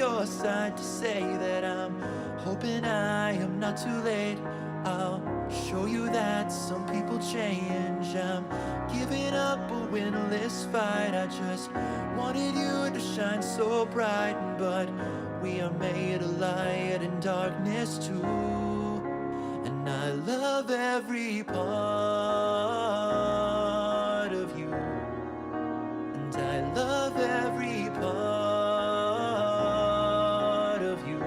your side to say that I'm hoping I am not too late. I'll show you that some people change. I'm giving up a winless fight. I just wanted you to shine so bright, but we are made of light and darkness too. And I love every part of you, and I love every part of you.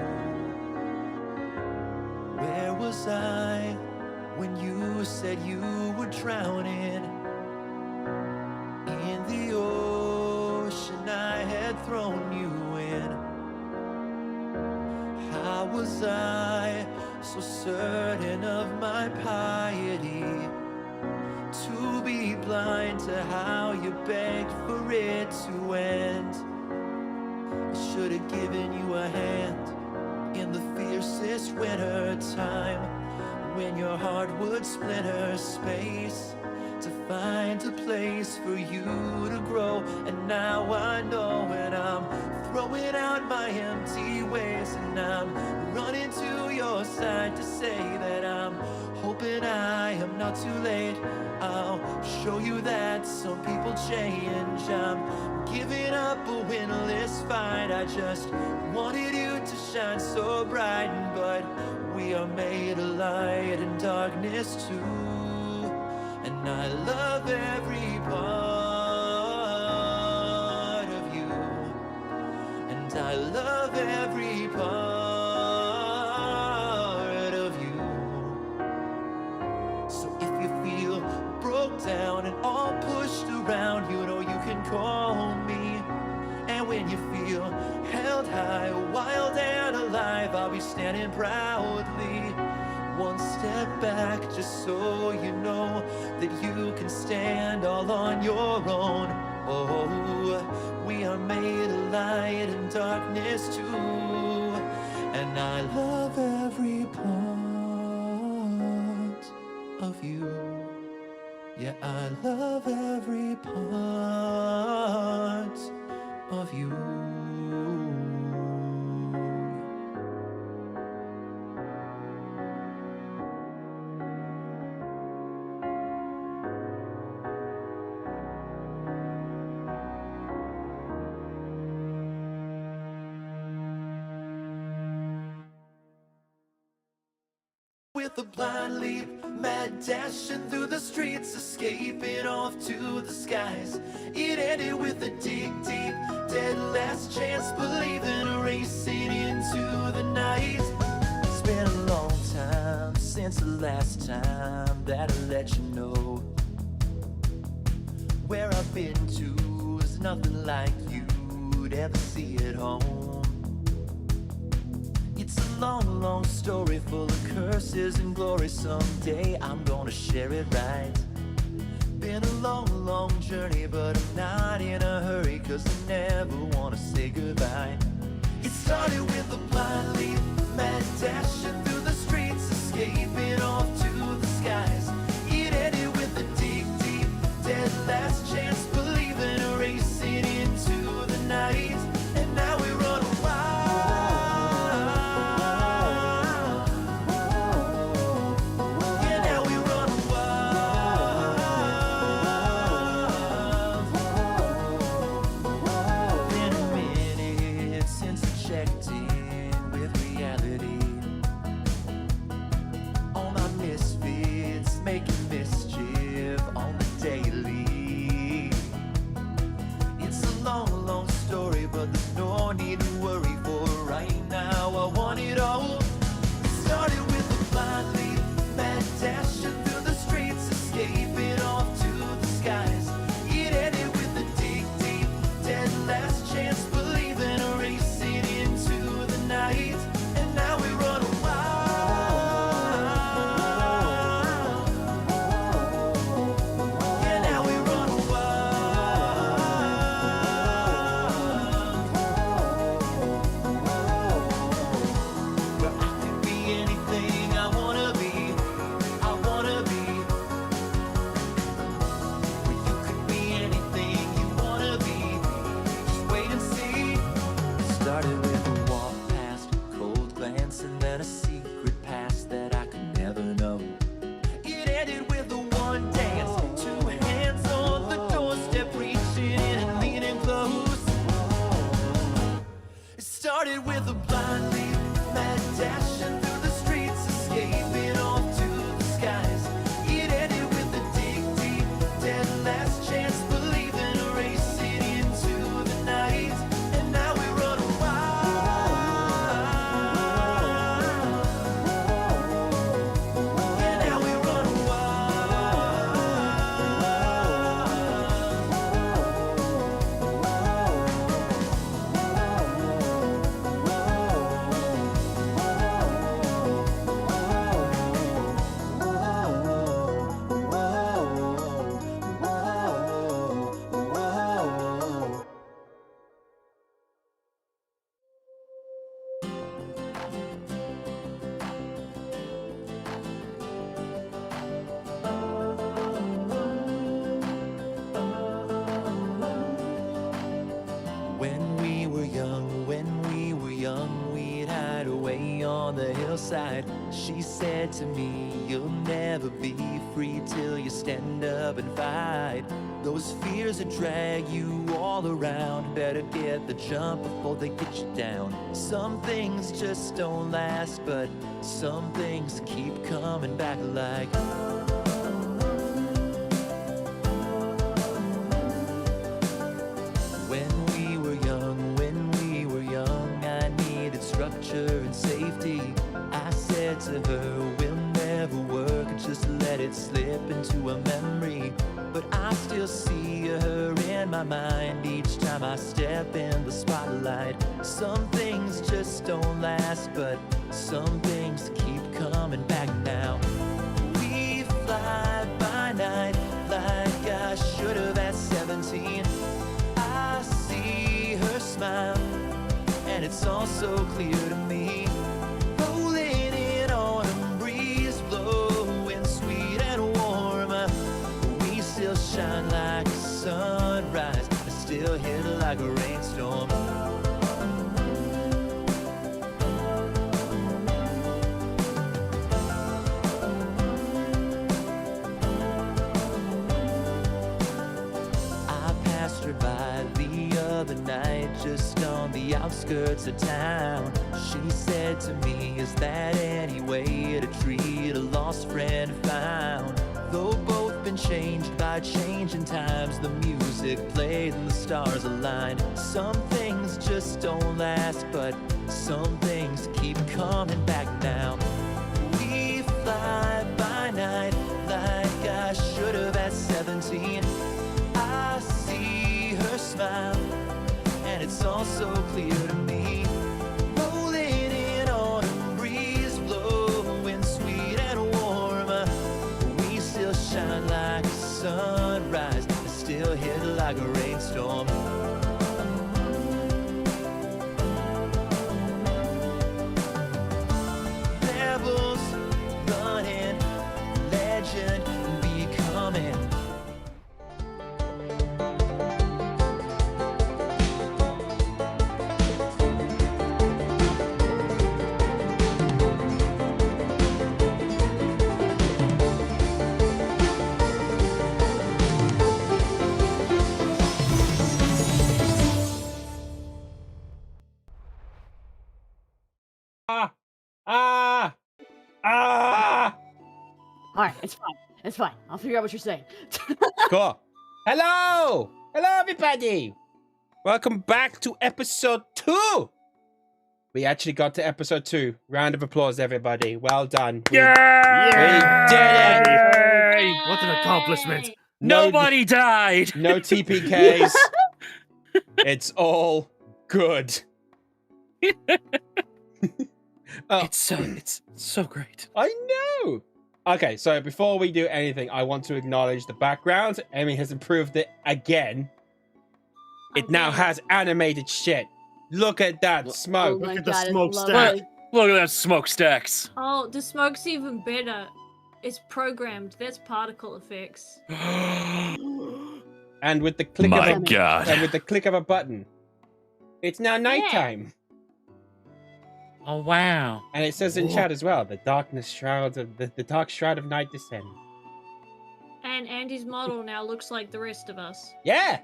Where was I when you said you were drowning in the ocean I had thrown you in? How was I so certain of my piety to be blind to how you begged for it to end? I should have given you a hand in the fiercest winter time, when your heart would splinter space to find a place for you to grow. And now I know, and I'm throwing out my empty ways, and I'm running to your side to say that I'm hoping I am not too late. I'll show you that some people change. I'm giving up a winless fight. I just wanted you to shine so bright, but we are made of light and darkness too. And I love every part of you, and I love every part of you. So if you feel broke down and all pushed around, you know you can call me. And when you feel held high, wild and alive, I'll be standing proudly one step back, just so you know that you can stand all on your own. Oh, we are made of light and darkness too, and I love every part of you. Yeah, I love every part of you. With a blind leap, mad dashing through the streets, escaping off to the skies. It ended with a dig deep, dead last chance, believing, racing into the night. It's been a long time since the last time that I let you know. Where I've been to is nothing like you'd ever see at home. It's a long, long story full of curses and glory. Someday I'm gonna share it right. Been a long, long journey, but I'm not in a hurry, 'cause I never wanna say goodbye. It started with a blind leap, mad dashing through the streets, escaping off to the skies. It ended with a dig deep, dead last chance, believing, racing into the night. And now we run wild. Making mischief on the daily. It's a long, long story, but there's no need to worry, for right now I want it all. It started with a blind leap, mad dashing through the streets, escaping off to the skies. It ended with a dig deep, dead last chance, believing, racing into It started with a blind leap, mad dashing through the streets, escaping off to the skies. It ended with a dig deep, dead last chance, believing, racing into the night. And now we run wild. And now we run When we'd hide away on the hillside. She said to me, you'll never be free till you stand up and fight. Those fears that drag you all around, better get the jump before they get you down. Some things just don't last, but some things keep coming back like. Structure and safety. I said to her, we'll never work, just let it slip into a memory. But I still see her in my mind each time I step in the spotlight. Some things just don't last, but some things keep coming back now. We fly by night like I should have at 17. I see her smile, and it's all so clear to me. Rolling in autumn breeze, blowing sweet and warm. We still shine like a sunrise, still hit like a rainstorm. I passed her by the other night, just on the outskirts of town. She said to me, is that any way to treat a lost friend found? Though both been changed by changing times, the music played and the stars aligned. Some things just don't last, but some things keep coming back now. We fly by night like I should have at 17. I see her smile, and it's all so clear to me. Rolling in autumn breeze, blowing sweet and warm. We still shine like a sunrise, still hit like a rainstorm. Rebels running, legend becoming. Alright, it's fine. It's fine. I'll figure out what you're saying. Cool. Hello! Hello, everybody! Welcome back to episode 2! We actually got to episode 2. Round of applause, everybody. Well done. We did it! Yay! What an accomplishment. Nobody died! No TPKs. It's all good. Oh, It's so great. I know! Okay, so before we do anything, I want to acknowledge the background. Emmy has improved it again. It now has animated shit. Look at that smoke. Oh my Look at the God, it's smokestack. lovely. Look at that smokestacks. Oh, the smoke's even better. It's programmed. That's particle effects. And with the click My of a God. and with the click of a button, it's now nighttime. Oh wow. And it says in Whoa. chat as well, the dark shroud of night descends. And Andy's model now looks like the rest of us. Yeah.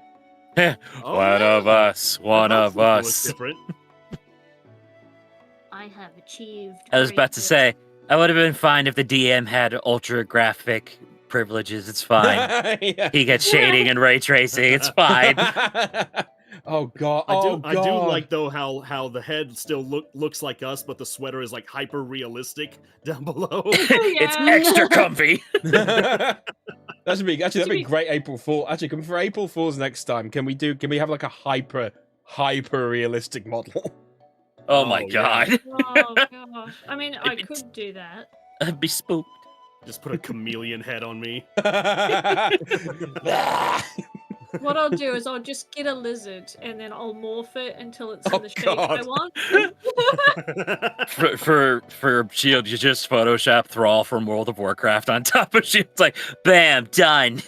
One of us. One of That was us. different. I have achieved. I was great about to good. say, I would have been fine if the DM had ultra graphic privileges. It's fine. Yeah. He gets shading and ray tracing. It's fine. Oh god. I do like though how the head still looks like us, but the sweater is like hyper realistic down below. It's Yeah. extra comfy. That'd be great April Fool. Actually, for April Fools next time, can we have like a hyper realistic model? Oh my Oh, god. yeah. Oh gosh. I mean, I could do that. I'd be spooked. Just put a chameleon head on me. What I'll do is I'll just get a lizard and then I'll morph it until it's Oh, in the shape I God. want. For Shield, you just Photoshop Thrall from World of Warcraft on top of Shield. It's like, bam, done.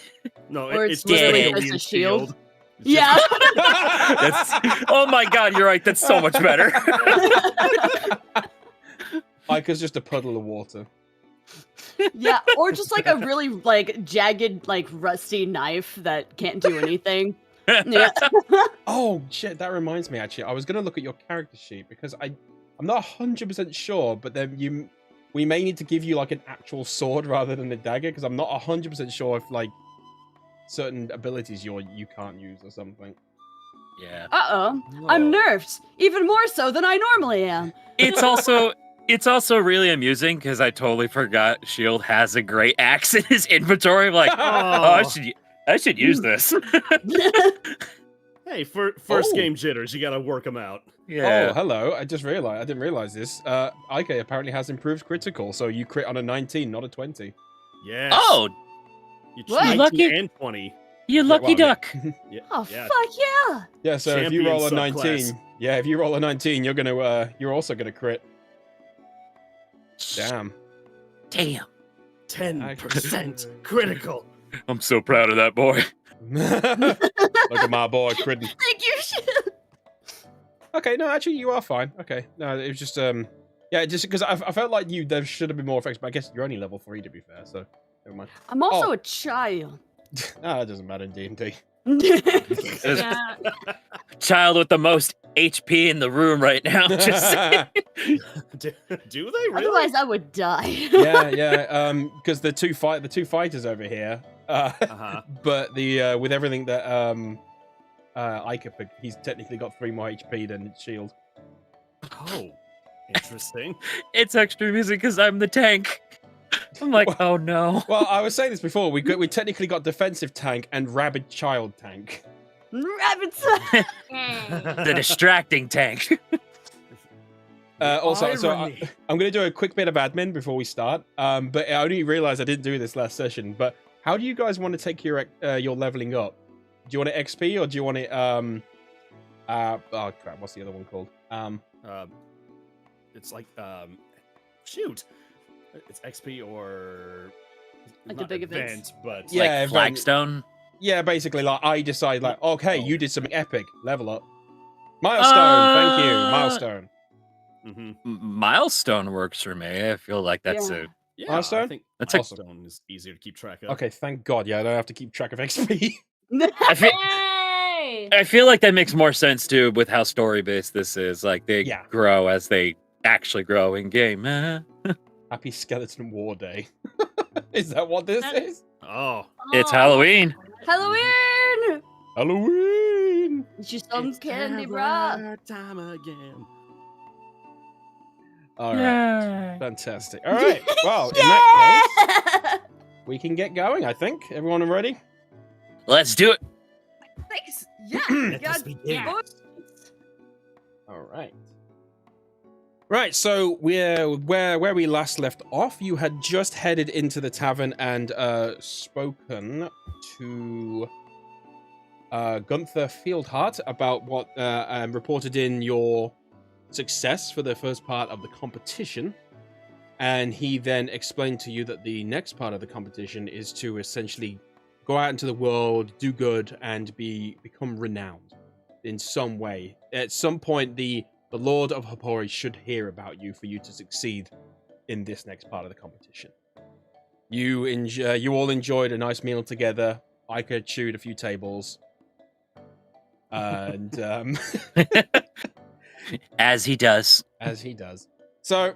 No, Or it's it's literally just just a shield. It's just- Yeah. Oh my god, you're right. That's so much better. Ika's just a puddle of water. Yeah, or just like a really like jagged, like rusty knife that can't do anything. Yeah. Oh shit, that reminds me actually. I was gonna look at your character sheet because I'm not 100% sure, but then we may need to give you like an actual sword rather than a dagger because I'm not 100% sure if like certain abilities you can't use or something. Yeah. Uh-oh. I'm Whoa. nerfed. Even more so than I normally am. It's also really amusing because I totally forgot Shield has a great axe in his inventory. I'm like, oh, I should use this. Hey, first Oh. game jitters, you gotta work them out. Oh, hello. I didn't realize this. Ika apparently has improved critical, so you crit on a 19, not a 20. Yes. Oh, You What? 19 Lucky- and 20. you lucky well, yeah. duck. Yeah, Oh, yeah. fuck yeah. Yeah, so if you Champion roll a subclass. 19, if you roll a 19, you're also gonna crit. Damn. Damn. 10% critical. I'm so proud of that boy. Look at my boy critting. Thank you, shit. Okay, no, actually, you are fine. Okay, no, it was just just because I felt like there should have been more effects, but I guess you're only level 3 to be fair, so never mind. I'm also Oh. a child. It doesn't matter in D&D. Yeah. Do Child with the most HP in the room right now. Just saying. they really? Otherwise, I would die. yeah, because the two fighters over here, Uh-huh. but the with everything that Ika picked, he's technically got 3 more HP than Shield. Oh, interesting. It's extra music because I'm the tank. I'm like, oh no. Well, I was saying this before. We technically got defensive tank and rabid child tank. Rabbits. Yay. The distracting tank. Also, so Irony. I'm going to do a quick bit of admin before we start. But I only realized I didn't do this last session. But how do you guys want to take your leveling up? Do you want it XP or do you want it oh crap, what's the other one called? It's like shoot, it's XP or Like the not big events. but Yeah, Like event. Flagstone. Yeah, basically, like I decide, like, okay, you did something epic, level up. Milestone, thank you, milestone. hmm Milestone works for me. I feel like that's Yeah. yeah, Milestone? I think That's a- milestone is easier to keep track of. Okay, thank God. Yeah, I don't have to keep track of XP. Yay! I feel like that makes more sense too with how story based this is. Like they Yeah. grow as they actually grow in game. Happy Skeleton War Day. Is that what this That- is? Oh, It's Oh. Halloween. Halloween. Halloween. Get you some it's candy, Tavern bruh. time again. All right, Yeah. fantastic. All right, well, in that case, we can get going. I think everyone ready. Let's do it. Thanks. Yeah. Let God, us begin. Yeah. All right. Right, so we're where we last left off. You had just headed into the tavern and spoken to Gunther Fieldheart about what reported in your success for the first part of the competition. And he then explained to you that the next part of the competition is to essentially go out into the world, do good, and become renowned in some way. At some point, the Lord of Hapori should hear about you for you to succeed in this next part of the competition. You all enjoyed a nice meal together. Ika chewed a few tables. And As he does. as he does. So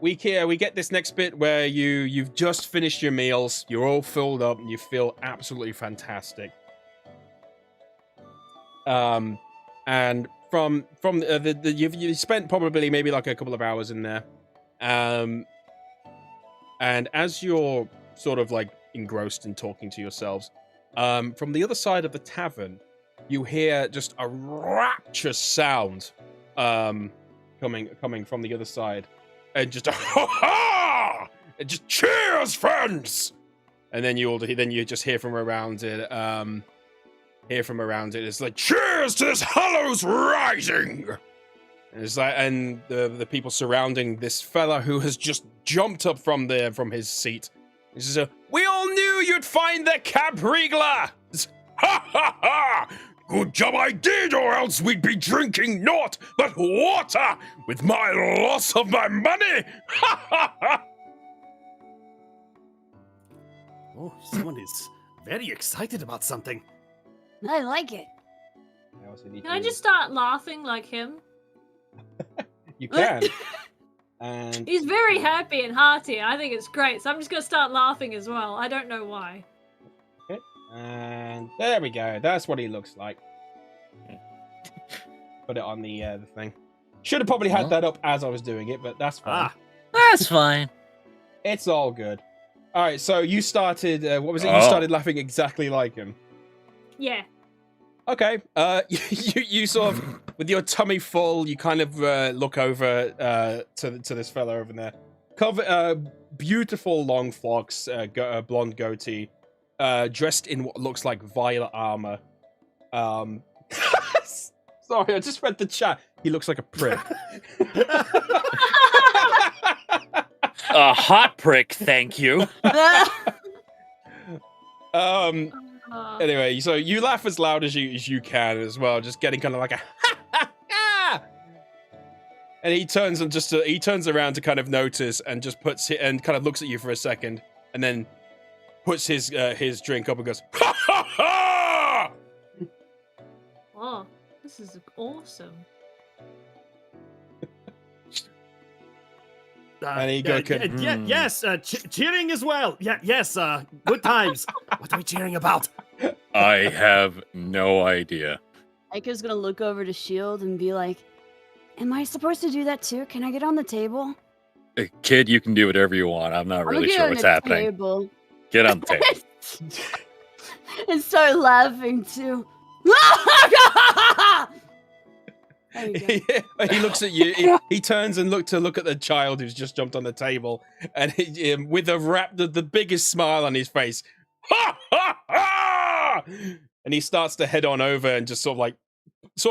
we get this next bit where you've just finished your meals, you're all filled up, and you feel absolutely fantastic. And from you've spent probably maybe like a couple of hours in there, and as you're sort of like engrossed in talking to yourselves, from the other side of the tavern, you hear just a rapturous sound, coming from the other side, and just ha ha, and just cheers, friends, and then you just hear from around it. It's like, cheers to this Hallows Rising! And it's like, and the people surrounding this fella who has just jumped up from his seat. He says, we all knew you'd find the camp, Reeglar! Ha ha ha! Good job I did, or else we'd be drinking naught but water with my loss of my money! Ha ha ha! Oh, someone is very excited about something. I like it. Can I just start laughing like him? You can. And He's very happy and hearty. I think it's great. So I'm just going to start laughing as well. I don't know why. okay. And there we go. That's what he looks like. Put it on the thing. Should have probably had that up as I was doing it, but that's fine. That's fine. It's all good. All right, so you started. What was it? You Oh. started laughing exactly like him. Yeah. Okay. You sort of, with your tummy full, you kind of look over to this fella over there. Beautiful long locks, blonde goatee, dressed in what looks like violet armor. Sorry, I just read the chat. He looks like a prick. A hot prick, thank you. Anyway, so you laugh as loud as you can as well, just getting kind of like a ha ha ha. And he turns around to kind of notice and just puts it and kind of looks at you for a second, and then puts his drink up and goes ha ha ha. Oh, this is awesome. And he go, Yes, cheering as well. Yeah, yes, good times. What are we cheering about? I have no idea. Ika's gonna look over to Shield and be like, am I supposed to do that too? Can I get on the table? Kid, you can do whatever you want. I'm not really sure what's happening. Table. Get on the table. And start laughing too. There you go. He looks at you. He turns and look at the child who's just jumped on the table, and with the biggest smile on his face, ha ha ha! And he starts to head on over and just sort of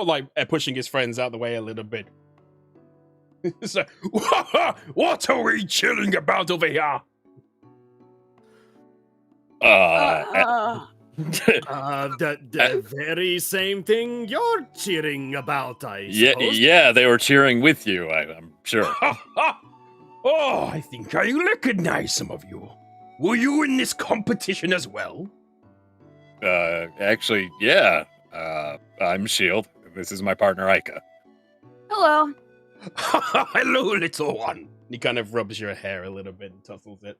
like pushing his friends out the way a little bit. So, what are we chilling about over here? The very same thing you're cheering about, I suppose. Yeah, they were cheering with you, I'm sure. Oh, I think I recognize some of you. Were you in this competition as well? Actually, yeah. I'm Shield. This is my partner, Ika. Hello. Hello, little one. He kind of rubs your hair a little bit and tussles it.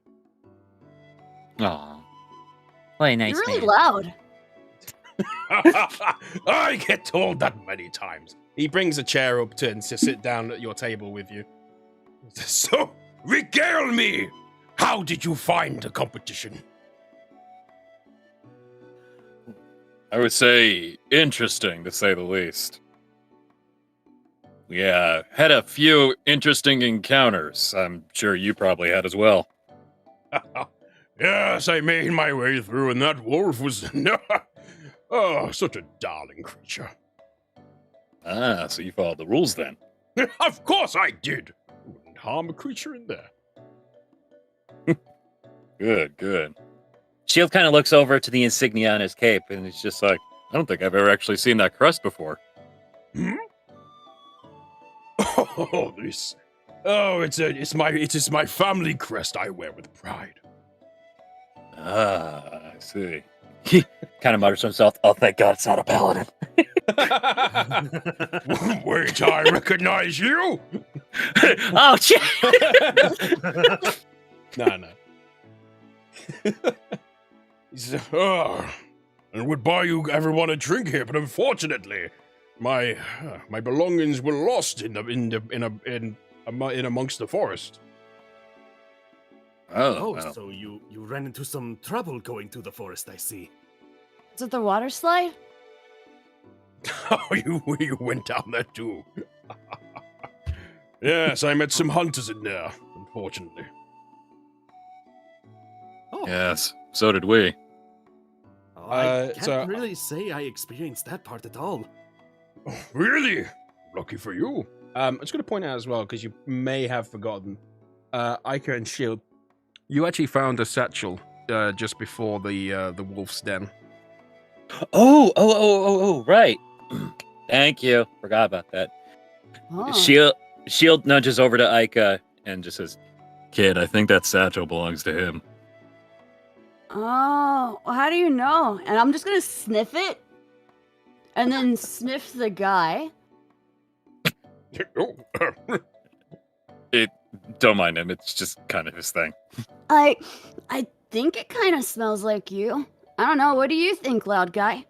Aw. What a nice You're really man. loud. I get told that many times. He brings a chair up to sit down at your table with you. So, regale me. How did you find the competition? I would say interesting, to say the least. We had a few interesting encounters. I'm sure you probably had as well. Yes, I made my way through, and that wolf was such a darling creature. Ah, so you followed the rules then. Of course I did. Wouldn't harm a creature in there. Good. Shield kind of looks over to the insignia on his cape, and he's just like, I don't think I've ever actually seen that crest before. Hmm? Oh, this. Oh, it is my family crest I wear with pride. Ah, I see. He kind of mutters to himself, oh, thank God it's not a paladin. Wait, I recognize you. Oh shit! No. He says, "Oh, I would buy you everyone a drink here, but unfortunately, my belongings were lost in amongst the forest." Oh, well. so you ran into some trouble going through the forest, I see. Is it the water slide? Oh, you went down there too. Yes, I met some hunters in there, unfortunately. Oh, Yes, so did we. I can't so- really say I experienced that part at all. Oh, really? Lucky for you. I'm just going to point out as well, because you may have forgotten, Ica and Shield, you actually found a satchel just before the wolf's den. Oh, right. Thank you. Forgot about that. Oh. Shield nudges over to Ica and just says, Kid, I think that satchel belongs to him. Oh, well, how do you know? And I'm just gonna sniff it, and then sniff the guy. Oh, Don't mind him, it's just kind of his thing. I think it kind of smells like you. I don't know. What do you think, loud guy?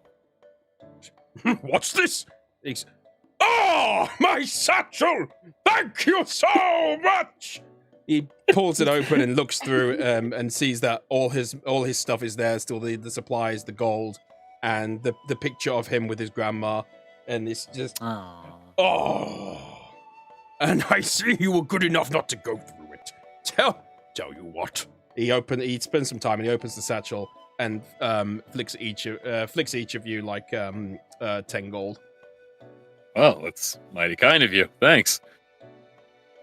what's this? Oh, my satchel! Thank you so much! He pulls it open and looks through and sees that all his stuff is there, still the supplies, the gold, and the picture of him with his grandma, and it's just Oh, and I see you were good enough not to go through it. Tell you what. he spends some time and he opens the satchel and flicks each of you like 10 gold. Well, that's mighty kind of you. Thanks.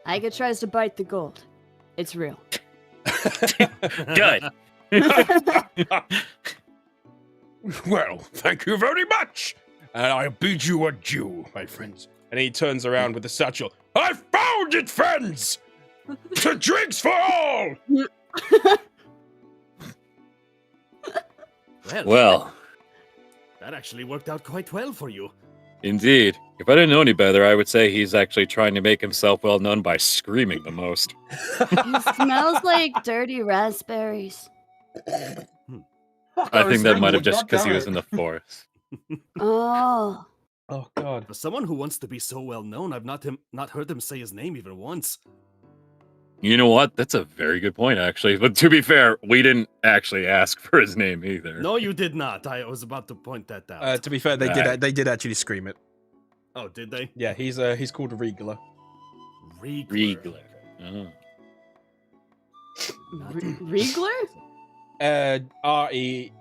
Ica tries to bite the gold. It's real. good. Well, thank you very much. And I bid you adieu, my friends. And he turns around with the satchel. I found it, friends! To drinks for all! Well, That actually worked out quite well for you. Indeed. If I didn't know any better, I would say he's actually trying to make himself well known by screaming the most. He smells like dirty raspberries. I think that might have just because he was in the forest. Oh. Oh god. For someone who wants to be so well known, I've not heard him say his name even once. You know what? That's a very good point, actually. But to be fair, we didn't actually ask for his name either. No, you did not. I was about to point that out. To be fair, they did actually scream it. Oh, did they? Yeah, he's called Reeglar. Reeglar. Oh. Reeglar? Reeglar.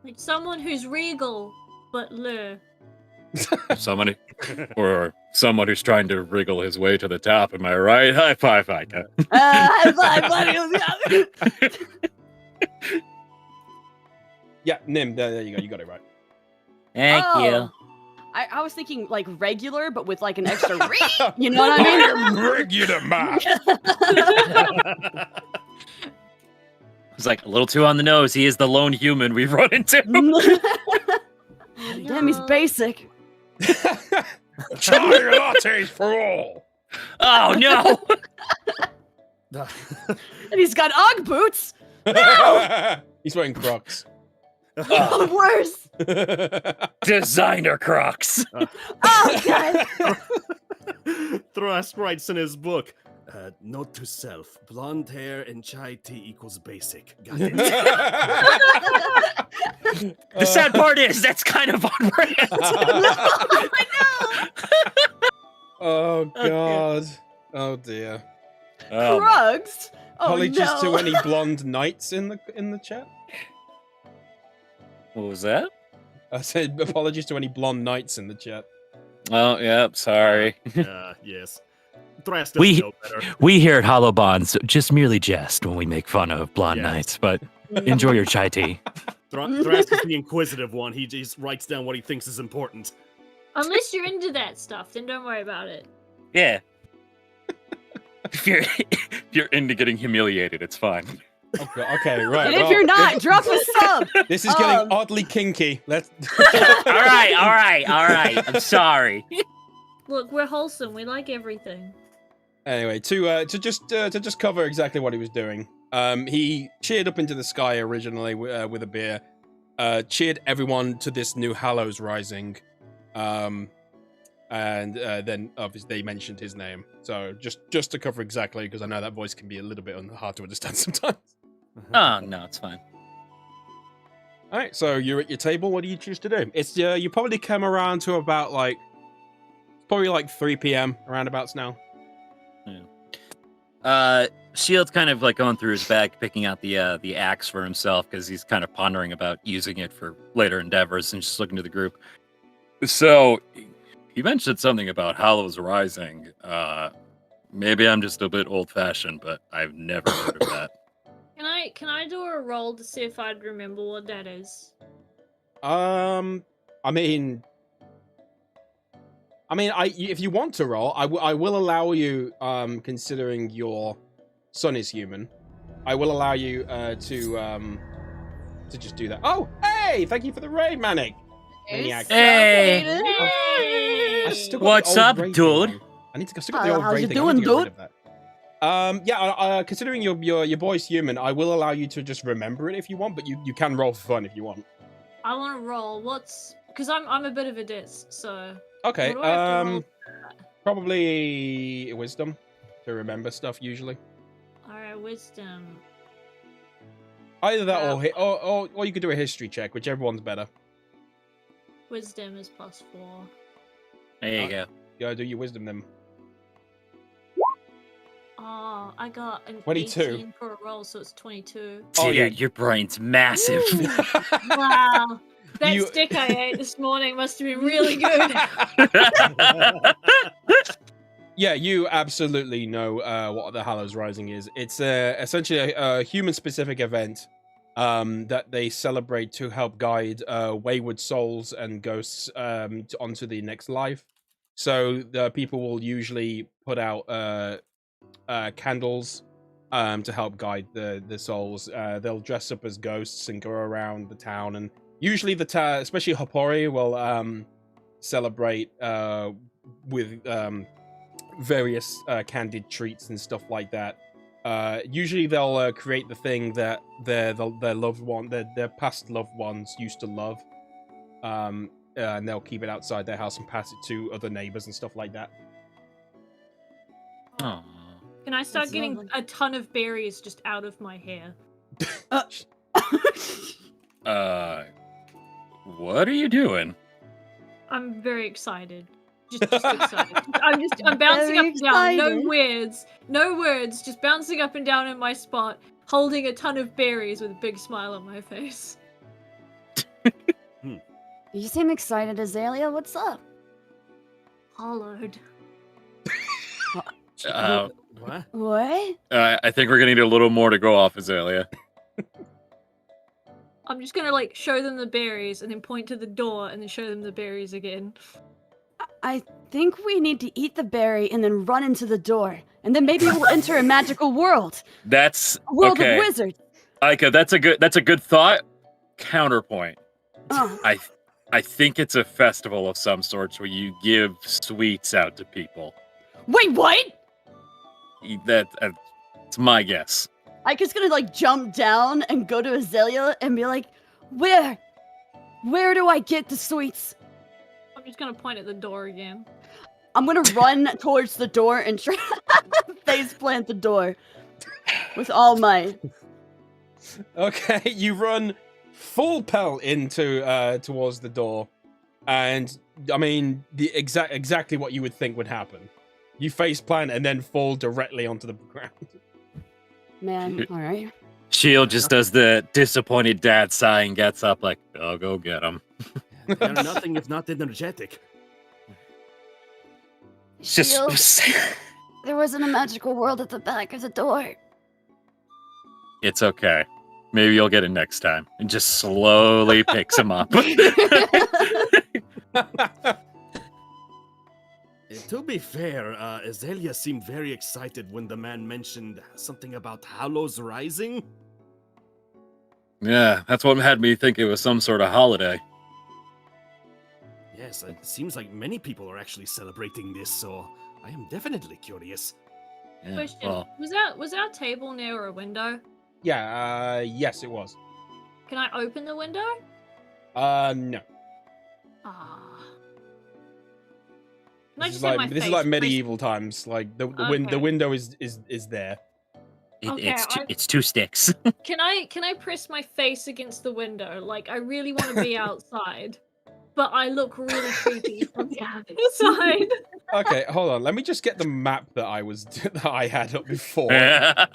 Like someone who's regal, but lure. Someone who's trying to wriggle his way to the top. Am I right? High five, Ica. High five, buddy. Yeah, Nim, there you go. You got it right. Thank you. Oh. I was thinking like regular, but with like an extra re. You know what I I mean? am regular, man. It's like a little too on the nose. He is the lone human we've run into. Damn, he's basic. Chai lattes for all. Oh no! And he's got Ugg boots. No! He's wearing Crocs. Oh, worse. Designer Crocs. Oh, God. Thrust writes in his book, note to self, blonde hair and chai tea equals basic. Got it? The sad part is that's kind of on brand. I know. Oh god. Oh dear. Drugs? Oh, Apologies no. to any blonde knights in the chat. What was that? I said apologies to any blonde knights in the chat. Oh, yeah, sorry. Yes. Thrust We- doesn't know better. We here at Hollow Bonds just merely jest when we make fun of blonde Yes. knights, but enjoy your chai tea. Thrust is the inquisitive one. He just writes down what he thinks is important. Unless you're into that stuff, then don't worry about it. Yeah. If you're into getting humiliated, it's fine. Okay, right. And if well, you're not, drop a sub. this is getting oddly kinky. Let's. all right. I'm sorry. Look, we're wholesome. We like everything. Anyway, to just cover exactly what he was doing, he cheered up into the sky originally with a beer, cheered everyone to this new Hallows Rising, and then obviously they mentioned his name. So just to cover exactly, because I know that voice can be a little bit hard to understand sometimes. Oh, no, it's fine. All right, so you're at your table. What do you choose to do? It's you probably come around to about probably like 3 p.m. roundabouts now. Shield's kind of like going through his bag, picking out the axe for himself because he's kind of pondering about using it for later endeavors and just looking to the group. So, he mentioned something about Hallows Rising. Maybe I'm just a bit old-fashioned, but I've never heard of that. Can I do a roll to see if I'd remember what that is? I mean, if you want to roll, I will allow you. Considering your son is human, I will allow you to just do that. Oh, hey! Thank you for the raid, Manic. Maniac. Hey! I still got What's the old up, raid dude? thing. I still got the old How's raid you thing. I doing, need to get rid dude? of that. Considering your boy's human, I will allow you to just remember it if you want, but you can roll for fun if you want. I want to roll. Because I'm a bit of a ditz, so. Okay. What do I have to roll? Probably wisdom to remember stuff usually. Alright, wisdom. Either that or you could do a history check, whichever one's better. Wisdom is +4. There you go. Go do your wisdom then. Oh, I got an 22. 18 for a roll, so it's 22. Oh, Dude, yeah. your brain's massive. Wow. That You- stick I ate this morning must have been really good. Yeah, you absolutely know what the Hallows Rising is. It's essentially a human-specific event that they celebrate to help guide wayward souls and ghosts onto the next life. So the people will usually put out candles to help guide the souls. They'll dress up as ghosts and go around the town, and usually especially Hapori will celebrate with various candied treats and stuff like that. Usually they'll create the thing that their loved one, their past loved ones used to love, and they'll keep it outside their house and pass it to other neighbors and stuff like that. Aw. Can I start That's getting lovely. a ton of berries just out of my hair? What are you doing? I'm very excited. Just excited. I'm bouncing Very up and down. excited. No words. Just bouncing up and down in my spot, holding a ton of berries with a big smile on my face. You seem excited, Azalea. What's up? Hollowed. What? What? I think we're gonna need a little more to go off, Azalea. I'm just gonna like show them the berries and then point to the door and then show them the berries again. I think we need to eat the berry and then run into the door, and then maybe we'll enter a magical world. That's A world okay. of wizards. Ika, that's a good thought. Counterpoint. Oh, I think it's a festival of some sorts where you give sweets out to people. wait, what? That's my guess. Ika's gonna like jump down and go to Azalea and be like, Where do I get the sweets? I'm just gonna point at the door again. I'm gonna run towards the door and try face plant the door with all might. Okay, you run full pelt into towards the door, and I mean exactly what you would think would happen. You face plant and then fall directly onto the ground. Man, all right. Shield just does the disappointed dad sigh and gets up like, I'll go get him. They are nothing if not energetic. Shield, Just there wasn't a magical world at the back of the door. It's okay. Maybe you'll get it next time. And just slowly picks him up. To be fair, Azalea seemed very excited when the man mentioned something about Hallows Rising. Yeah, that's what had me think it was some sort of holiday. Yeah, Yes, it seems like many people are actually celebrating this, so I am definitely curious. Yeah, Question: well, was our table near a window? Yeah, yes, it was. Can I open the window? No. Ah. Can I This just is have like my this is face like placed- medieval times. Like the Okay. window is there. Okay, it's two sticks. Can I press my face against the window? Like I really want to be outside, but I look really creepy from the outside. Okay, hold on. Let me just get the map that I had up before, Yeah.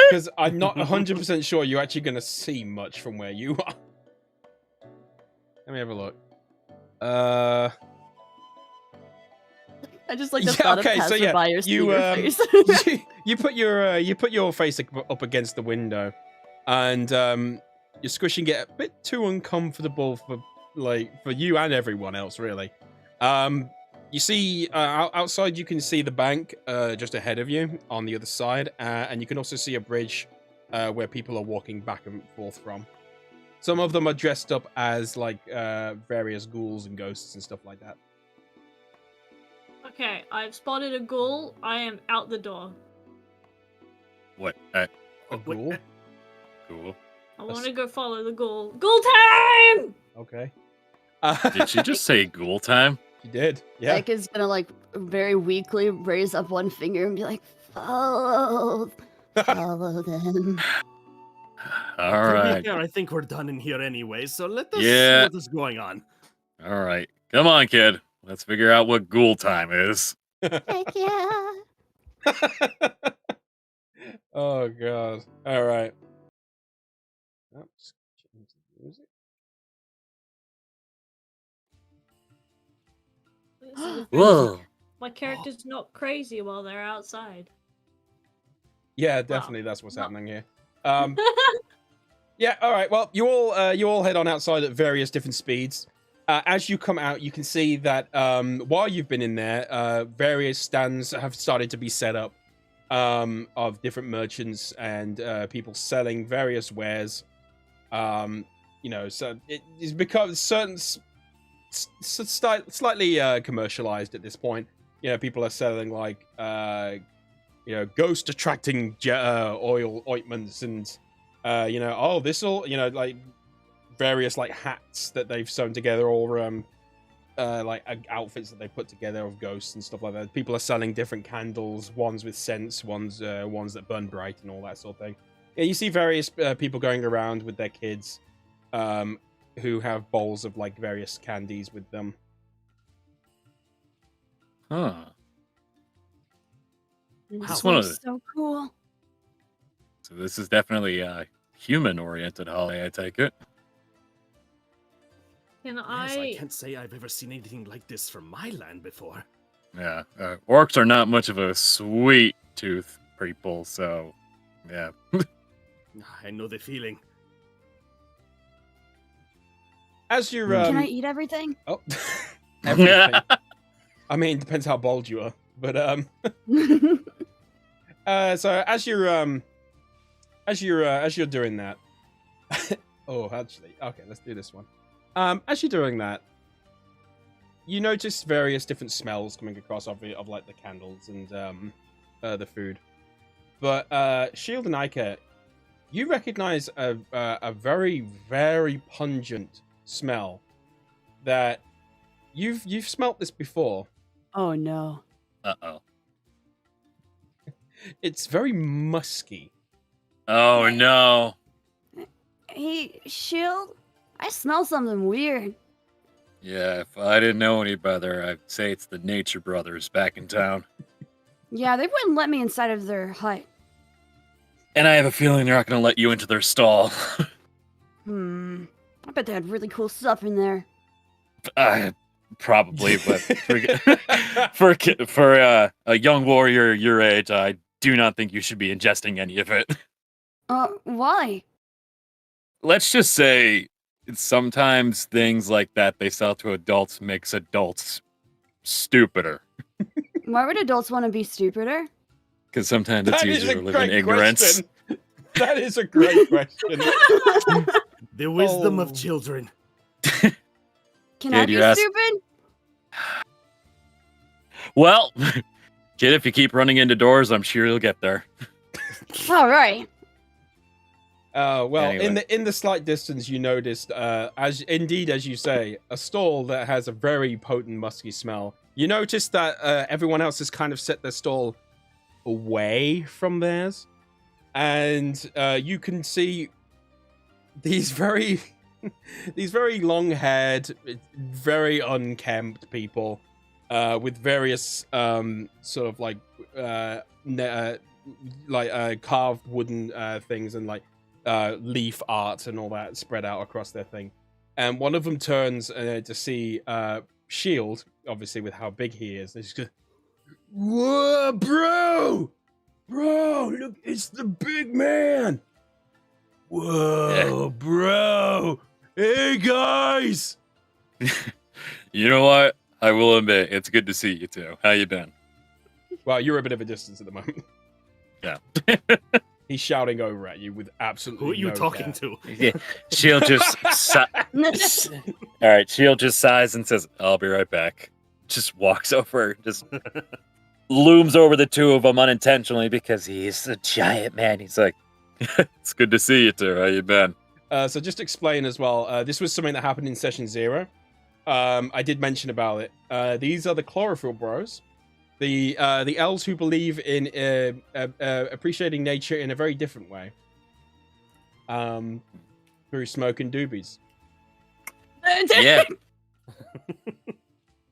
because I'm not 100% sure you're actually gonna see much from where you are. Let me have a look. I just like the Yeah, thought okay, of so yeah, passerbyers seeing you, your face. you put your face up against the window, and you're squishing it a bit too uncomfortable for you and everyone else, really. You see outside, you can see the bank just ahead of you on the other side, and you can also see a bridge where people are walking back and forth from. Some of them are dressed up as like various ghouls and ghosts and stuff like that. Okay, I've spotted a ghoul. I am out the door. What? A wait, ghoul? Cool. I want to go follow the ghoul. Ghoul time! Okay. Did she just say ghoul time? She did. Yeah. Ike is gonna like very weakly raise up one finger and be like, follow them. All To be right. fair, I think we're done in here anyway, so let us Yeah. see what is going on. All right. Come on, kid. Let's figure out what ghoul time is. Heck yeah. Oh god. All right. Oops. Change the music. This is a Whoa. My character's not crazy while they're outside. Yeah, definitely. That's what's happening here. Yeah. All right. Well, you all head on outside at various different speeds. As you come out, you can see that while you've been in there, various stands have started to be set up of different merchants and people selling various wares. So it's become slightly commercialized at this point. People are selling like ghost attracting oil ointments and like various like hats that they've sewn together, or like outfits that they put together of ghosts and stuff like that. People are selling different candles, ones with scents, ones that burn bright and all that sort of thing. Yeah, you see various people going around with their kids, who have bowls of like various candies with them. Huh. This one of looks the- so cool. So this is definitely a human-oriented holiday, I take it. Can Yes, I... I can't say I've ever seen anything like this from my land before. Yeah. Orcs are not much of a sweet tooth people, so yeah. I know the feeling. As you're Can I eat everything? oh everything. I mean, depends how bold you are, but so as you're doing that, oh, actually, okay, let's do this one. As you're doing that, you notice various different smells coming across of like the candles and the food. But Shield and Ika, you recognize a very, very pungent smell that you've smelt this before. Oh no. Uh-oh. It's very musky. Oh no. Hey, Shield, I smell something weird. Yeah, if I didn't know any better, I'd say it's the Nature Brothers back in town. Yeah, they wouldn't let me inside of their hut. And I have a feeling they're not going to let you into their stall. I bet they had really cool stuff in there. Probably, but for a young warrior your age, I do not think you should be ingesting any of it. Why? Let's just say sometimes things like that they sell to adults makes adults stupider. Why would adults want to be stupider? Because sometimes it's That is easier a to live in great ignorance. question. That is a great question. The wisdom Oh. of children. Can Kid, I be you're ask- stupid? Well, kid, if you keep running into doors, I'm sure you'll get there. All right. Well, Anyway. in the slight distance, you noticed, as you say, a stall that has a very potent, musky smell. You notice that everyone else has kind of set their stall away from theirs, and you can see these very, these very long-haired, very unkempt people with various sort of like carved wooden things and like leaf art and all that spread out across their thing. And one of them turns to see Shield, obviously with how big he is. And he's just, whoa, bro, look, it's the big man. Whoa, bro, hey guys. You know what? I will admit, it's good to see you two. How you been? Well, you're a bit of a distance at the moment. Yeah. He's shouting over at you with absolutely Who are you no talking care. to? Yeah, Shield just all right. Shield just sighs and says, "I'll be right back." Just walks over, just looms over the two of them unintentionally because he's a giant man. He's like, It's good to see you two. How you been? So just explain as well. This was something that happened in session 0. I did mention about it. These are the chlorophyll bros, the elves who believe in appreciating nature in a very different way. Through smoke and doobies. "Yeah,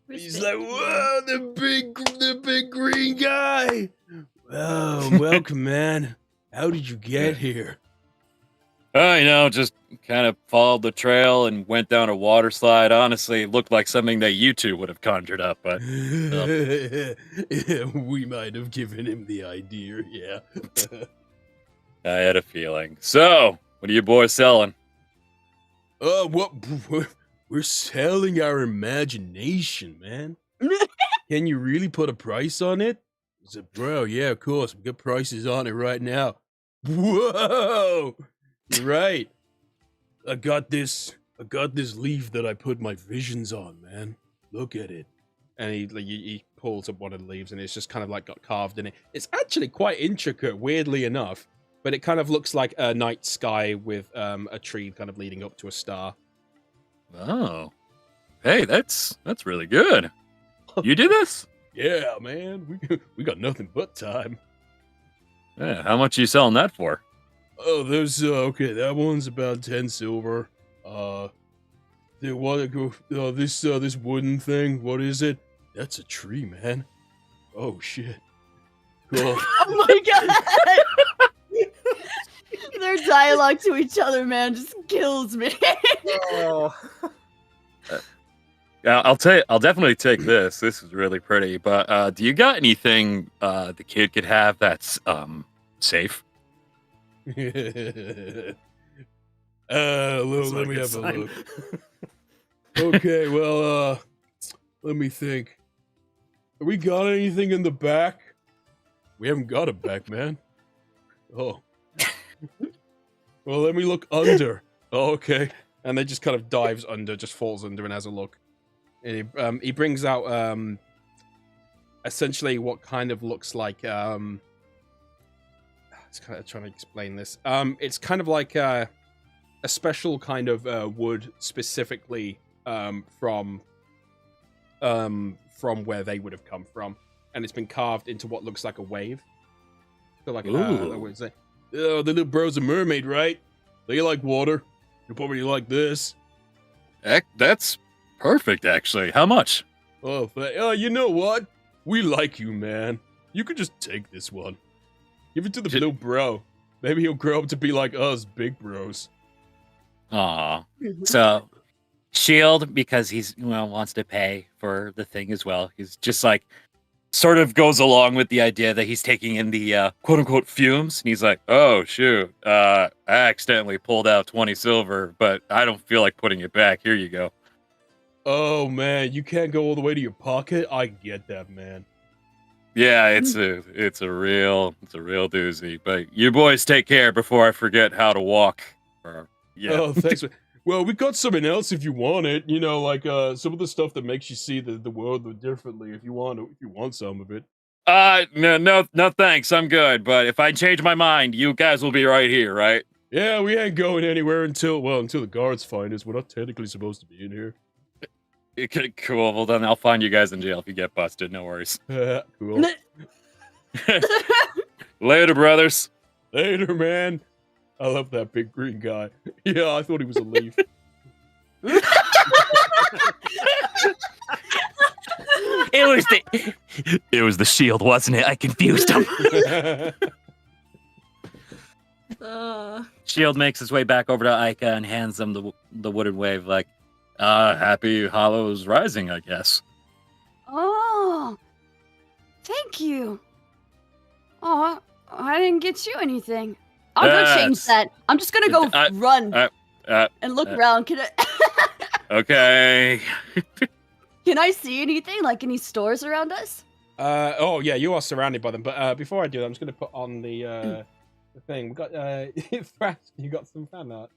He's like, whoa, the big green guy. Oh, welcome, man. How did you get here? Oh, just kind of followed the trail and went down a water slide. Honestly, it looked like something that you two would have conjured up, but We might have given him the idea, yeah. I had a feeling. So, what are you boys selling? What? We're selling our imagination, man. Can you really put a price on it? I said, bro, yeah, of course. We got prices on it right now. Whoa! You're right. I got this leaf that I put my visions on, man. Look at it. And he pulls up one of the leaves and it's just kind of like got carved in it. It's actually quite intricate, weirdly enough. But it kind of looks like a night sky with a tree kind of leading up to a star. Oh. Hey, that's really good. You did this? Yeah, man. We got nothing but time. Yeah, how much are you selling that for? Oh, there's okay. That one's about 10 silver. This wooden thing. What is it? That's a tree, man. Oh shit. Cool. Oh my god! Their dialogue to each other, man, just kills me. Oh. I'll definitely take this. This is really pretty. But do you got anything the kid could have that's safe? Let That's not a me good have a sign. look. Okay, well, let me think. Have we got anything in the back? We haven't got a back, man. Oh. Well, let me look under. Oh, okay. And then just kind of dives under, just falls under and has a look. And he brings out essentially what kind of looks like it's kind of trying to explain this. It's kind of like a special kind of wood specifically from where they would have come from, and it's been carved into what looks like a wave. So like, I would say, oh, the little bro's a mermaid, right? They like water. You probably like this. Heck, that's perfect, actually. How much? Oh, you know what? We like you, man. You could just take this one. Give it to the little bro. Maybe he'll grow up to be like us, big bros. aw." So Shield, because he's wants to pay for the thing as well. He's just like sort of goes along with the idea that he's taking in the quote unquote fumes, and he's like, "Oh shoot, I accidentally pulled out 20 silver, but I don't feel like putting it back. Here you go." Oh man, you can't go all the way to your pocket? I get that, man. Yeah, it's a real doozy. But you boys take care before I forget how to walk. Yeah. Oh, thanks. Well, we got something else if you want it. You know, like some of the stuff that makes you see the world differently. If you want some of it. No, thanks. I'm good. But if I change my mind, you guys will be right here, right? Yeah, we ain't going anywhere until the guards find us. We're not technically supposed to be in here. Okay, cool. Well, then I'll find you guys in jail if you get busted. No worries. Cool. Later, brothers. Later, man. I love that big green guy. Yeah, I thought he was a leaf. It was the shield, wasn't it? I confused him. Shield makes his way back over to Ica and hands them the wooden wave, like, Happy Hallows Rising, I guess. Oh, thank you. Oh, I didn't get you anything. I'll go change that. I'm just gonna go run and look around. Can I? Okay. Can I see anything? Like any stores around us? Oh yeah, you are surrounded by them. But before I do that, I'm just gonna put on the thing. We got Thrash. You got some fan art.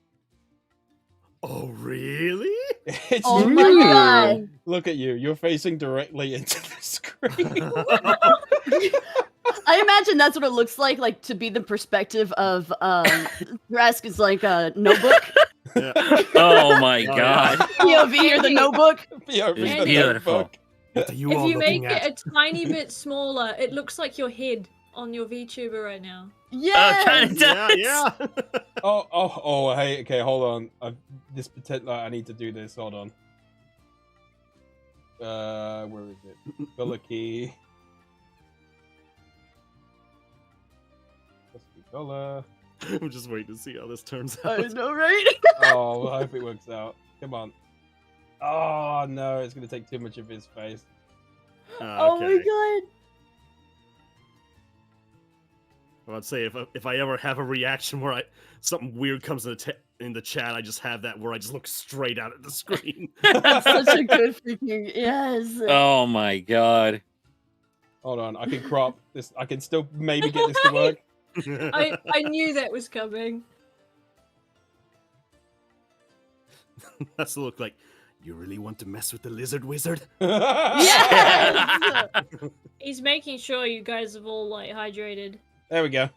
Oh really? It's Oh you. my god! Look at you. You're facing directly into the screen. I imagine that's what it looks like to be the perspective of Thrask is like a notebook. Yeah. oh my god. POV or the notebook. POV, It's the beautiful. notebook. What are you If all you make looking at? it a tiny bit smaller, it looks like your head on your VTuber right now. Yeah. Yeah. Oh, hey, okay, hold on. This particular, I need to do this. Hold on. Where is it? Gullicky. $. I'm just waiting to see how this turns I out. know, right? Oh, I hope it works out. Come on. Oh no, it's gonna take too much of his face. Oh my god. Well, I'd say if I ever have a reaction where something weird comes in the chat, I just have that where I just look straight out at the screen. That's such a good freaking yes. Oh my god. Hold on, I can crop this. I can still maybe get this to work. I knew that was coming. That's the look like. You really want to mess with the lizard wizard? Yes! He's making sure you guys have all like hydrated. There we go.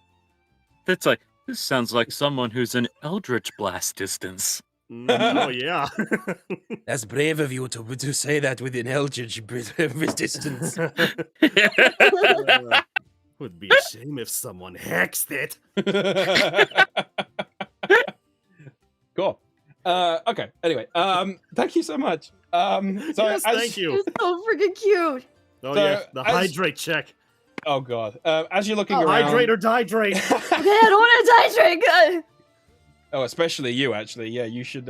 That's like, this sounds like someone who's an Eldritch Blast distance. Oh yeah. That's brave of you to say that with an eldritch distance. Would be a shame if someone hexed it. Cool. Okay. Anyway, thank you so much. Yes, thank you. It's so freaking cute. Oh So, yeah, the as- hydrate check. Oh god. As you're looking around, Hydrate or dihydrate. Okay, I don't want to die, drink. oh, especially you. Actually, yeah, you should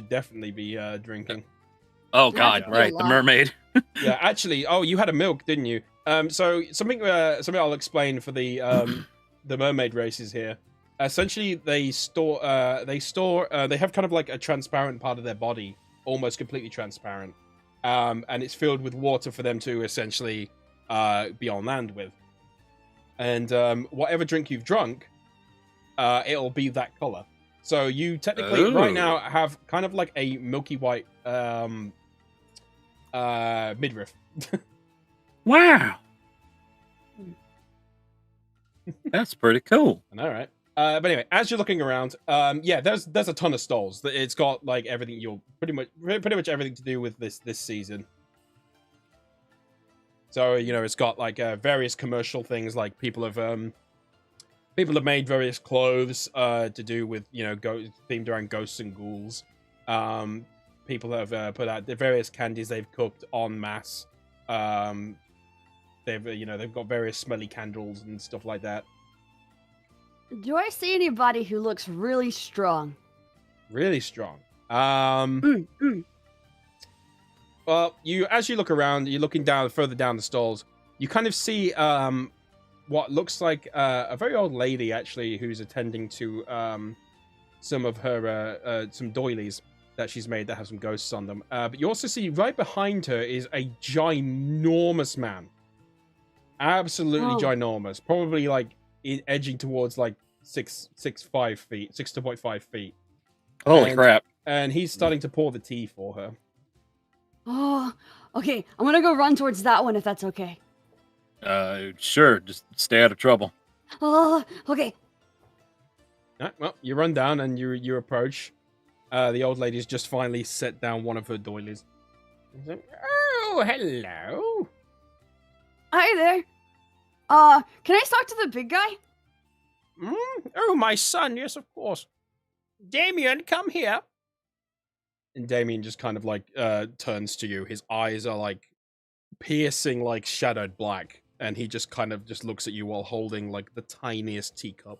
definitely be drinking. Oh Yeah, god, I feel right, a the lot. mermaid. Yeah, actually. Oh, you had a milk, didn't you? So something I'll explain for the mermaid races here. Essentially, they have kind of like a transparent part of their body, almost completely transparent, and it's filled with water for them to essentially be on land with. And whatever drink you've drunk, it'll be that color. So you technically right now have kind of like a milky white midriff. Wow. That's pretty cool. I know, right? But anyway, as you're looking around, yeah, there's a ton of stalls. It's got like everything you'll pretty much everything to do with this season. So it's got like various commercial things, like people have made various clothes to do with themed around ghosts and ghouls. People have put out the various candies they've cooked en masse. They've got various smelly candles and stuff like that. Do I see anybody who looks really strong? Really strong. Well, as you look around, you're looking further down the stalls. You kind of see what looks like a very old lady, actually, who's attending to some of her some doilies that she's made that have some ghosts on them. But you also see right behind her is a ginormous man. Absolutely ginormous. Probably like edging towards like 6.5 feet. Holy crap. And he's starting to pour the tea for her. Oh, okay. I'm gonna go run towards that one if that's okay. Sure. Just stay out of trouble. Oh, okay. Well, you run down and you approach. The old lady's just finally set down one of her doilies. Oh, hello. Hi there. Can I talk to the big guy? Oh, my son. Yes, of course. Damien, come here. And Damien just kind of like turns to you. His eyes are like piercing, like shadowed black, and he just kind of just looks at you while holding like the tiniest teacup.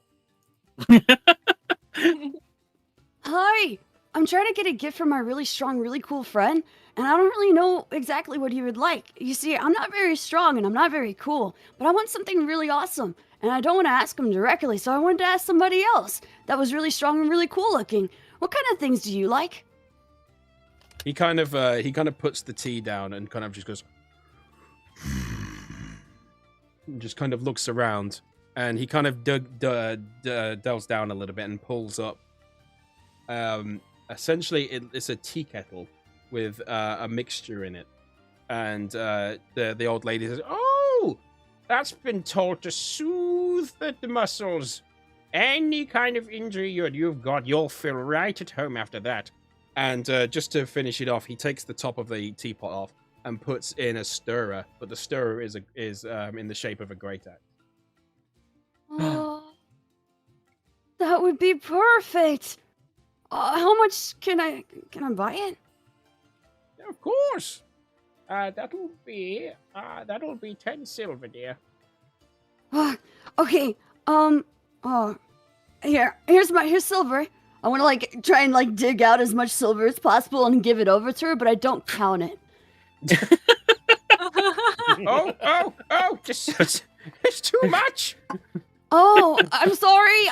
Hi. I'm trying to get a gift from my really strong, really cool friend, and I don't really know exactly what he would like. You see, I'm not very strong and I'm not very cool, but I want something really awesome, and I don't want to ask him directly, so I wanted to ask somebody else that was really strong and really cool looking. What kind of things do you like? He kind of puts the tea down and kind of just goes, and just kind of looks around, and he kind of delves down a little bit and pulls up. Essentially, it's a tea kettle with a mixture in it, and the old lady says, "Oh, that's been told to soothe the muscles. Any kind of injury you've got, you'll feel right at home after that." And just to finish it off, he takes the top of the teapot off and puts in a stirrer, but the stirrer is in the shape of a great axe. Oh, that would be perfect. How much can I buy it? Of course. That'll be 10 silver, dear. Okay. Here's silver. I want to like try and like dig out as much silver as possible and give it over to her, but I don't count it. It's too much. Oh, I'm sorry.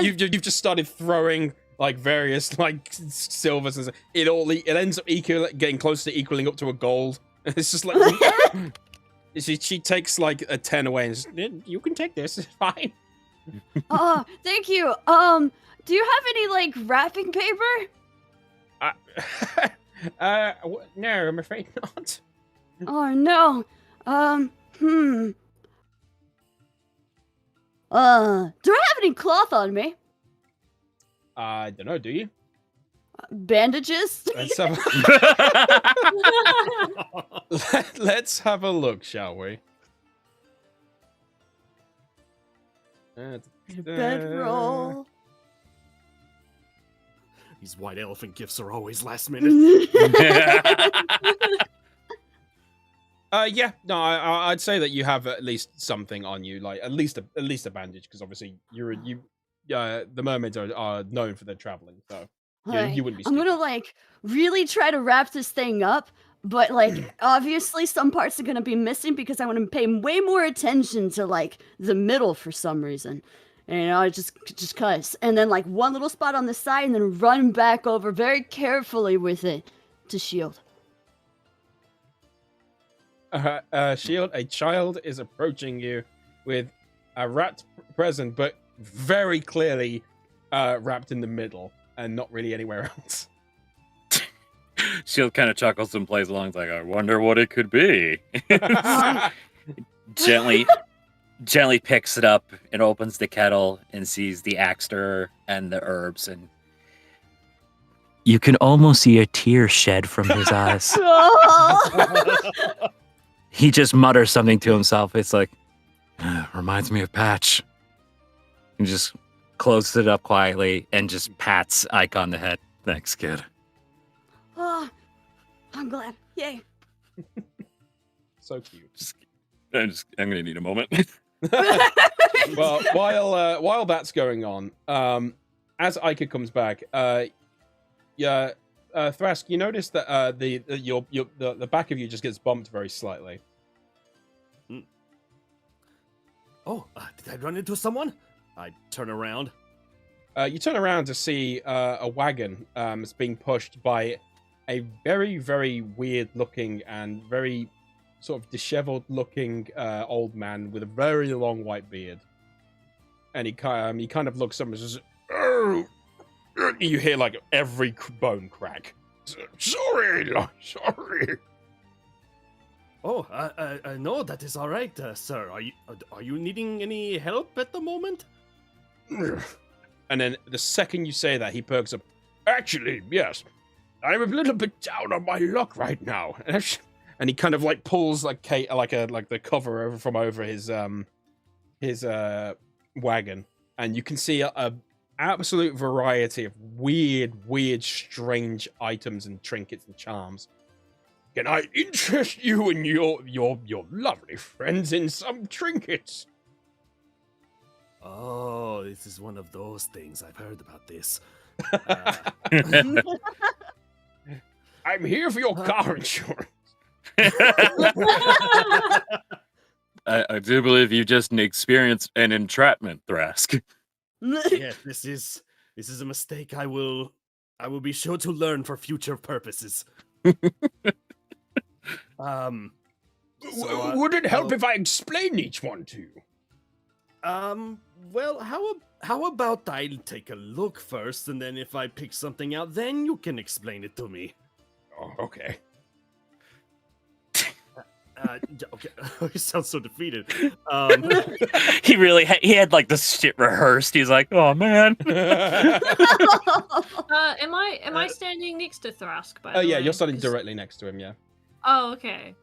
You've just started throwing like various like silvers, and it ends up getting close to equaling up to a gold. It's just like she takes like a 10 away and says, "You can take this. It's fine." Thank you. Do you have any like wrapping paper? No, I'm afraid not. Oh no. Do I have any cloth on me? I don't know, do you? Bandages? Let's have a look, shall we? Bedroll. These white elephant gifts are always last minute. Yeah, no, I'd say that you have at least something on you, like at least a bandage, because obviously the mermaids are known for their traveling, so you wouldn't be. I'm gonna like really try to wrap this thing up, but like obviously some parts are gonna be missing because I want to pay way more attention to like the middle for some reason. And just cause, and then like one little spot on the side, and then run back over very carefully with it to Shield. Shield, a child is approaching you with a rat present, but very clearly wrapped in the middle and not really anywhere else. Shield kind of chuckles and plays along. It's like, I wonder what it could be. Gently picks it up and opens the kettle and sees the axe stirrer and the herbs, and you can almost see a tear shed from his eyes. He just mutters something to himself. It's like, reminds me of Patch. He just closes it up quietly and just pats Ike on the head. Thanks, kid. Oh, I'm glad. Yay. So cute. I'm gonna need a moment. Well, while that's going on, as Ike comes back, Thrask, you notice that the back of you just gets bumped very slightly. Oh, did I run into someone? I turn around. You turn around to see a wagon that's being pushed by a very, very weird-looking and very sort of disheveled-looking old man with a very long white beard. And he kind of looks up and says, "Oh, You hear like every bone crack. Sorry. Oh, no, that is all right, sir. Are you needing any help at the moment? And then the second you say that, he perks up. Actually, yes. I'm a little bit down on my luck right now. And he kind of like pulls like the cover over from over his wagon, and you can see a absolute variety of weird, strange items and trinkets and charms. Can I interest you and your lovely friends in some trinkets? Oh, this is one of those things. I've heard about this. I'm here for your car insurance. I do believe you just experienced an entrapment, Thrask. Yes, this is a mistake I will be sure to learn for future purposes. Would it help if I explain each one to you? Well, how about I take a look first, and then if I pick something out, then you can explain it to me. Oh, okay. Okay. He sounds so defeated. He had like this shit rehearsed. He's like, oh man. Am I standing next to Thrask? By the way? Yeah, you're standing 'Cause- directly next to him. Yeah. Oh, okay.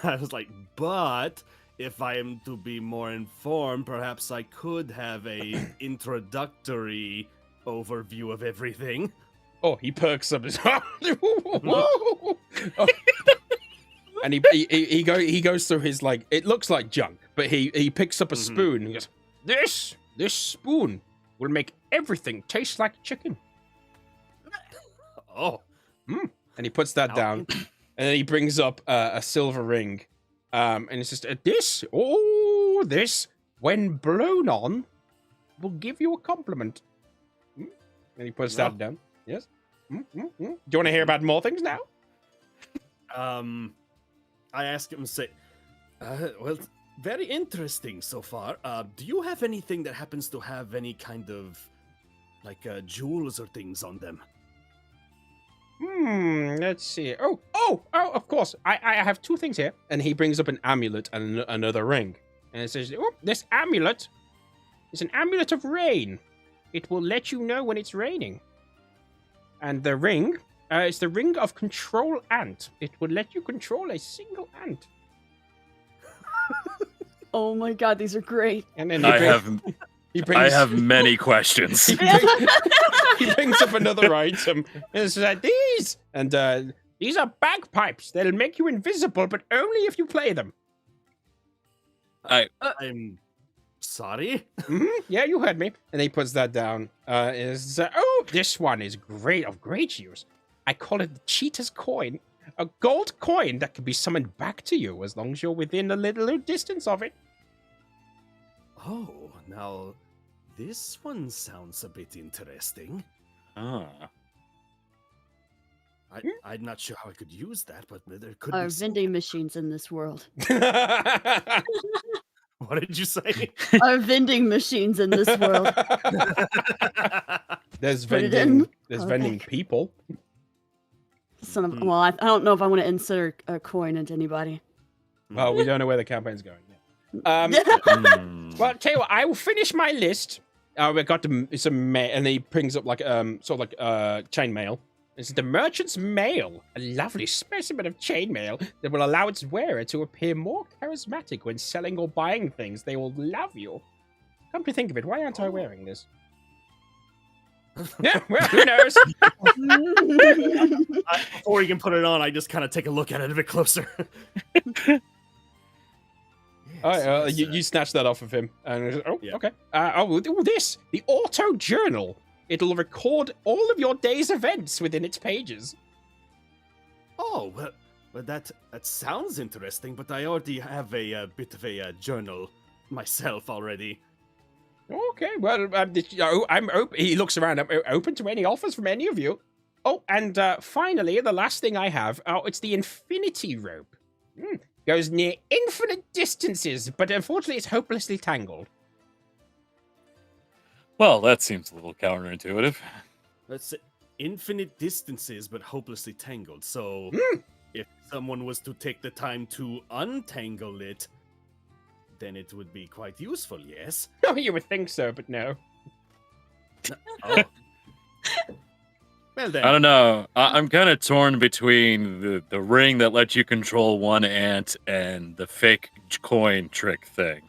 I was like, but if I am to be more informed, perhaps I could have a introductory overview of everything. Oh, he perks up his. Oh. And he goes through his like, it looks like junk, but he picks up a spoon and goes, This spoon will make everything taste like chicken. Oh. and he puts that down, and then he brings up a silver ring, and it's just this, when blown on, will give you a compliment. And he puts that down. Yes. Do you want to hear about more things now? I ask him, say, well, very interesting so far. Do you have anything that happens to have any kind of, like, jewels or things on them? Let's see. Oh, of course. I have two things here. And he brings up an amulet and another ring. And it says, this amulet is an amulet of rain. It will let you know when it's raining. And the ring is the ring of control ant. It will let you control a single ant. Oh my god, these are great. And then I have many questions. He brings up another item. And it's like, these! And these are bagpipes. They'll make you invisible, but only if you play them. I'm sorry? Yeah, you heard me. And he puts that down. This one is great, of great use. I call it the cheater's coin. A gold coin that can be summoned back to you as long as you're within a little distance of it. Oh, now this one sounds a bit interesting. Ah. I'm not sure how I could use that, but there could Are be vending machines in this world? What did you say? Are vending machines in this world? There's Put it vending. in. There's Okay. vending people. Well, I don't know if I want to insert a coin into anybody. Well, we don't know where the campaign's going. Well, tell you what, I will finish my list. We got some mail, and he brings up like chain mail. This is the merchant's mail, a lovely specimen of chain mail that will allow its wearer to appear more charismatic when selling or buying things. They will love you. Come to think of it, why aren't I wearing this? Yeah, well, who knows? Before you can put it on, I just kind of take a look at it a bit closer. You snatch that off of him. And Yeah. okay. This, the auto journal. It'll record all of your day's events within its pages. Oh, well, that sounds interesting, but I already have a bit of a journal myself already. Okay, well, I'm open. He looks around. I'm open to any offers from any of you. Oh, and finally, the last thing I have. Oh, it's the infinity rope. Goes near infinite distances, but unfortunately, it's hopelessly tangled. Well, that seems a little counterintuitive. Let's say infinite distances, but hopelessly tangled. So if someone was to take the time to untangle it, then it would be quite useful, yes? Oh, you would think so, but no. Oh. Well then. I don't know. I'm kind of torn between the ring that lets you control one ant and the fake coin trick thing.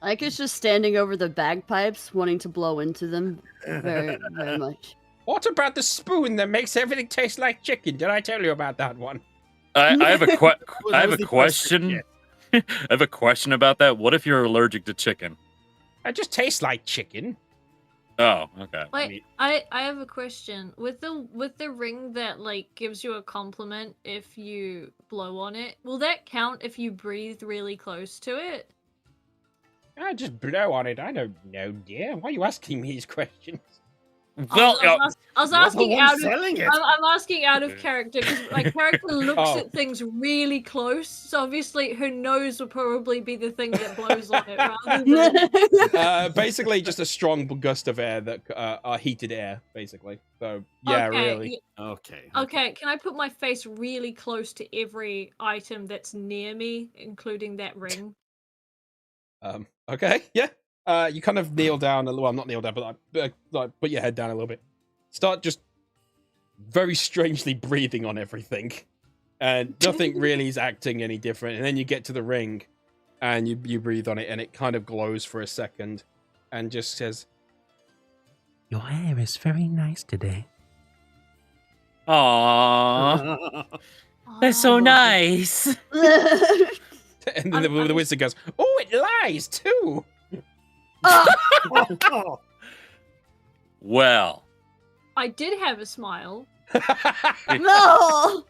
Ike is just standing over the bagpipes, wanting to blow into them very, very much. What about the spoon that makes everything taste like chicken? Did I tell you about that one? I have a I have a the question. question, I have a question about that. What if you're allergic to chicken? It just tastes like chicken. Oh, okay. Wait, I have a question. With the ring that like gives you a compliment if you blow on it, will that count if you breathe really close to it? I just blow on it. I don't know, dear. Why are you asking me these questions? Well, I was asking out of selling it. I'm asking out of character because my character looks at things really close. So obviously, her nose will probably be the thing that blows on it rather than. Basically, just a strong gust of air that heated air, basically. So yeah, Okay, really. Okay. Okay, can I put my face really close to every item that's near me, including that ring? Okay, yeah. You kind of kneel down a little. Well, not kneel down, but like put your head down a little bit. Start just very strangely breathing on everything, and nothing really is acting any different. And then you get to the ring, and you breathe on it, and it kind of glows for a second, and just says, "Your hair is very nice today." Aww. That's so nice. And then the wizard goes, "Oh, it lies too." Well, I did have a smile. No!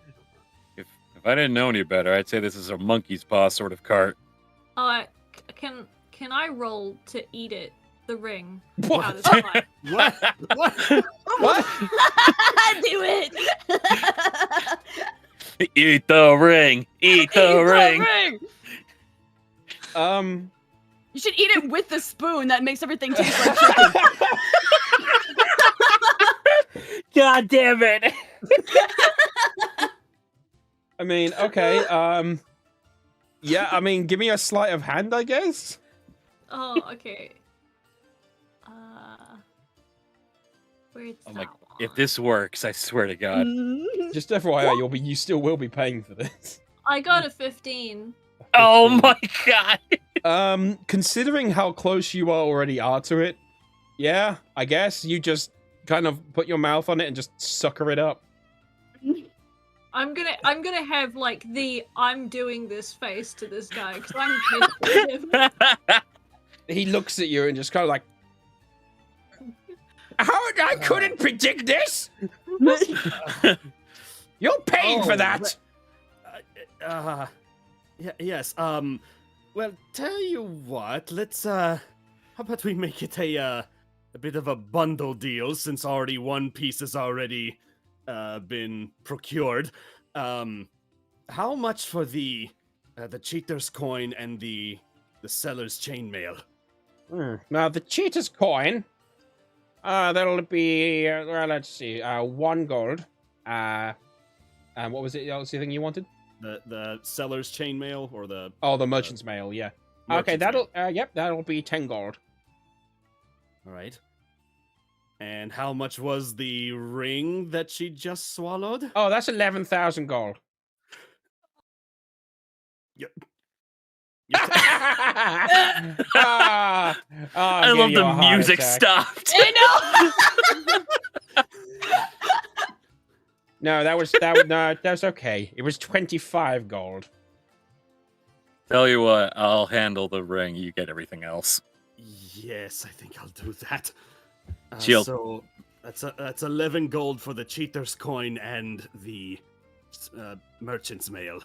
if I didn't know any better, I'd say this is a monkey's paw sort of cart. Can I roll to eat it? The ring. What? Out of spite? What? What? What? Do it! Eat the ring. Eat the ring. You should eat it with the spoon. That makes everything taste like chicken. God damn it. I mean, okay. Yeah, I mean, give me a sleight of hand, I guess. Oh, okay. Where's I'm that like, one? if this works, I swear to God. Just FYI, you still will be paying for this. I got a 15. Oh my God. Considering how close you already are to it, yeah, I guess you just kind of put your mouth on it and just sucker it up. I'm gonna have like the I'm doing this face to this guy because I'm pissed with him. He looks at you and just kind of like, I couldn't predict this. You're paying for that. Yes. Well, tell you what. Let's how about we make it a bit of a bundle deal since already one piece has already been procured. How much for the cheater's coin and the seller's chainmail? Now the cheater's coin, that'll be let's see, 1 gold. And what was it? What was the thing you wanted? The seller's chainmail or the the merchant's mail. Yeah. Okay, merchant's that'll be 10 gold. All right. And how much was the ring that she just swallowed? Oh, that's 11,000 gold. I love the music stopped. I know! No, that's okay. It was 25 gold. Tell you what, I'll handle the ring. You get everything else. Yes, I think I'll do that. Shield. So that's 11 gold for the cheater's coin and the merchant's mail.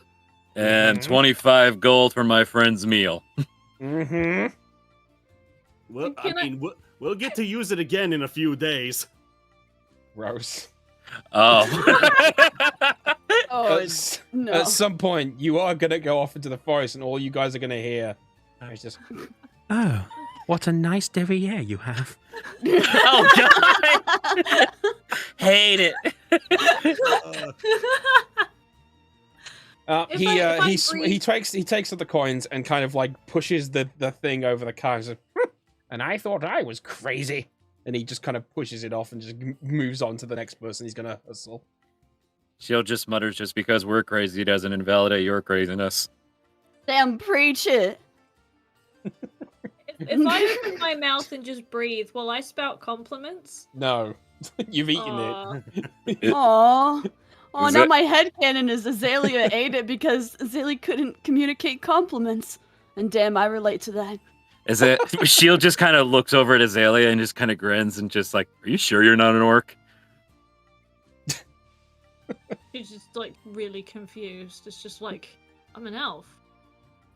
And 25 gold for my friend's meal. Mm-hmm. Well, we'll get to use it again in a few Gross. Oh. Oh, no. At some point, you are gonna go off into the forest, and all you guys are gonna hear is just, "Oh, What a nice derriere you have. Oh God! Hate it. He takes up the coins and kind of like pushes the thing over the car. He's like, and I thought I was crazy. And he just kind of pushes it off and just moves on to the next person he's gonna hustle. Shield just mutters, just because we're crazy doesn't invalidate your craziness. Damn, preach it. If I open my mouth and just breathe, will I spout compliments? No. You've eaten Aw. it. Aww. Oh, Is now it- my headcanon is Azalea ate it because Azalea couldn't communicate compliments. And damn, I relate to that. Is it? Shield just kind of looks over at Azalea and just kind of grins and just like, "Are you sure you're not an orc?" She's just like really confused. It's just like, I'm an elf.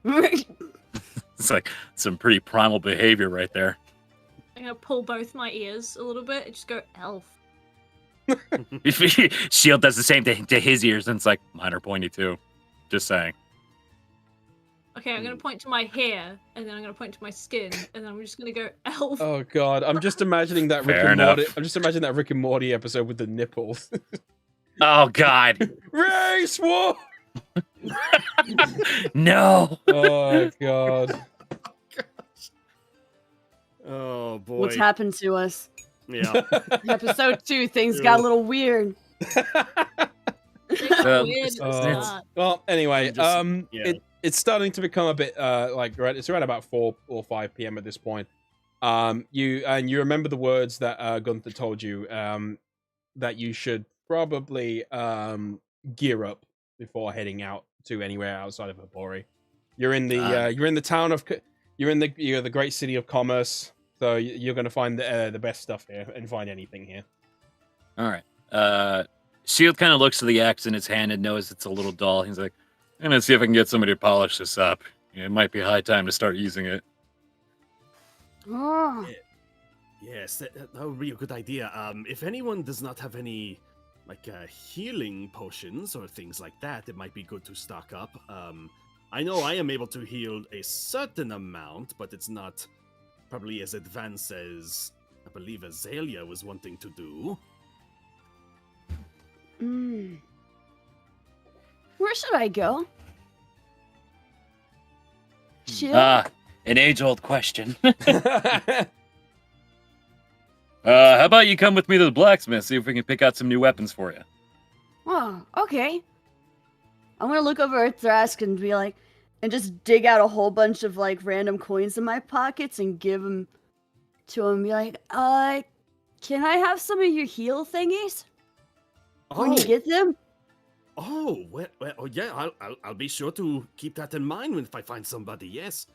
It's like some pretty primal behavior right there. I'm gonna pull both my ears a little bit and just go elf. Shield does the same thing to his ears, and it's like, mine are pointy too. Just saying. Okay, I'm gonna point to my hair, and then I'm gonna point to my skin, and then I'm just gonna go elf. Oh god, I'm just imagining that Rick Fair and enough. Morty. I'm just imagining that Rick and Morty episode with the nipples. Oh God, Race war. No. Oh god. Oh boy. What's happened to us? Yeah. Episode 2, things got a little weird. They got weird at the Oh. start. Well, anyway, Yeah. it's starting to become a bit like right. It's around about 4 or 5 p.m. at this point. You remember the words that Gunther told you that you should probably gear up before heading out to anywhere outside of Hapori. You're in the town of you're in the great city of commerce. So you're going to find the best stuff here and find anything here. All right. Shield kind of looks to the axe in his hand and knows it's a little dull. He's like, I'm gonna see if I can get somebody to polish this up. It might be high time to start using it. Oh. Yes, that would be a good idea. If anyone does not have any like healing potions or things like that, it might be good to stock up. I know I am able to heal a certain amount, but it's not probably as advanced as I believe Azalea was wanting to do. Where should I go? Shield? An age-old question. How about you come with me to the blacksmith, see if we can pick out some new weapons for you. Oh, okay. I'm gonna look over at Thrask and be like, and just dig out a whole bunch of like random coins in my pockets and give them to him and be like, can I have some of your heal thingies? When you get them? Oh, well, oh yeah, I'll be sure to keep that in mind if I find somebody. Yes.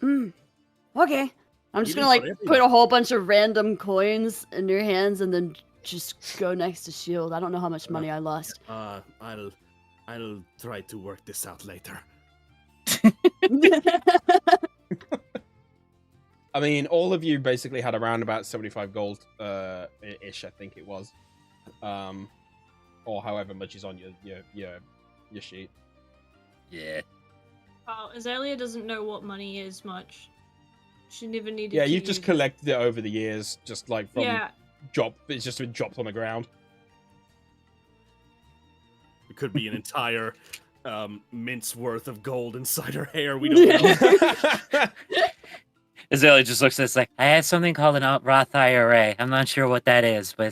Okay. I'm just Healing gonna like for put a whole bunch of random coins in your hands and then just go next to Shield. I don't know how much money I lost. I'll try to work this out later. I mean, all of you basically had around about 75 gold ish, I think it was. Or however much is on your sheet. Yeah. Well, Azalea doesn't know what money is much. She never needed Yeah, to you've just use it. collected it over the years, just like from Yeah. it's just been dropped on the ground. It could be an entire mint's worth of gold inside her hair. We don't know. Azalea just looks at us like, I have something called an Roth IRA. I'm not sure what that is, but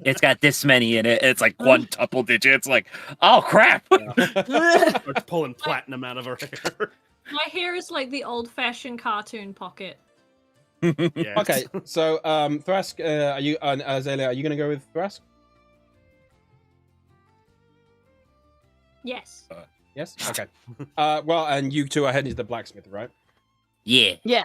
it's got this many in it. It's like quintuple digits. Like, oh crap! Starts pulling platinum out of her hair. My hair is like the old-fashioned cartoon pocket. Yes. Okay, so Thrask, are you Azalea? Are you gonna go with Thrask? Yes. Yes. Okay. Well, and you two are heading to the blacksmith, right? Yeah. Yeah.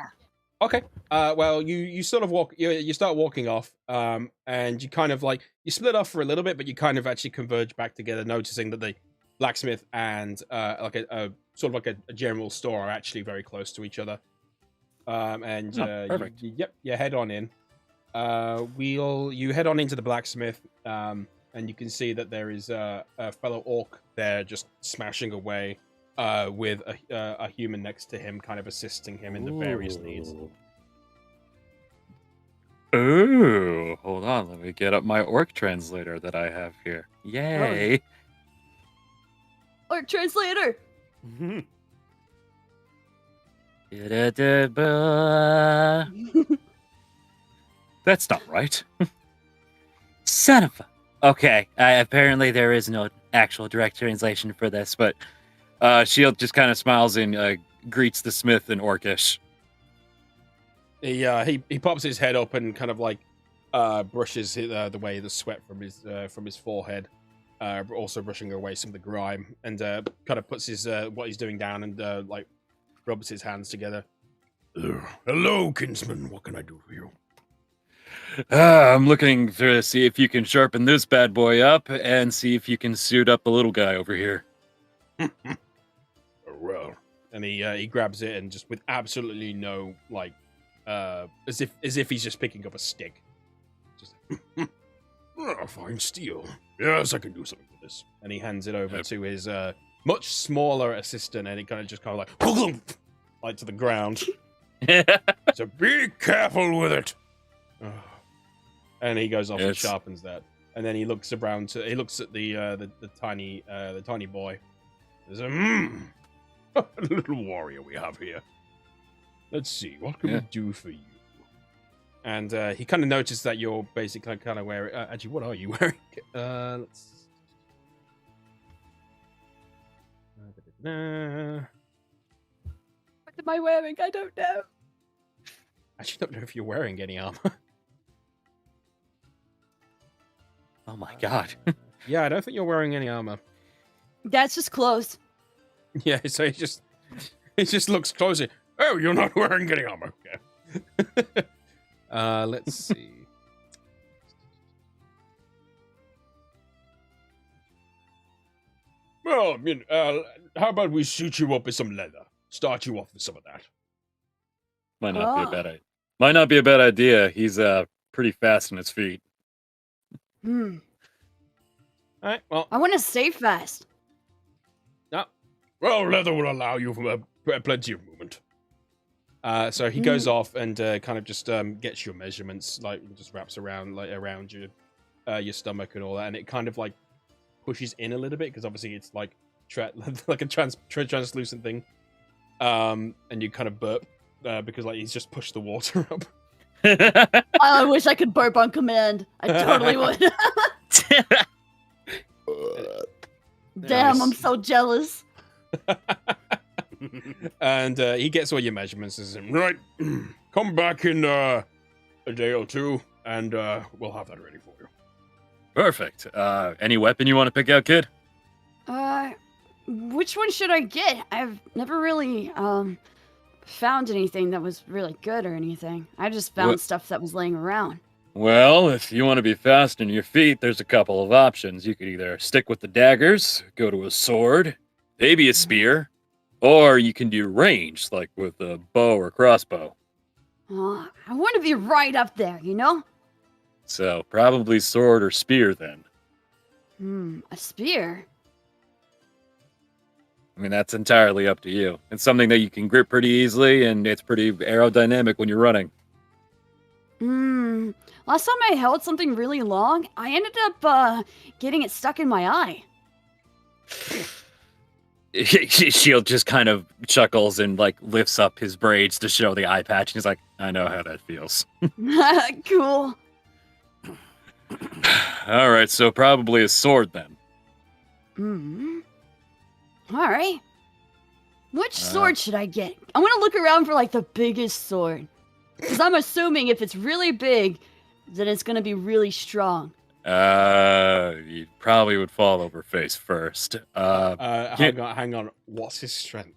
Okay. Well, you sort of you start walking off, and you kind of like you split off for a little bit, but you kind of actually converge back together, noticing that the blacksmith and like a sort of like a general store are actually very close to each other. Perfect. You head on in. You head on into the blacksmith, and you can see that there is a fellow orc there just smashing away. With a human next to him, kind of assisting him in the various needs. Ooh, hold on. Let me get up my orc translator that I have here. Yay. Orc translator. That's not right. Son of a... Okay, apparently there is no actual direct translation for this, but Shield just kind of smiles and greets the smith in Orcish. He pops his head up and kind of like brushes the way the sweat from his forehead, also brushing away some of the grime, and kind of puts his what he's doing down and like rubs his hands together. Hello, kinsman. What can I do for you? I'm looking to see if you can sharpen this bad boy up and see if you can suit up the little guy over here. Well, and he grabs it and just with absolutely no like as if he's just picking up a stick. Just fine steel. Yes, I can do something with this. And he hands it over to his much smaller assistant, and he kind of just kind of like to the ground. So be careful with it. And he goes off and sharpens that. And then he looks around he looks at the tiny boy. There's a little warrior we have here. Let's see, what can we do for you? And he kind of noticed that you're basically kind of wearing. Actually, what are you wearing? Let's. What am I wearing? I don't know. I actually don't know if you're wearing any armor. Oh my god. Yeah, I don't think you're wearing any armor. That's just clothes. Yeah, so he just looks closer. Oh, you're not wearing any armor. Okay. Let's see. Well, I mean, how about we suit you up with some leather? Start you off with some of that. Might not be a bad idea. Might not be a bad idea. He's pretty fast on his feet. All right. Well, I want to stay fast. Well, leather will allow you plenty of movement. So he goes off and kind of just gets your measurements, like just wraps around around your stomach and all that, and it kind of like pushes in a little bit because obviously it's like like a translucent thing. And you kind of burp because like he's just pushed the water up. I wish I could burp on command. I totally would. Damn, I'm so jealous. And he gets all your measurements and says, right, come back in a day or two, and we'll have that ready for you. Perfect. Any weapon you want to pick out, kid? Which one should I get? I've never really found anything that was really good or anything. I just found stuff that was laying around. Well, if you want to be fast on your feet, there's a couple of options. You could either stick with the daggers, go to a sword, maybe a spear, or you can do range, like with a bow or crossbow. I want to be right up there, you know? So, probably sword or spear, then. A spear? I mean, that's entirely up to you. It's something that you can grip pretty easily, and it's pretty aerodynamic when you're running. Last time I held something really long, I ended up getting it stuck in my eye. Shield just kind of chuckles and like lifts up his braids to show the eye patch, and he's like, I know how that feels. Cool. All right, so probably a sword then. All right. Which sword should I get? I want to look around for like the biggest sword. Because I'm assuming if it's really big, then it's going to be really strong. You probably would fall over face first. Hang on. What's his strength?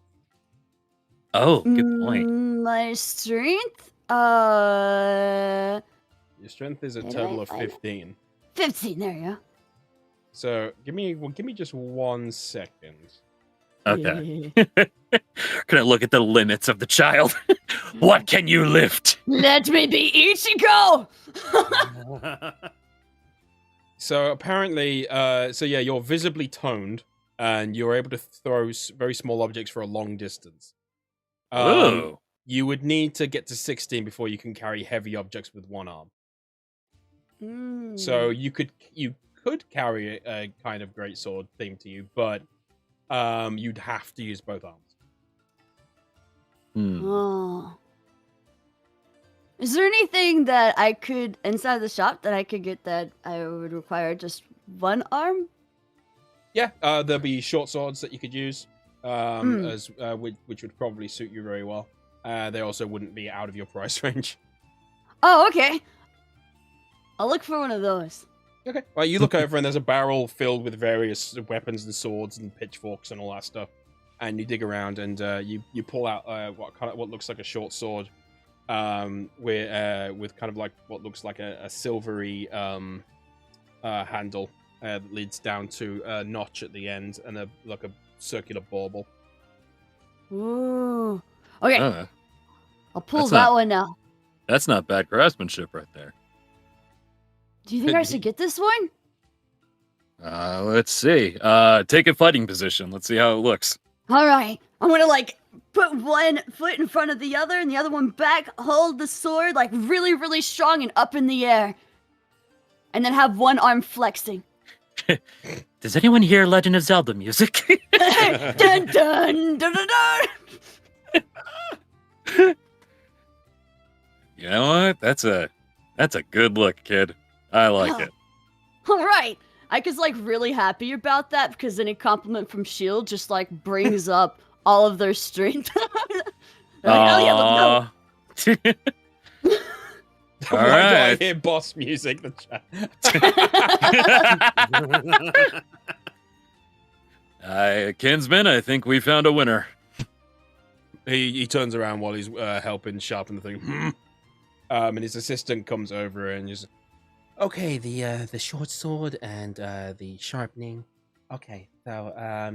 Oh, good point. My strength? Your strength is a total of 15. 15, there you go. So give me just 1 second. Okay. Gonna look at the limits of the child. What can you lift? Let me be Ichigo! So apparently, you're visibly toned, and you're able to throw very small objects for a long distance. Ooh. You would need to get to 16 before you can carry heavy objects with one arm. So you could carry a kind of greatsword theme to you, but you'd have to use both arms. Oh. Is there anything that I could inside the shop that I could get that I would require just one arm? Yeah, there'll be short swords that you could use, as which would probably suit you very well. They also wouldn't be out of your price range. Oh, okay. I'll look for one of those. Okay. Well, you look over and there's a barrel filled with various weapons and swords and pitchforks and all that stuff. And you dig around and you pull out what looks like a short sword, with kind of like what looks like a silvery handle that leads down to a notch at the end and a circular bauble. Ooh. Okay. I'll pull that one now. That's not bad craftsmanship right there. Do you think I should get this one? Let's see. Take a fighting position. Let's see how it looks. All right. I'm gonna put one foot in front of the other and the other one back. Hold the sword really, really strong and up in the air, and then have one arm flexing. Does anyone hear Legend of Zelda music? Dun dun dun dun dun. You know what? That's a good look, kid. I like it. All right. I was really happy about that because any compliment from Shield just brings up all of their strength. Oh yeah, let's go. All right. Do I hear boss music? The chat. Kinsman, I think we found a winner. He turns around while he's helping sharpen the thing. And his assistant comes over and just, okay, the short sword and the sharpening. Okay, so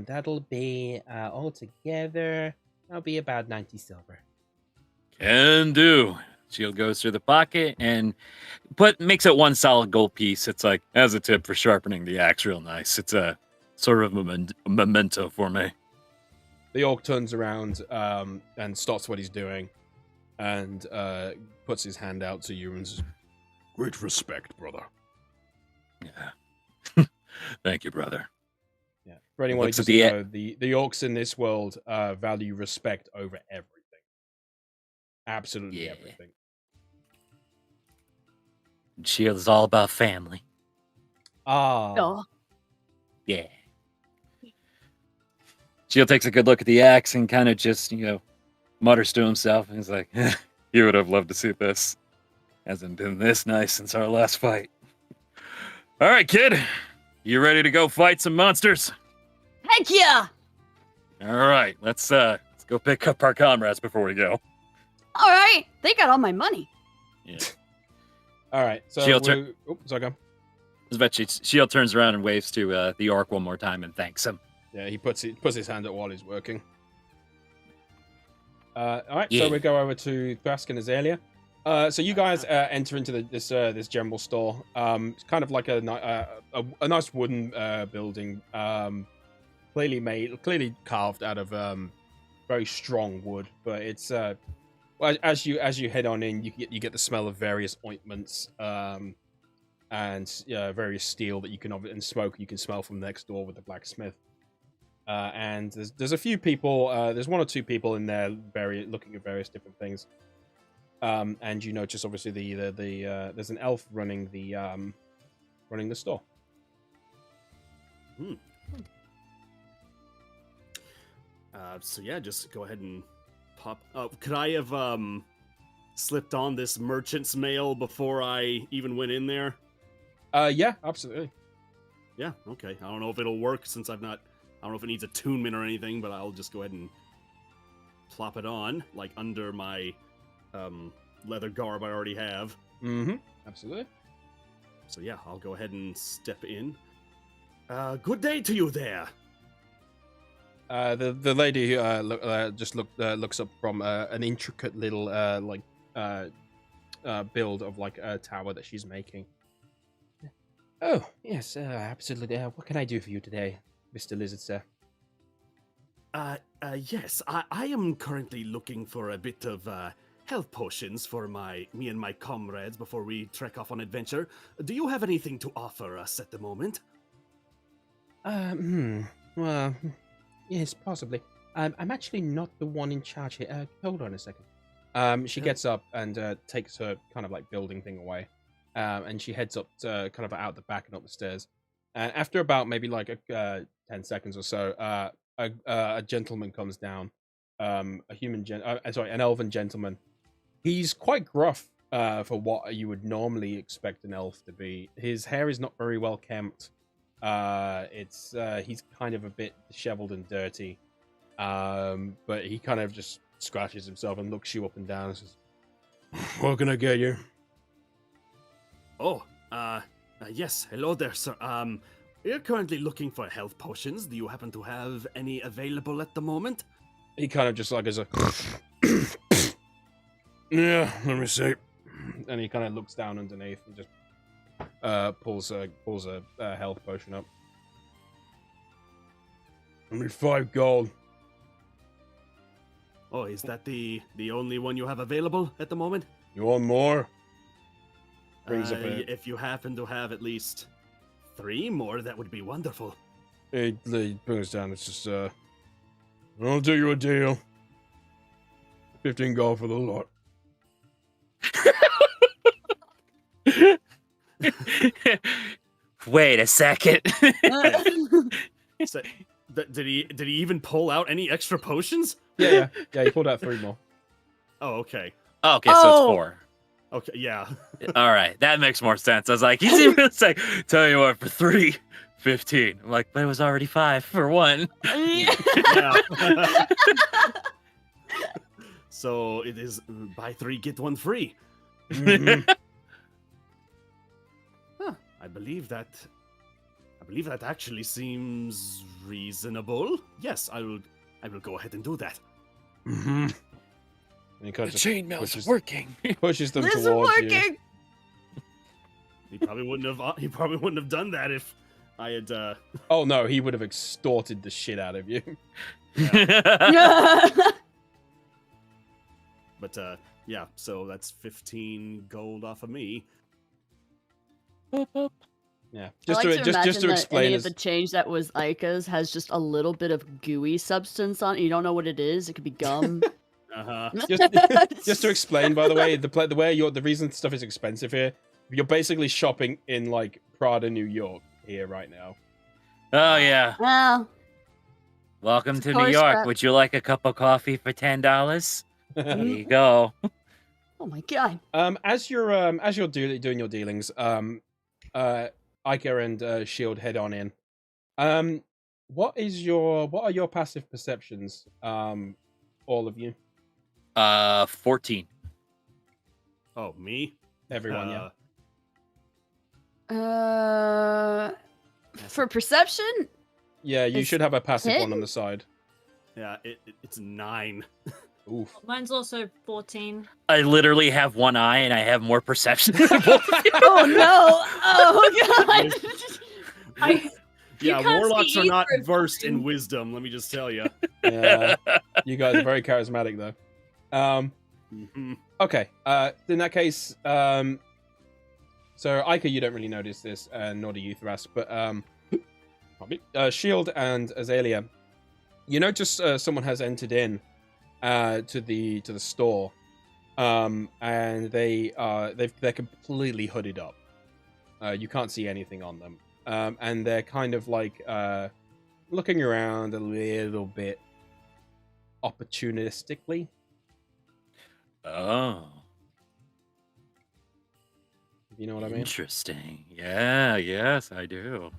that'll be all together. That'll be about 90 silver. Can do. Shield goes through the pocket and makes it one solid gold piece. It's like, as a tip for sharpening the axe, real nice. It's a sort of a memento for me. The orc turns around and stops what he's doing and puts his hand out to you and says, great respect, brother. Yeah. Thank you, brother. Yeah. For anyone who doesn't know, the orcs in this world value respect over everything. Absolutely everything. Shield is all about family. Oh. Yeah. Shield takes a good look at the axe and kind of just, mutters to himself. He's like, you would have loved to see this. Hasn't been this nice since our last fight. All right, kid. You ready to go fight some monsters? Heck yeah! All right, let's go pick up our comrades before we go. All right, they got all my money. Yeah. All right, so sorry, go. Shield turns around and waves to the orc one more time and thanks him. Yeah, he puts his hand up while he's working. All right, so we go over to Thrask and Azalea. So you guys enter into this general store. It's kind of like a nice wooden building, clearly carved out of very strong wood. But it's as you head on in, you get the smell of various ointments and various steel that you can and smoke you can smell from next door with the blacksmith. And there's a few people. There's one or two people in there, looking at various different things. And you notice obviously there's an elf running the store. So yeah, just go ahead and pop. Could I have slipped on this merchant's mail before I even went in there? Yeah, absolutely. Yeah, okay. I don't know if it'll work since I don't know if it needs attunement or anything, but I'll just go ahead and plop it on, under my leather garb I already have. Mm-hmm. Absolutely. So yeah, I'll go ahead and step in. Good day to you there. The lady looks up from an intricate little build of a tower that she's making. Oh yes, absolutely. What can I do for you today, Mr. Lizard, sir? Yes, I am currently looking for a bit of health potions for me and my comrades before we trek off on adventure. Do you have anything to offer us at the moment? Well, yes, possibly. I'm actually not the one in charge here. Hold on a second. She gets up and takes her kind of like building thing away, and she heads up to, kind of out the back and up the stairs. And after about maybe like 10 seconds or so, a gentleman comes down. An elven gentleman. He's quite gruff for what you would normally expect an elf to be. His hair is not very well kempt. He's kind of a bit disheveled and dirty. But he kind of just scratches himself and looks you up and down and says, "What can I get you?" Oh, yes. Hello there, sir. We're currently looking for health potions. Do you happen to have any available at the moment? He kind of just like is a Yeah, let me see. and he kind of looks down underneath and just pulls a health potion up. Let me 5 gold. Oh, is that the only one you have available at the moment? You want more? Brings up a- If you happen to have at least 3 more, that would be wonderful. He brings down. It's just I'll do you a deal. 15 gold for the lot. Wait a second. So, did he even pull out any extra potions? Yeah. He pulled out 3 more. Oh, okay. Okay, so it's 4. Okay, yeah. All right, that makes more sense. I was like, he's even like, tell you what, for 3, 15. I'm like, but it was already 5 for 1. Yeah. So it is buy 3 get 1 free. Mhm. Huh, I believe that actually seems reasonable. Yes, I will go ahead and do that. Mhm. And he kind The of just chainmail's working. pushes them This is towards you. working. He probably wouldn't have done that if I had Oh no, he would have extorted the shit out of you. but yeah, so that's 15 gold off of me. Yeah, I like to just to imagine explain. any of the change that was Ica's has just a little bit of gooey substance on it. You don't know what it is. It could be gum. Uh-huh. Just to explain, by the way, the reason stuff is expensive here, you're basically shopping in like Prada, New York here right now. Oh yeah. Well, Welcome to New Tourist York. trap. Would you like a cup of coffee for $10? There you go. oh my god. As you're doing your dealings, Ica and Shield head on in. What are your passive perceptions? All of you, 14. Oh, me? everyone, yeah. For perception, Yeah, you It's should have a passive 10? one on the side. Yeah, it's 9. Oof. Mine's also 14. I literally have one eye and I have more perception than both of you. oh no! Oh god! I, Yeah, can't warlocks see are not either of versed in them. wisdom, let me just tell you. Yeah, you guys are very charismatic though. Mhm. Okay. In that case, so Ica, you don't really notice this, nor do you, Thras, but Shield and Azalea, you notice someone has entered in to the store, and they're completely hooded up. You can't see anything on them, and they're kind of like looking around a little bit opportunistically. Oh, You know what I mean? interesting. Yeah, yes, I do.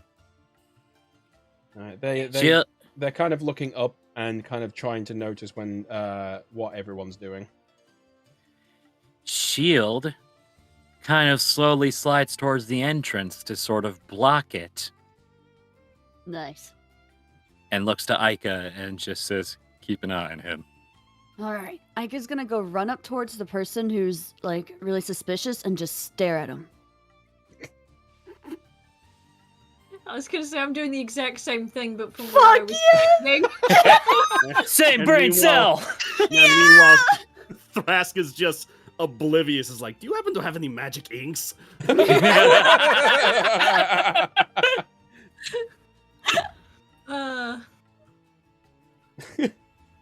They're kind of looking up and kind of trying to notice when what everyone's doing. Shield kind of slowly slides towards the entrance to sort of block it Nice. and looks to Ica and just says, keep an eye on him. All right, Ica's gonna go run up towards the person who's like really suspicious and just stare at him. I was gonna say I'm doing the exact same thing, but from Fuck where I was standing. Same And brain meanwhile- cell! Yeah, meanwhile, Thrask is just oblivious. Is like, do you happen to have any magic inks?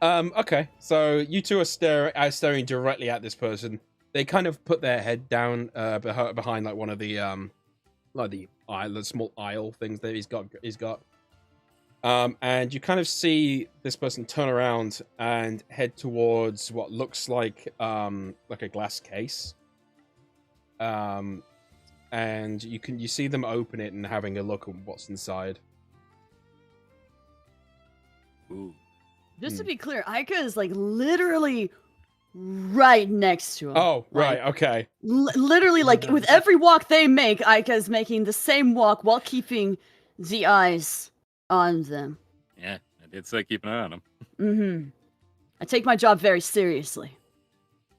Okay, so you two are staring directly at this person. They kind of put their head down behind like one of the the small aisle things that he's got. And you kind of see this person turn around and head towards what looks like a glass case. And you see them open it and having a look at what's inside. Ooh. Just to be clear, Aika is like literally right next to him. Oh, right, okay. Literally, like with every walk they make, Aika is making the same walk while keeping the eyes on them. Yeah, I did say keep an eye on them. Mm-hmm. I take my job very seriously.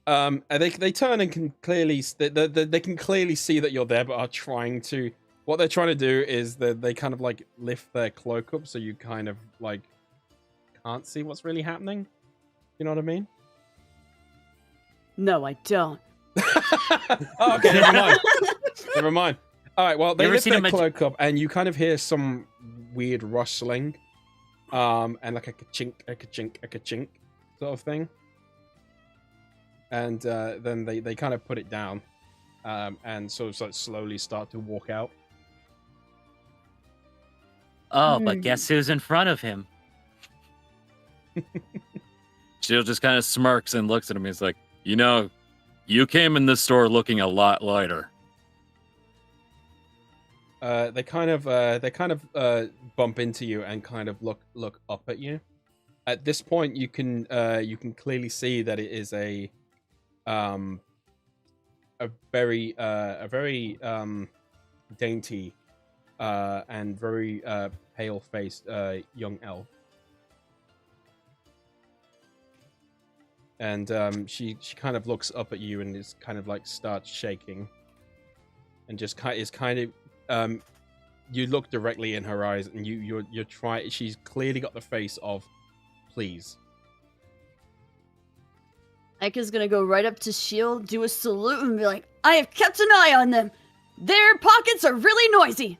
And they turn and can clearly they can clearly see that you're there, but are trying to. What they're trying to do is they kind of like lift their cloak up so you kind of like can't see what's really happening. You know what I mean? No, I don't. Oh, okay, never mind. Never mind. All right, well, they lift their cloak up, and you kind of hear some weird rustling, and like a ka-chink, a ka-chink, a ka-chink sort of thing. And then they kind of put it down, and sort of like slowly start to walk out. Oh, but guess who's in front of him? Shield just kind of smirks and looks at him. He's like, you know, you came in this store looking a lot lighter. They kind of bump into you and kind of look up at you. At this point, you can clearly see that it is a very dainty and very pale-faced young elf. And she kind of looks up at you and is kind of like starts shaking, and just is kind of you look directly in her eyes, and you're trying. She's clearly got the face of please. Aika's gonna go right up to Shield, do a salute, and be like, I have kept an eye on them. Their pockets are really noisy.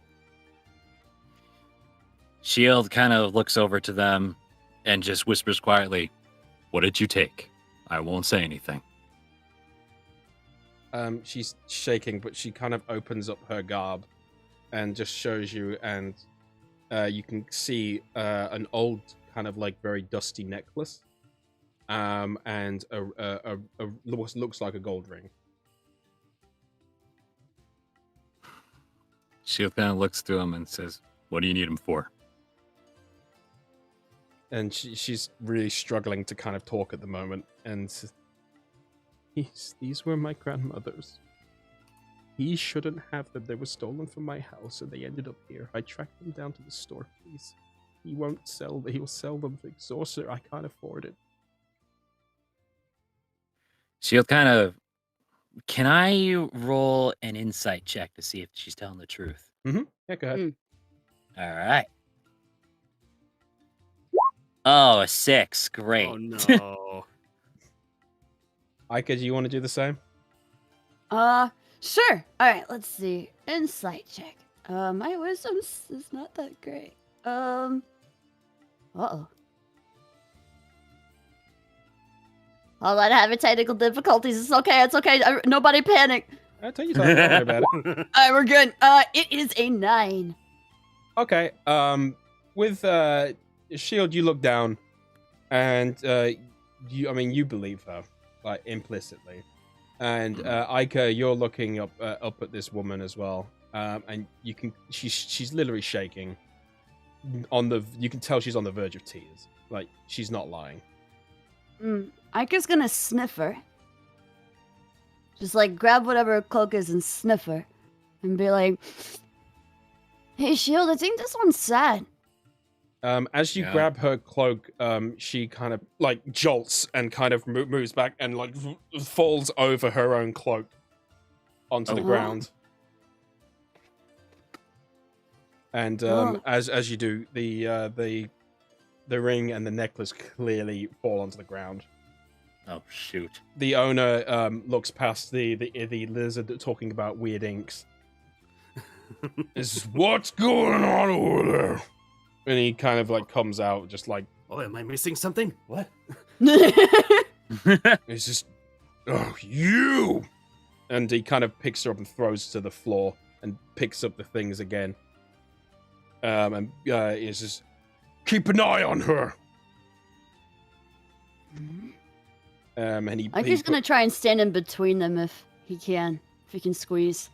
Shield kind of looks over to them and just whispers quietly, what did you take? I won't say anything. She's shaking, but she kind of opens up her garb and just shows you, and you can see an old kind of like very dusty necklace, and a what looks like a gold ring. Shield kind of looks through him and says, what do you need him for? And she's really struggling to kind of talk at the moment. And these were my grandmother's. He shouldn't have them. They were stolen from my house and they ended up here. I tracked them down to the store, please. He won't sell them. He'll sell them for extortion. I can't afford it. Shield kind of... Can I roll an insight check to see if she's telling the truth? Mm-hmm. Yeah, go ahead. All right. Oh, a 6. Great. Oh, no. Aika, do you want to do the same? Sure. All right, let's see. Insight check. My wisdom is not that great. Uh-oh. Hold on, having technical difficulties. It's okay. Nobody panic. Take your time. Don't worry about it. All right, we're good. It is a 9. Okay. With Shield, you look down, and you believe her, like implicitly, and Aika, you're looking up at this woman as well, and she's literally shaking. You can tell she's on the verge of tears. Like she's not lying. Aika's gonna sniff her. Just like grab whatever her cloak is and sniff her, and be like, "Hey, Shield, I think this one's sad." As you grab her cloak, she kind of like jolts and kind of moves back and like falls over her own cloak onto the ground. And as you do, the ring and the necklace clearly fall onto the ground. Oh shoot! The owner looks past the lizard talking about weird inks. What's going on over there? And he kind of like comes out just like, Oh, am I missing something? What? It's just, oh, you! and he kind of picks her up and throws her to the floor and picks up the things again. And he's just, Keep an eye on her. and he. I'm just gonna try and stand in between them if he can squeeze.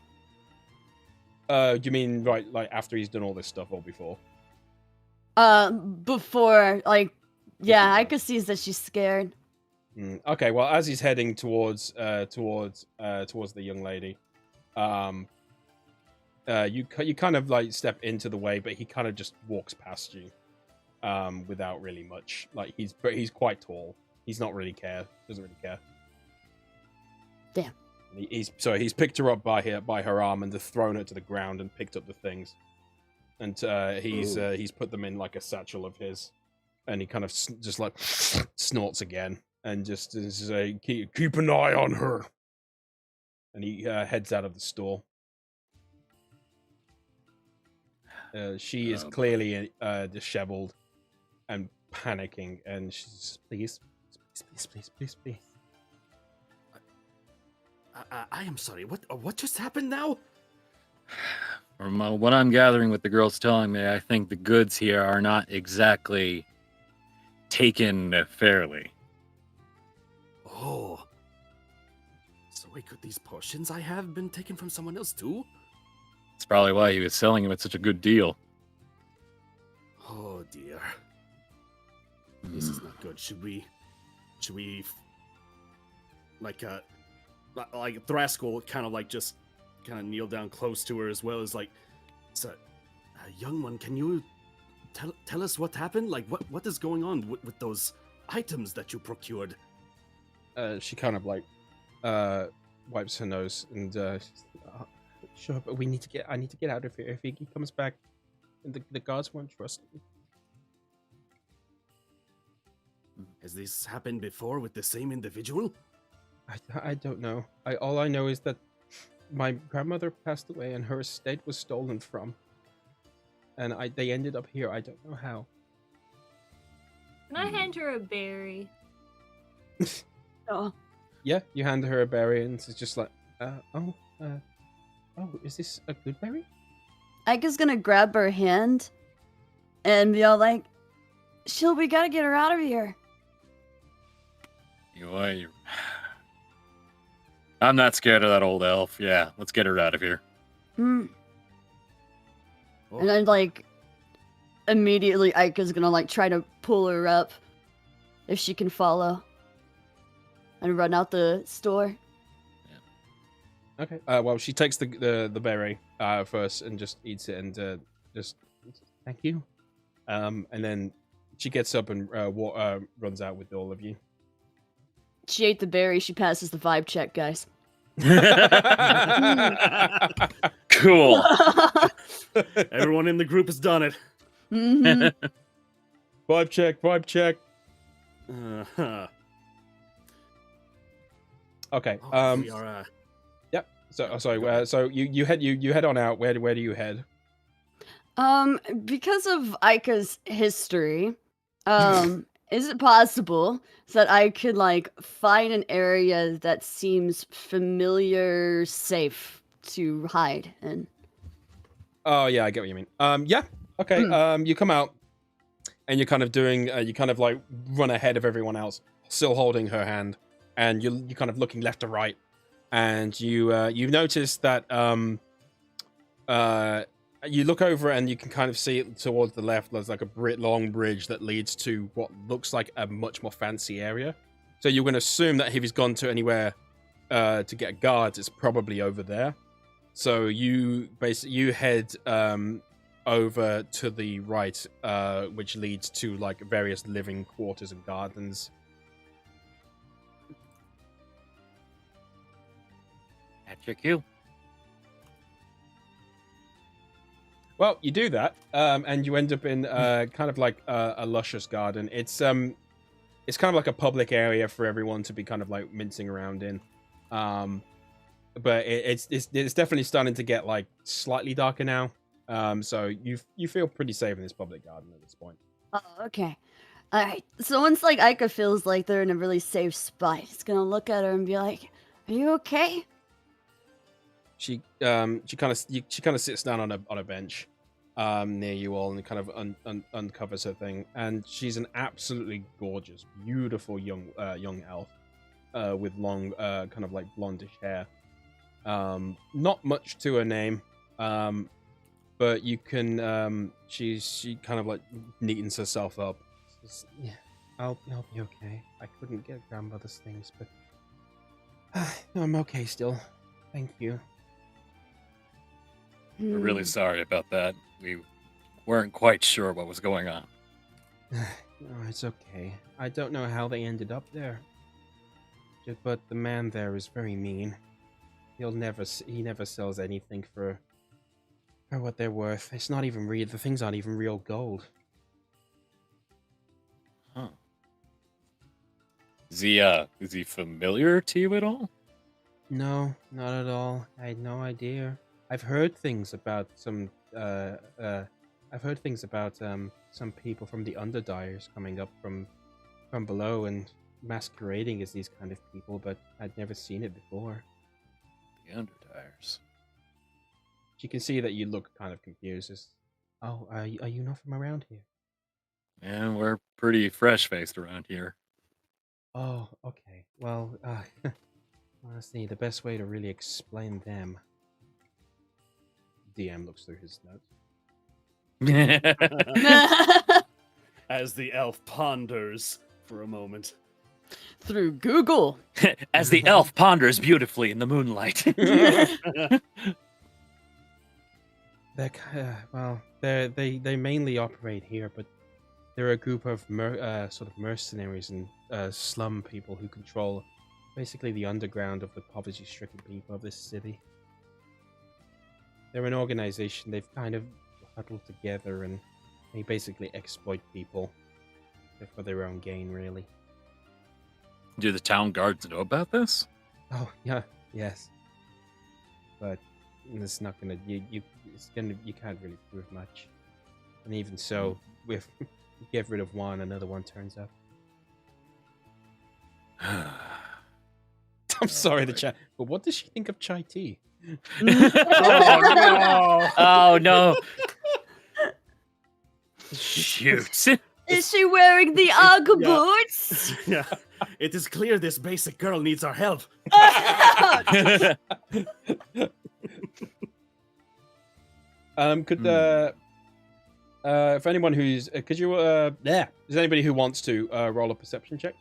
You mean right, like after he's done all this stuff or before? Before, like, yeah, I could see that she's scared. Okay, well, as he's heading towards the young lady, you kind of like step into the way, but he kind of just walks past you, without really much. Like he's quite tall. He's not really doesn't really care. Damn. He's picked her up by her arm and thrown her to the ground and picked up the things, and he's put them in like a satchel of his, and he kind of just like snorts again and just say, Keep an eye on her. and he heads out of the store. She is clearly disheveled and panicking, and she's please. I am sorry. What just happened now? From what I'm gathering, what the girl's telling me, I think the goods here are not exactly taken fairly. Oh. So wait, could these potions I have been taken from someone else too? That's probably why he was selling them at such a good deal. Oh dear. This is not good. Should we like Thraskell kind of like just kind of kneel down close to her, as well as like, so, young one, can you tell us what happened? Like what is going on with those items that you procured? She kind of like wipes her nose and sure, but I need to get out of here. If he comes back, the guards won't trust me. Has this happened before with the same individual? I don't know. All I know is that my grandmother passed away and her estate was stolen from, and they ended up here. I don't know how. Can I hand her a berry? Oh. Yeah, you hand her a berry and it's just like, is this a good berry? Ika's gonna grab her hand and be all like, Shield, we gotta get her out of here. I'm not scared of that old elf. Yeah, let's get her out of here. And then, like, immediately Ika's gonna, like, try to pull her up if she can follow and run out the store. Yeah. Okay. Well, she takes the berry first and just eats it and just thank you. And then she gets up and runs out with all of you. She ate the berry. She passes the vibe check, guys. Cool. Everyone in the group has done it. Mm-hmm. Vibe check. Okay. We are. Yep. So sorry. So you head on out. Where do you head? Because of Ika's history, is it possible that I could, like, find an area that seems familiar, safe to hide in? Oh, yeah, I get what you mean. Yeah, okay. You come out, and you're kind of doing, you kind of, like, run ahead of everyone else, still holding her hand, and you're kind of looking left to right, and you notice that, you look over and you can kind of see it towards the left. There's like a long bridge that leads to what looks like a much more fancy area. So you're going to assume that if he's gone to anywhere to get guards, it's probably over there. So you head over to the right, which leads to like various living quarters and gardens. That's your cue. Well, you do that, and you end up in kind of like a luscious garden. It's it's kind of like a public area for everyone to be kind of like mincing around in. But it's definitely starting to get like slightly darker now. So you feel pretty safe in this public garden at this point. Oh, okay. All right. So once like Ica feels like they're in a really safe spot, he's gonna look at her and be like, "Are you okay?" She kind of sits down on a bench near you all and kind of uncovers her thing, and she's an absolutely gorgeous, beautiful young elf with long kind of like blondish hair. Not much to her name, but you can she kind of like neatens herself up. Says, yeah, I'll be okay. I couldn't get grandmother's things, but I'm okay still. Thank you. We're really sorry about that. We weren't quite sure what was going on. No, it's okay. I don't know how they ended up there, but the man there is very mean. He never sells anything for what they're worth. It's not even real. The things aren't even real gold. Huh. Is he familiar to you at all? No, not at all. I had no idea. I've heard things about some some people from the Underdyers coming up from below and masquerading as these kind of people, but I'd never seen it before. The Underdyers. You can see that you look kind of confused. Oh, are you not from around here? Yeah, we're pretty fresh-faced around here. Oh, okay. Well, honestly, the best way to really explain them. DM looks through his notes. As the elf ponders for a moment. Through Google. As the elf ponders beautifully in the moonlight. They mainly operate here, but they're a group of sort of mercenaries and slum people who control basically the underground of the poverty-stricken people of this city. They're an organization. They've kind of huddled together and they basically exploit people for their own gain, really. Do the town guards know about this? Oh yeah, yes. But it's not gonna. You can't really prove much. And even so, if you get rid of one, another one turns up. I'm sorry, the chat. But what does she think of chai tea? Oh no! Shoot! Is she wearing the Ugg boots? Yeah. It is clear this basic girl needs our help. If anyone who's is anybody who wants to roll a perception check?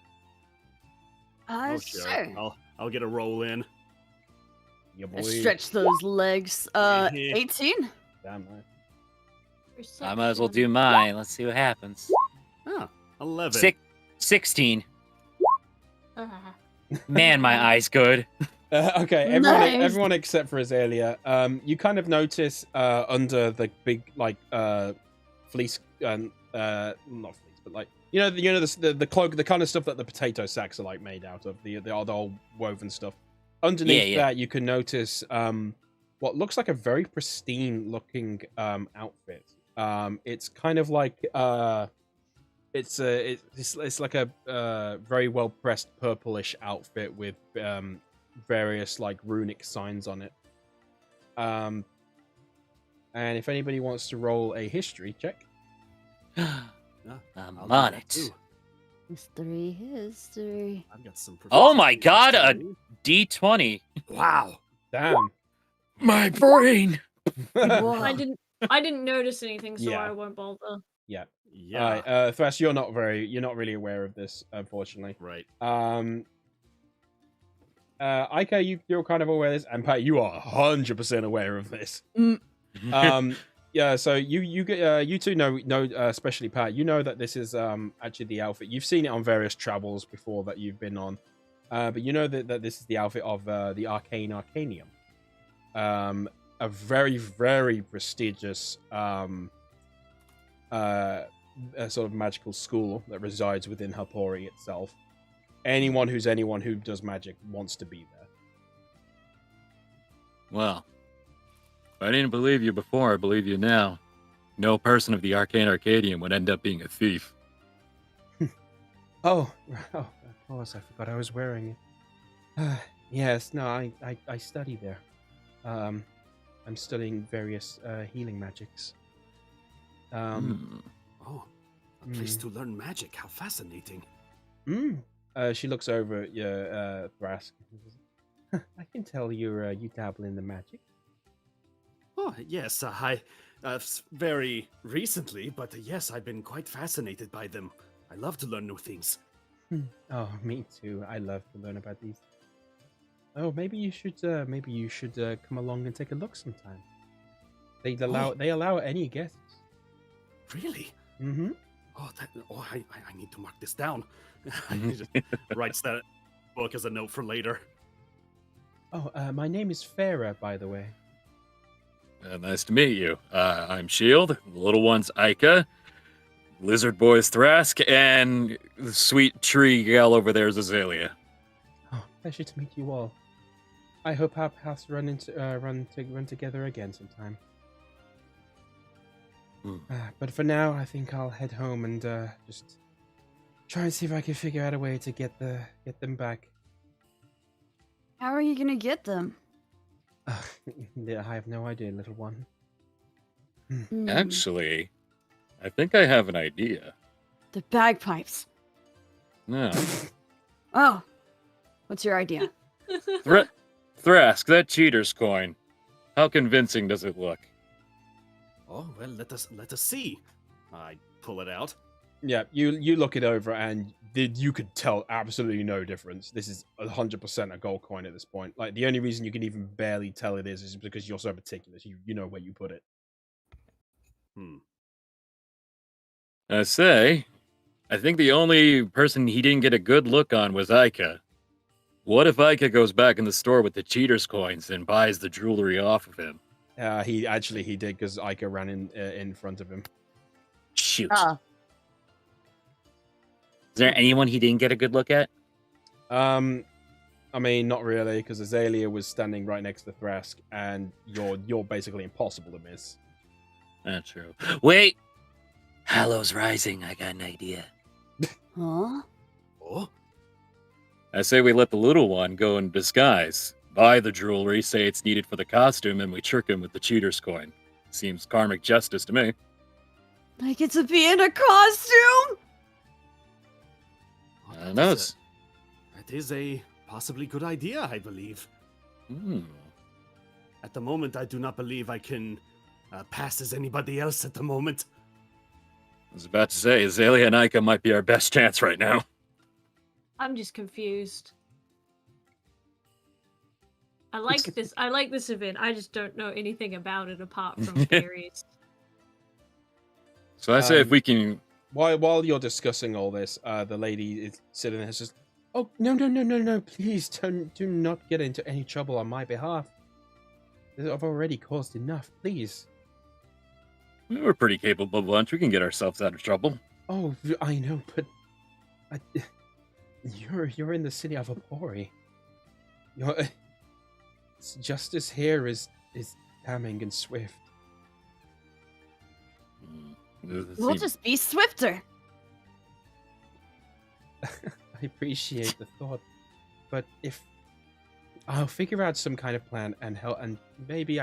Sure. I'll get a roll in. Yeah, boy. Stretch those legs. 18. Damn nice. I might as well do mine. Let's see what happens. Oh, 11. 16. Man, my eye's good. Okay, everyone except for Azalea. You kind of notice under the big fleece, not fleece, but like the cloak, the kind of stuff that the potato sacks are like made out of, the old woven stuff. Underneath that, you can notice what looks like a very pristine looking outfit. It's kind of like it's like a very well pressed purplish outfit with various like runic signs on it. And if anybody wants to roll a history check, I'm on it. History. I've got some. Oh my god, a D20. Wow. damn. My brain. I didn't notice anything, so Yeah. I won't bother. Yeah. Yeah. Thrash, you're not really aware of this, unfortunately. Right. Ika, you're kind of aware of this, and Pat, you are 100% aware of this. Yeah. So you two know, especially Pat, you know that this is actually the outfit. You've seen it on various travels before that you've been on, but you know that this is the outfit of the Arcane Arcanium, a very very prestigious a sort of magical school that resides within Hapori itself. Anyone who does magic wants to be there. Well, if I didn't believe you before, I believe you now. No person of the Arcane Arcadium would end up being a thief. Oh, of course, I forgot I was wearing it. Yes, no, I study there. I'm studying various healing magics. Oh, a place to learn magic. How fascinating. She looks over at your Thrask. I can tell you dabble in the magic. Oh, yes, I very recently, but yes, I've been quite fascinated by them. I love to learn new things. Oh, me too. I love to learn about these. Oh, maybe you should come along and take a look sometime. They allow any guests. Really? Mm-hmm. I need to mark this down. He just writes that book as a note for later. Oh, my name is Farah, by the way. Nice to meet you. I'm Shield. The little one's Ica. Lizard boy's Thrask, and the sweet tree gal over there is Azalea. Oh, pleasure to meet you all. I hope our paths run together again sometime. But for now, I think I'll head home and just try and see if I can figure out a way to get them back. How are you gonna get them? I have no idea, little one. Actually, I think I have an idea. The bagpipes. No. Oh, what's your idea? Thrask, that cheater's coin. How convincing does it look? Oh well, let us see. I pull it out. Yeah, you look it over and you could tell absolutely no difference. This is 100% a gold coin at this point. Like, the only reason you can even barely tell it is because you're so meticulous. You know where you put it. I think the only person he didn't get a good look on was Ica. What if Ica goes back in the store with the cheater's coins and buys the jewelry off of him? He did, because Ica ran in front of him. Shoot. Is there anyone he didn't get a good look at? I mean, not really, because Azalea was standing right next to Thrask, and you're basically impossible to miss. That's true. Wait! Hallows Rising, I got an idea. Huh? Oh? I say we let the little one go in disguise, buy the jewelry, say it's needed for the costume, and we trick him with the cheater's coin. Seems karmic justice to me. I get to be in a costume? Knows. That is a possibly good idea, I believe. At the moment, I do not believe I can pass as anybody else at the moment. I was about to say, Azalea and Ica might be our best chance right now. I'm just confused. I like this event. I just don't know anything about it apart from theories. So I say if we can... While you're discussing all this, the lady is sitting there and says, "Oh, no, please do not get into any trouble on my behalf. I've already caused enough, please." We're a pretty capable bunch. We can get ourselves out of trouble. Oh, I know, but you're in the city of Apori. Justice here is damning and swift. We'll just be swifter. I appreciate the thought, but if I'll figure out some kind of plan and help, and maybe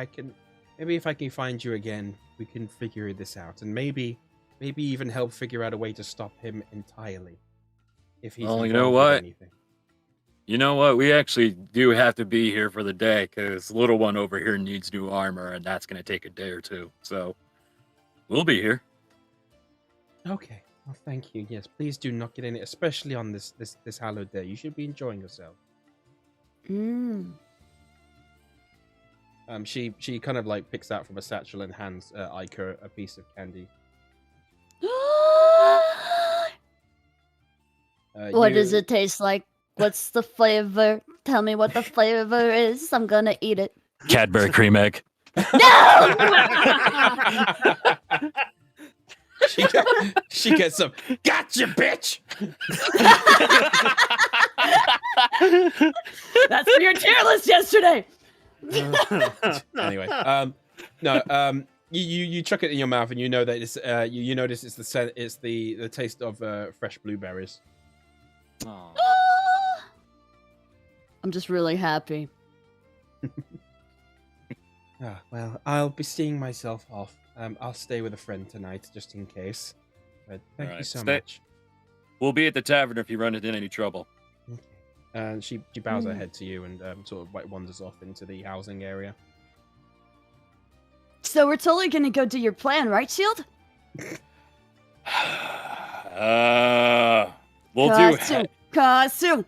if I can find you again, we can figure this out, and maybe even help figure out a way to stop him entirely. If he's you know what? You know what? We actually do have to be here for the day because little one over here needs new armor, and that's going to take a day or two. So we'll be here. Okay. Well, thank you. Yes, please do not get in it, especially on this hallowed day. You should be enjoying yourself. She kind of like picks out from a satchel and hands Ica a piece of candy. What does it taste like? What's the flavor? Tell me what the flavor is. I'm gonna eat it. Cadbury cream egg. No! She gets up. Gotcha, bitch. That's for your tier list yesterday. Anyway, no, you chuck it in your mouth, and you know that it's you notice it's the taste of fresh blueberries. Aw. I'm just really happy. Well, I'll be seeing myself off. I'll stay with a friend tonight, just in case. But thank you Alright, so stay- much. We'll be at the tavern if you run into any trouble. Okay. And she bows her head to you and sort of like wanders off into the housing area. So we're totally gonna go do your plan, right, Shield? We'll do. Kasu.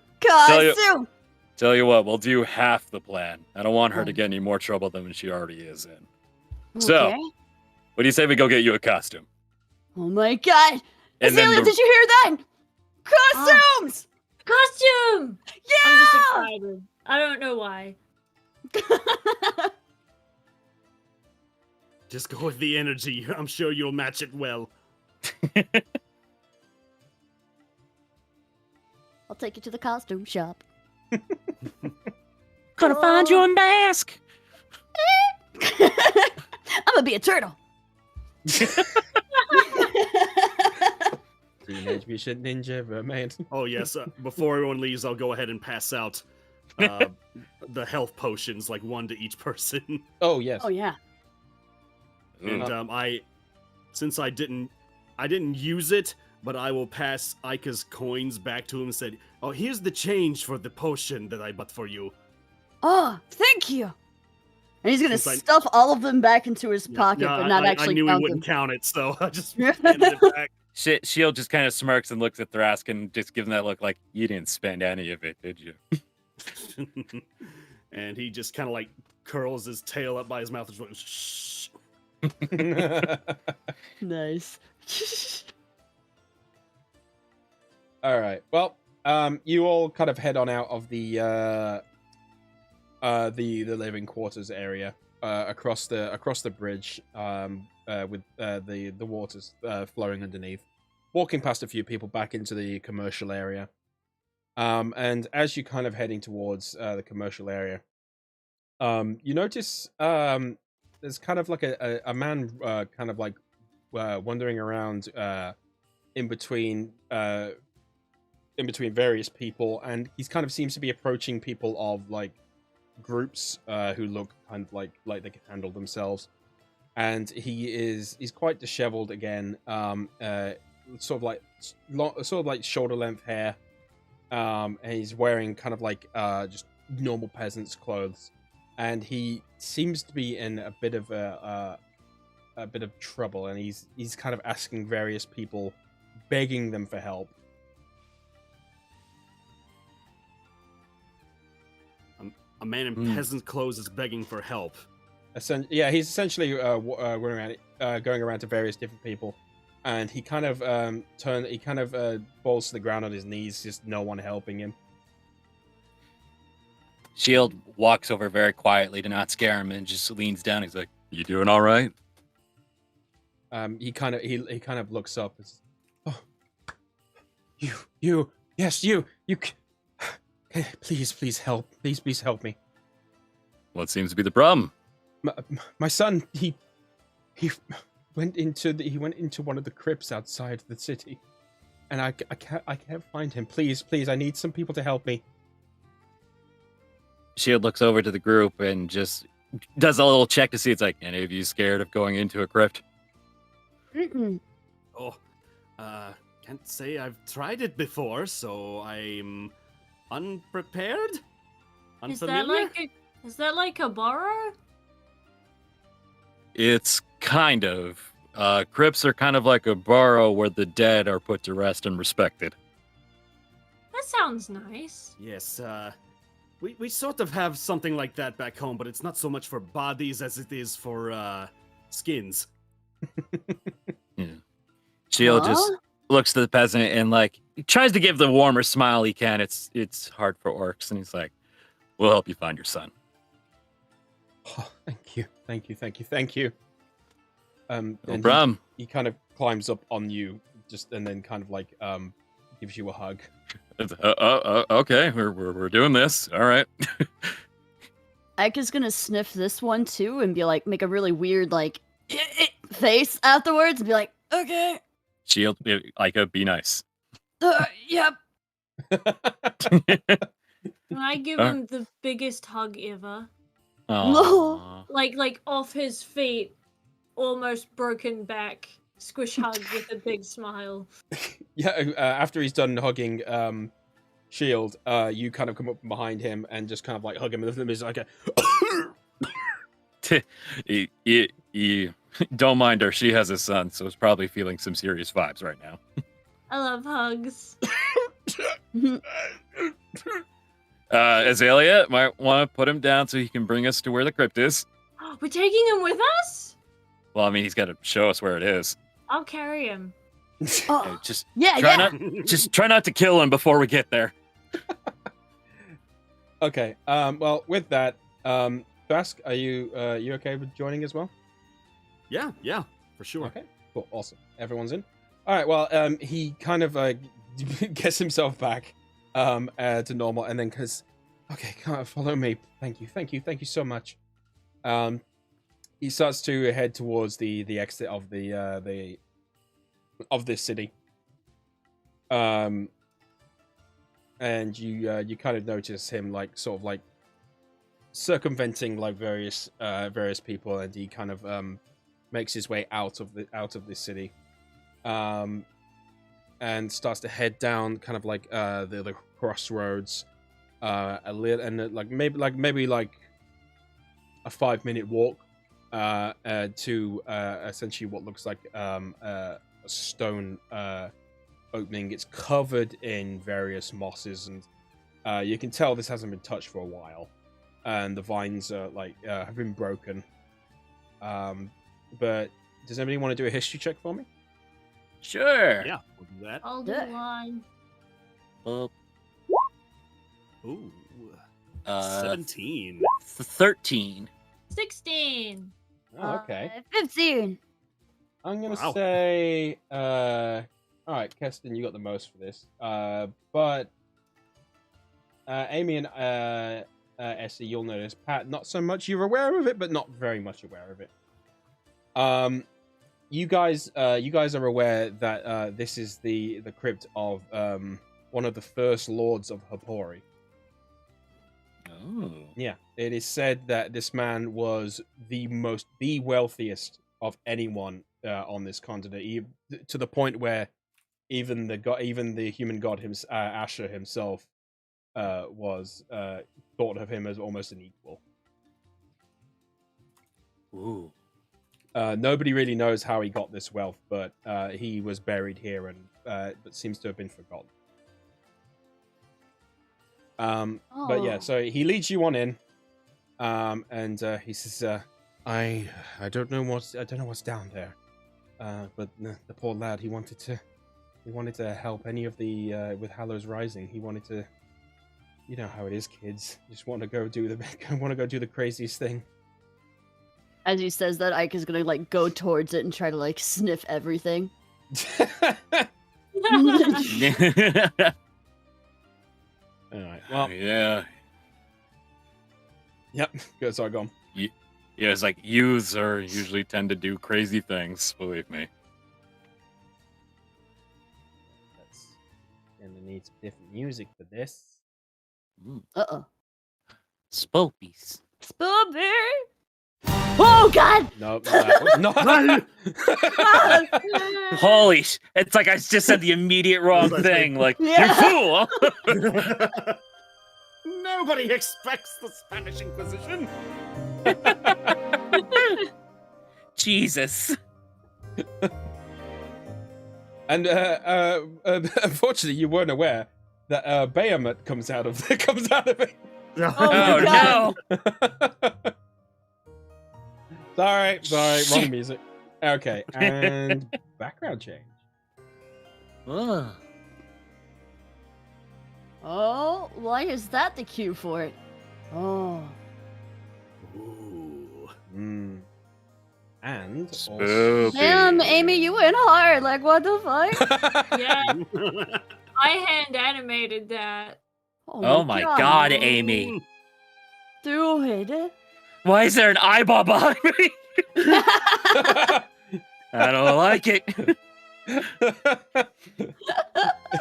Tell you what, we'll do half the plan. I don't want her to get any more trouble than she already is in. So, Okay. what do you say we go get you a costume? Oh my god! And then Azalea, the- did you hear that? Costumes! Costume! Yeah! I'm just excited. I don't know why. Just go with the energy. I'm sure you'll match it well. I'll take you to the costume shop. Gonna find you a mask. I'm gonna be a turtle. Teenage Mutant Ninja Mermaid. Oh yes. Before everyone leaves, I'll go ahead and pass out the health potions, like one to each person. Oh yes. Oh yeah. And since I didn't use it, but I will pass Ika's coins back to him and said, "Oh, here's the change for the potion that I bought for you." Oh, thank you. And he's gonna Since I- stuff all of them back into his pocket, Yeah, but not actually I knew he count wouldn't them. count it, so I just handed it back. Shield just kind of smirks and looks at Thrask and just gives him that look like, you didn't spend any of it, did you? And he just kind of like curls his tail up by his mouth and just goes, shh. Nice. All right. Well, you all kind of head on out of the living quarters area across the bridge with the waters flowing underneath, walking past a few people back into the commercial area. And as you're kind of heading towards the commercial area, you notice there's kind of like a man kind of like wandering around in between various people, and he's kind of seems to be approaching people of like groups who look kind of like they can handle themselves. And he's quite disheveled again, sort of like shoulder length hair, and he's wearing kind of like just normal peasant's clothes, and he seems to be in a bit of trouble, and he's kind of asking various people, begging them for help. A man in peasant clothes is begging for help. Yeah, he's essentially going around to various different people, and he kind of falls to the ground on his knees, just no one helping him. Shield walks over very quietly to not scare him and just leans down. He's like, You doing all right? He kind of looks up. And says, "Oh, you, please help, please help me. What seems to be the problem? My son, he went into one of the crypts outside the city, and I can't find him. Please, I need some people to help me." Shield looks over to the group and just does a little check to see it's like, any of you scared of going into a crypt? Mm-mm. Oh, can't say I've tried it before, so I'm unprepared. Unfamiliar. Is that like a burrow? It's kind of. Crypts are kind of like a burrow where the dead are put to rest and respected. That sounds nice. Yes, we sort of have something like that back home, but it's not so much for bodies as it is for skins. Yeah. Shield just looks to the peasant and like tries to give the warmer smile he can. It's hard for orcs, and he's like, "We'll help you find your son." Oh, thank you. And problem. he kind of climbs up on you, and then kind of like gives you a hug. Okay, we're doing this. All right. Ika's gonna sniff this one too and be like, make a really weird like face afterwards and be like, okay. Shield, Ika, be nice. Yep. Can I give him the biggest hug ever? No. Like off his feet, almost broken back, squish hug with a big smile. Yeah, after he's done hugging Shield, you kind of come up behind him and just kind of like hug him, and lift him. He's like, you don't mind her. She has a son, so it's probably feeling some serious vibes right now. I love hugs. Azalea might want to put him down so he can bring us to where the crypt is. We're taking him with us? Well, I mean, he's got to show us where it is. I'll carry him. Oh, Just yeah. try not to kill him before we get there. okay. Well, with that, Bask, are you okay with joining as well? Yeah, for sure. Okay. Cool. Awesome. Everyone's in. All right. Well, he kind of gets himself back to normal, and then okay, follow me. Thank you so much. He starts to head towards the exit of the of this city. And you kind of notice him like sort of like circumventing like various people, and he kind of makes his way out of this city, and starts to head down kind of like the crossroads, a little, and maybe like a 5-minute walk to essentially what looks like a stone opening. It's covered in various mosses, and you can tell this hasn't been touched for a while, and the vines are have been broken. But does anybody want to do a history check for me? Sure. Yeah, we'll do that. I'll do one. Ooh. 17. 17. 13. 16. Oh, okay. 15. I'm gonna Wow. say, all right, Keston, you got the most for this. But Amy and Essie, you'll notice. Pat, not so much. You're aware of it, but not very much aware of it. You guys are aware that this is the crypt of one of the first lords of Hapori. Oh. Yeah, it is said that this man was the wealthiest of anyone on this continent, to the point where even the human god Asher himself was thought of him as almost an equal. Ooh. Nobody really knows how he got this wealth, but he was buried here, and but seems to have been forgotten. But yeah, so he leads you on in, and he says, "I don't know what's down there, but the poor lad, he wanted to help any of the with Hallows Rising. He wanted to, you know how it is, kids. Just want to go do the craziest thing." As he says that, Ike is gonna like go towards it and try to like sniff everything. All right. Well, Yeah. yep. Good. Sorry, go on. Yeah, it's like youths are usually tend to do crazy things, believe me. That's gonna need some different music for this. Uh-oh. Spopies. Spoopy! Oh god! No, no. Holy it's like I just said the immediate wrong thing. Like, you fool! Nobody expects the Spanish Inquisition. Jesus. And unfortunately, you weren't aware that Bahamut comes out of it. Oh, God. no. Sorry, wrong Shit. music. Okay, and background change. Ugh. Oh, why is that the cue for it? Oh. Ooh. And Spooky. Damn, Amy, you went hard. Like, what the fuck? Yeah, I hand animated that. Oh my god, Amy. Do it. Why is there an eyeball behind me? I don't like it.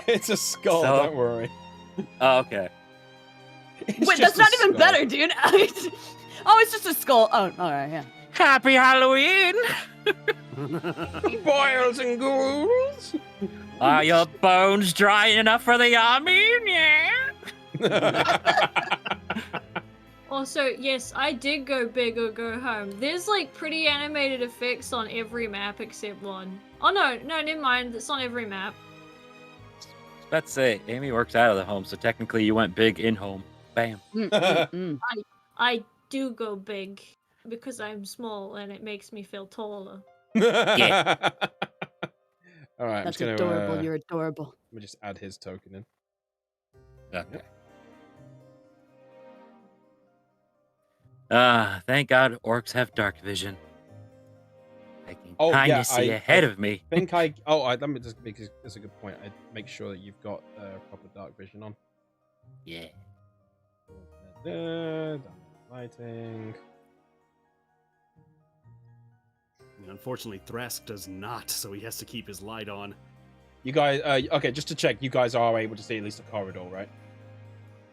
It's a skull, So- don't worry. Oh, okay. It's Wait, just that's not a even skull. better, dude. Oh, it's just a skull. Oh, all right, yeah. Happy Halloween! Boils and ghouls. Are your bones dry enough for the army? Yeah. Also, yes, I did go big or go home. There's like pretty animated effects on every map except one. Oh no, never mind. It's on every map. Let's say Amy works out of the home, so technically you went big in home. Bam. I do go big because I'm small and it makes me feel taller. Yeah. All right, I'm That's just gonna. adorable. You're adorable. Let me just add his token in. Okay. Thank God orcs have dark vision. I can Oh, kind of yeah, see I ahead of me. Think I. Let me just make. That's a good point. I make sure that you've got proper dark vision on. Yeah. Lighting. Unfortunately, Thrask does not, so he has to keep his light on. You guys. Okay, just to check, you guys are able to see at least a corridor, right?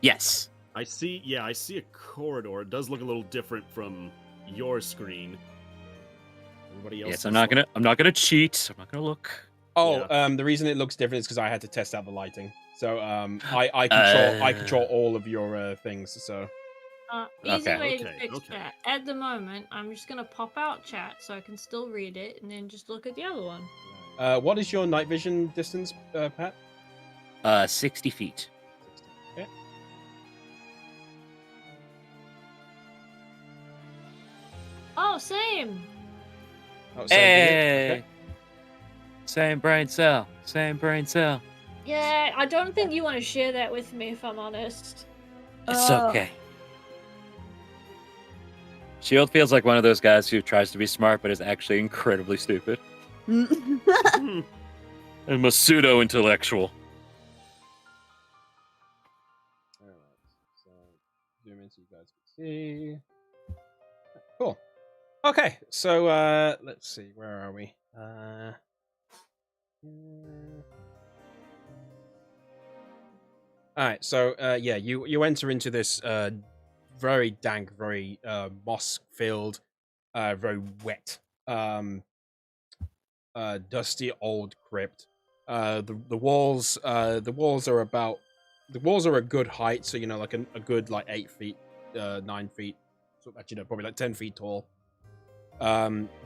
Yes. I see a corridor. It does look a little different from your screen. Everybody else. Yes, I'm not gonna cheat. I'm not gonna look. Oh, the reason it looks different is because I had to test out the lighting. So I control all of your things. So Easy Okay, way to fix that. At the moment, I'm just gonna pop out chat so I can still read it and then just look at the other one. what is your night vision distance, Pat? 60 feet. Okay. Oh, same. Oh, same for you? Hey. Okay. Same brain cell. Same brain cell. Yeah, I don't think you want to share that with me, if I'm honest. It's okay. Shield feels like one of those guys who tries to be smart but is actually incredibly stupid. And a pseudo-intellectual. Alright, so zoom in so you guys can see. Cool. Okay, so let's see, where are we? Alright, so yeah, you enter into this very dank, very moss-filled, very wet, dusty old crypt. The walls are a good height, so like a good like 8 feet, 9 feet, so actually no, probably like 10 feet tall.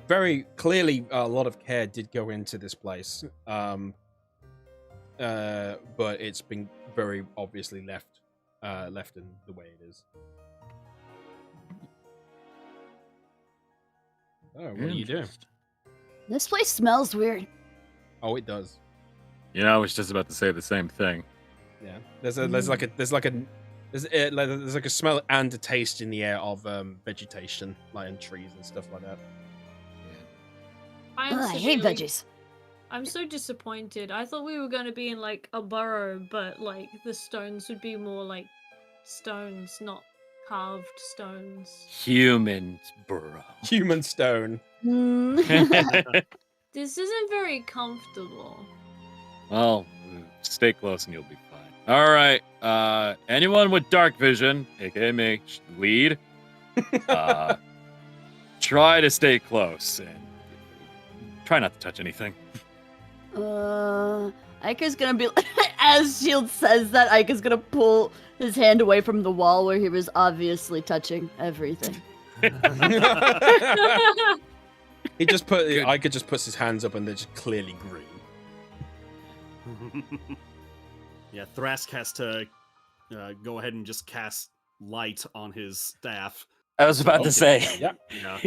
Very clearly a lot of care did go into this place, but it's been very obviously left in the way it is. Oh, what are you doing? This place smells weird. Oh, it does. I was just about to say the same thing. Yeah, there's like a smell and a taste in the air of vegetation, like and trees and stuff like that. I hate veggies. I'm so disappointed. I thought we were going to be in like a burrow, but like the stones would be more like stones, not carved stones. Human burrow. Human stone. This isn't very comfortable. Well, stay close and you'll be fine. All right. Anyone with dark vision, aka me, lead. Try to stay close and try not to touch anything. Ika's gonna be as Shield says that, Ika's gonna pull his hand away from the wall where he was obviously touching everything. Ika just puts his hands up and they're just clearly green. Yeah, Thrask has to go ahead and just cast light on his staff. I was about to say. Yep. Yeah.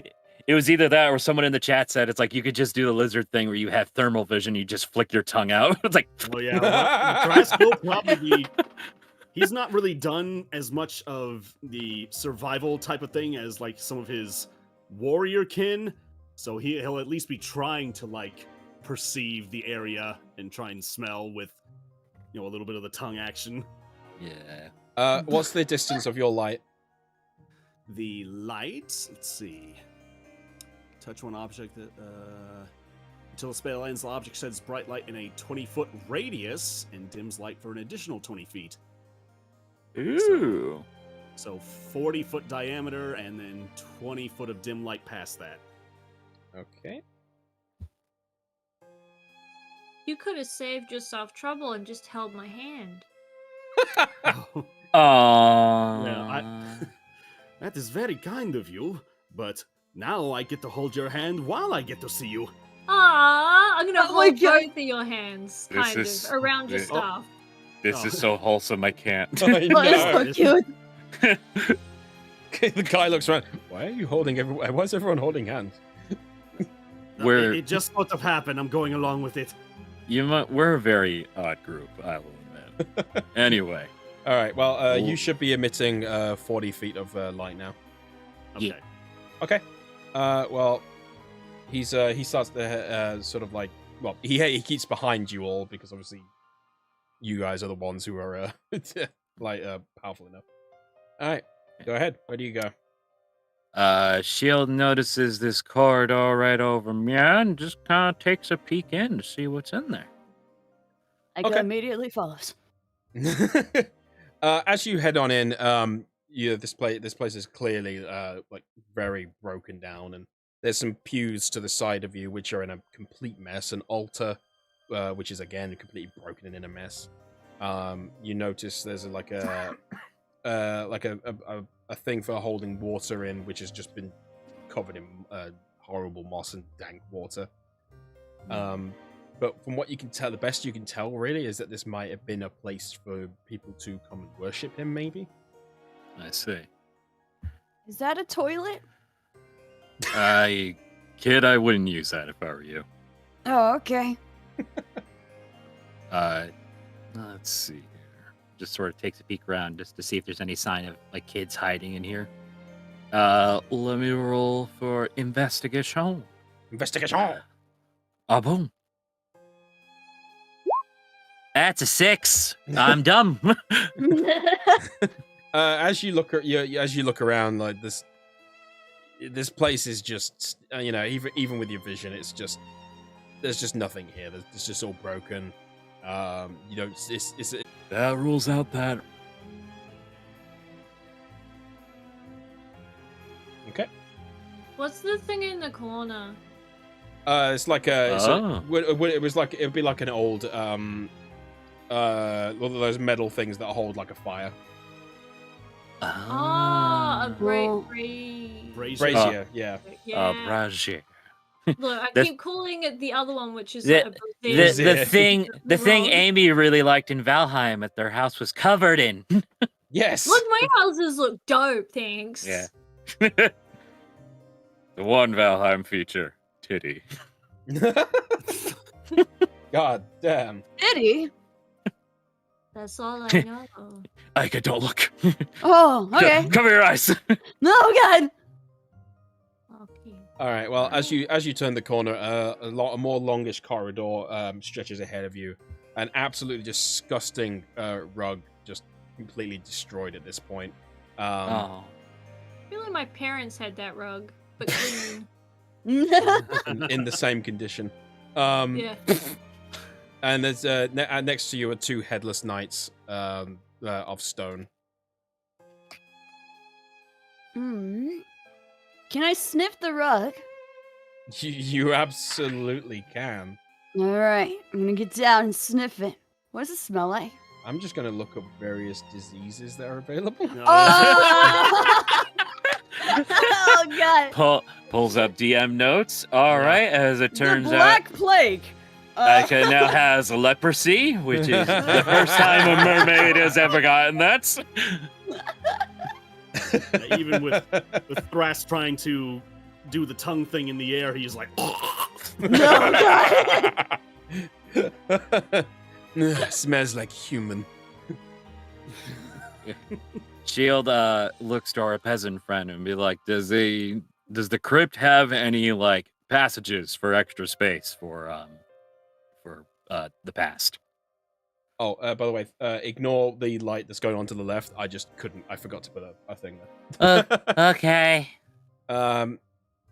It was either that or someone in the chat said it's like you could just do the lizard thing where you have thermal vision, you just flick your tongue out. It's like, Oh yeah, well, Thrask will probably. He's not really done as much of the survival type of thing as like some of his warrior kin. So he'll at least be trying to like perceive the area and try and smell with, a little bit of the tongue action. Yeah. What's the distance of your light? The light, let's see. Touch one object that, until the spell ends, the object sheds bright light in a 20-foot radius and dims light for an additional 20 feet. Ooh. So 40-foot diameter and then 20 foot of dim light past that. Okay. You could have saved yourself trouble and just held my hand. Aww. Well, that is very kind of you, but now I get to hold your hand while I get to see you. Ah, I'm gonna Oh my hold God. both of your hands, This kind is- of, around your this- staff. This is so wholesome, I can't. I Oh, that's so cute. The guy looks around. Why are you holding everyone? Why is everyone holding hands? We're- It just sort of happened. I'm going along with it. We're a very odd group, I will admit. Anyway. All right. Well, you Ooh. should be emitting 40 feet of light now. Okay. Yeah. Okay. Well, he starts to sort of like, well, he keeps behind you all because obviously you guys are the ones who are like powerful enough. All right, go ahead. Where do you go? Shield notices this corridor right over me and just kind of takes a peek in to see what's in there. I Okay. immediately follows. As you head on in, this place is clearly like very broken down, and there's some pews to the side of you which are in a complete mess. An altar, which is again completely broken and in a mess. You notice there's like a thing for holding water in, which has just been covered in horrible moss and dank water. But from what you can tell, the best you can tell really is that this might have been a place for people to come and worship him, maybe. I see. Is that a toilet? Kid, I wouldn't use that if I were you. Oh, okay. Let's see here. Just sort of takes a peek around just to see if there's any sign of like kids hiding in here. Let me roll for investigation. Investigation. Ah, boom. That's a 6. I'm dumb. As you look around, like this place is just even with your vision, it's just there's just nothing here. It's just all broken. It's That rules out that. okay. What's the thing in the corner? It's like a. Oh. It'd be like an old one of those metal things that hold like a fire. Ah, a Well, Brazier, yeah. Yeah. Brazier. Look, I The- keep calling it the other one, which is The, like a the, brazier. the thing the thing Wrong. Amy really liked in Valheim that their house was covered in. Yes. Look, my houses look dope, thanks. Yeah. The one Valheim feature, titty. God damn. Eddie? That's all I know. Ika, don't look. Oh, okay. Cover your eyes. No, God. Okay. All right. Well, as you turn the corner, a more longish corridor stretches ahead of you. An absolutely disgusting rug, just completely destroyed at this point. Oh. I feel like my parents had that rug, but clean. in the same condition. Yeah. And there's next to you are two headless knights of stone. Can I sniff the rug? You absolutely can. All right, I'm gonna get down and sniff it. What does it smell like? I'm just gonna look up various diseases that are available. Oh, oh God! Pulls up DM notes. All right, as it turns the Black Plague. Ika now has leprosy, which is the first time a mermaid has ever gotten that. Even with Thras trying to do the tongue thing in the air, he's like, No, God. Smells like human. Shield looks to our peasant friend and be like, does the crypt have any like passages for extra space for the past. Oh, by the way, ignore the light that's going on to the left. I forgot to put a thing there. Okay.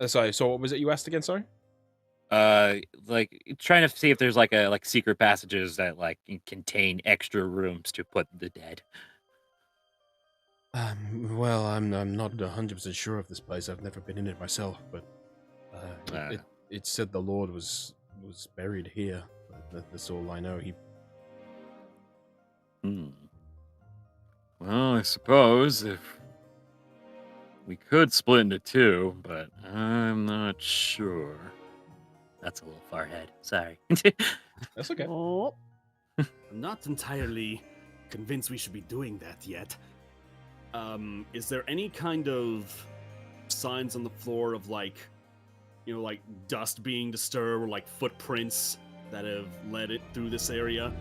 Sorry, so what was it you asked again, sorry? Like trying to see if there's like secret passages that like contain extra rooms to put the dead. Well, I'm not 100% sure of this place. I've never been in it myself, but it said the Lord was buried here. That's all I know. Well, I suppose if we could split into two, but I'm not sure. That's a little far ahead. Sorry. That's okay. Oh. I'm not entirely convinced we should be doing that yet. Is there any kind of signs on the floor of like dust being disturbed, or like footprints that have led it through this area?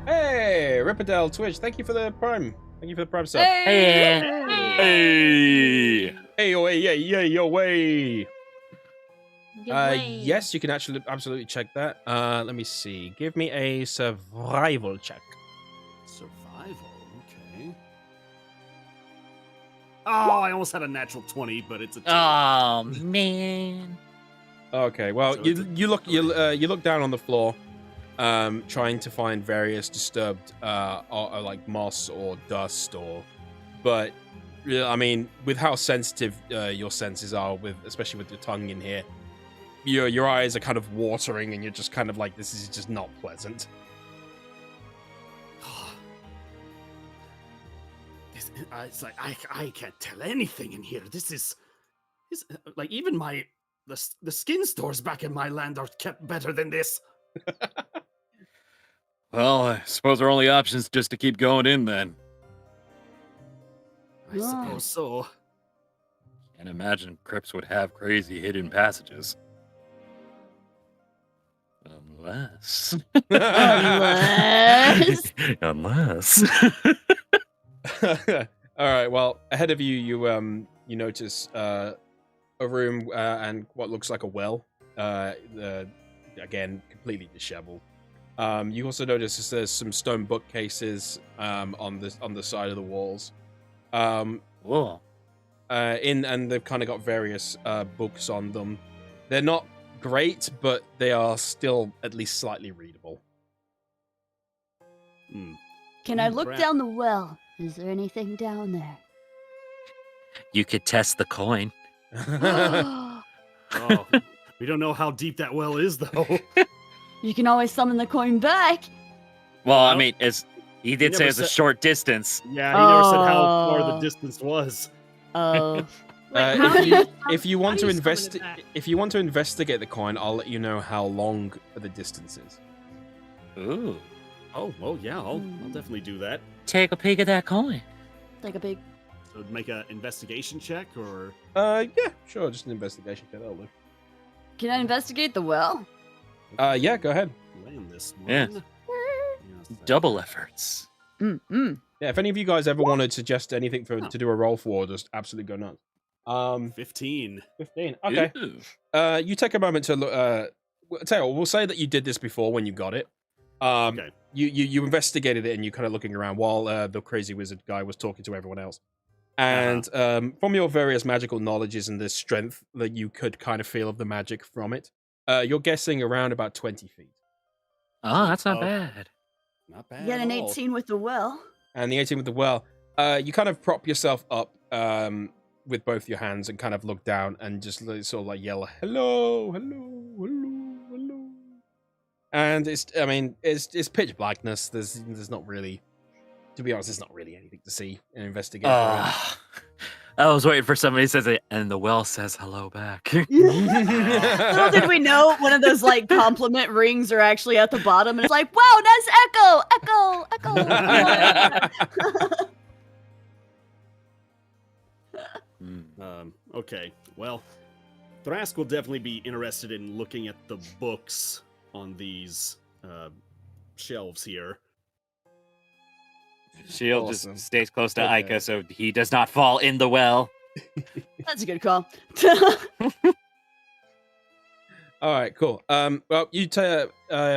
Hey, Ripperdale Twitch, thank you for the prime. Thank you for the prime sub. Hey. Hey, yo, hey, yeah, yo, way. Good Yes, you can actually absolutely check that. Let me see. Give me a survival check. Survival, okay. Oh, I almost had a natural 20, but it's a 2. Oh man. Okay, well, So you look down on the floor, trying to find various disturbed, or like moss or dust, but I mean, with how sensitive your senses are, especially with your tongue in here, your eyes are kind of watering, and you're just kind of like, this is just not pleasant. It's like I can't tell anything in here. This is like even the skin stores back in my land are kept better than this. Well, I suppose our only option is just to keep going in then. I suppose so. Can't imagine crypts would have crazy hidden passages. Unless. Unless. All right. Well, ahead of you, you notice a room and what looks like a well. Again, completely disheveled. You also notice there's some stone bookcases on the side of the walls. Whoa. And they've kind of got various books on them. They're not great, but they are still at least slightly readable. Can I look Crap. down the well? Is there anything down there? You could test the coin. Oh, we don't know how deep that well is, though. You can always summon the coin back. Well, I Well, mean, he did say never it's a said- short distance. Yeah, he never said how far the Oh. distance was. Oh. Wait, how do you If you want to how do you summon it back? if you want to investigate the coin, I'll let you know how long the distance is. Ooh. Oh, well, yeah, I'll definitely do that. Take a peek at that coin. Like a big. So make an investigation check, or Yeah, sure, just an investigation check. That'll do. Can I investigate the well? Yeah, go ahead. land this one. Yeah. Yes, Double efforts. Mm-mm. Yeah, if any of you guys ever want to suggest anything to do a roll for, just absolutely go nuts. 15. 15. Okay. Ew. You take a moment to look. Tell you what, we'll say that you did this before when you got it. Okay. You investigated it and you kind of looking around while the crazy wizard guy was talking to everyone else. And from your various magical knowledges and the strength that you could kind of feel of the magic from it, you're guessing around about 20 feet. Oh, that's not Oh. bad. Not bad. You got an at all. 18 with the well. And the 18 with the well, you kind of prop yourself up with both your hands and kind of look down and just sort of like yell, hello, hello, hello, hello. And it's pitch blackness. There's not really, to be honest, there's not really anything to see and investigate. I was waiting for somebody who says it, and the well says hello back. Little did we know one of those like compliment rings are actually at the bottom, and it's like, wow, that's echo. Okay. Well, Thrask will definitely be interested in looking at the books on these shelves here. Shield Awesome. just stays close to Okay. Ica so he does not fall in the well. That's a good call. All right, cool. Well,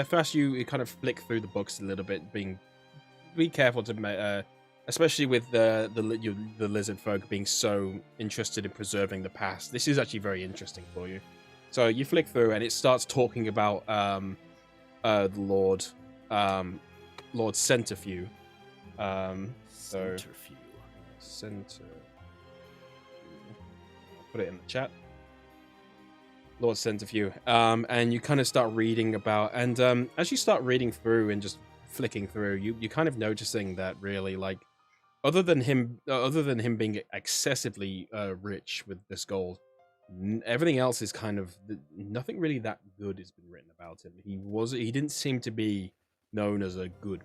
first you kind of flick through the books a little bit, be careful to, especially with the lizard folk being so interested in preserving the past. This is actually very interesting for you. So you flick through, and it starts talking about the Lord Centerfew. Center. I'll put it in the chat. Lord Centerfew. And you kind of start reading about, and as you start reading through and just flicking through, you kind of noticing that really, like, other than him being excessively rich with this gold, everything else is kind of nothing really that good has been written about him. He didn't seem to be known as a good.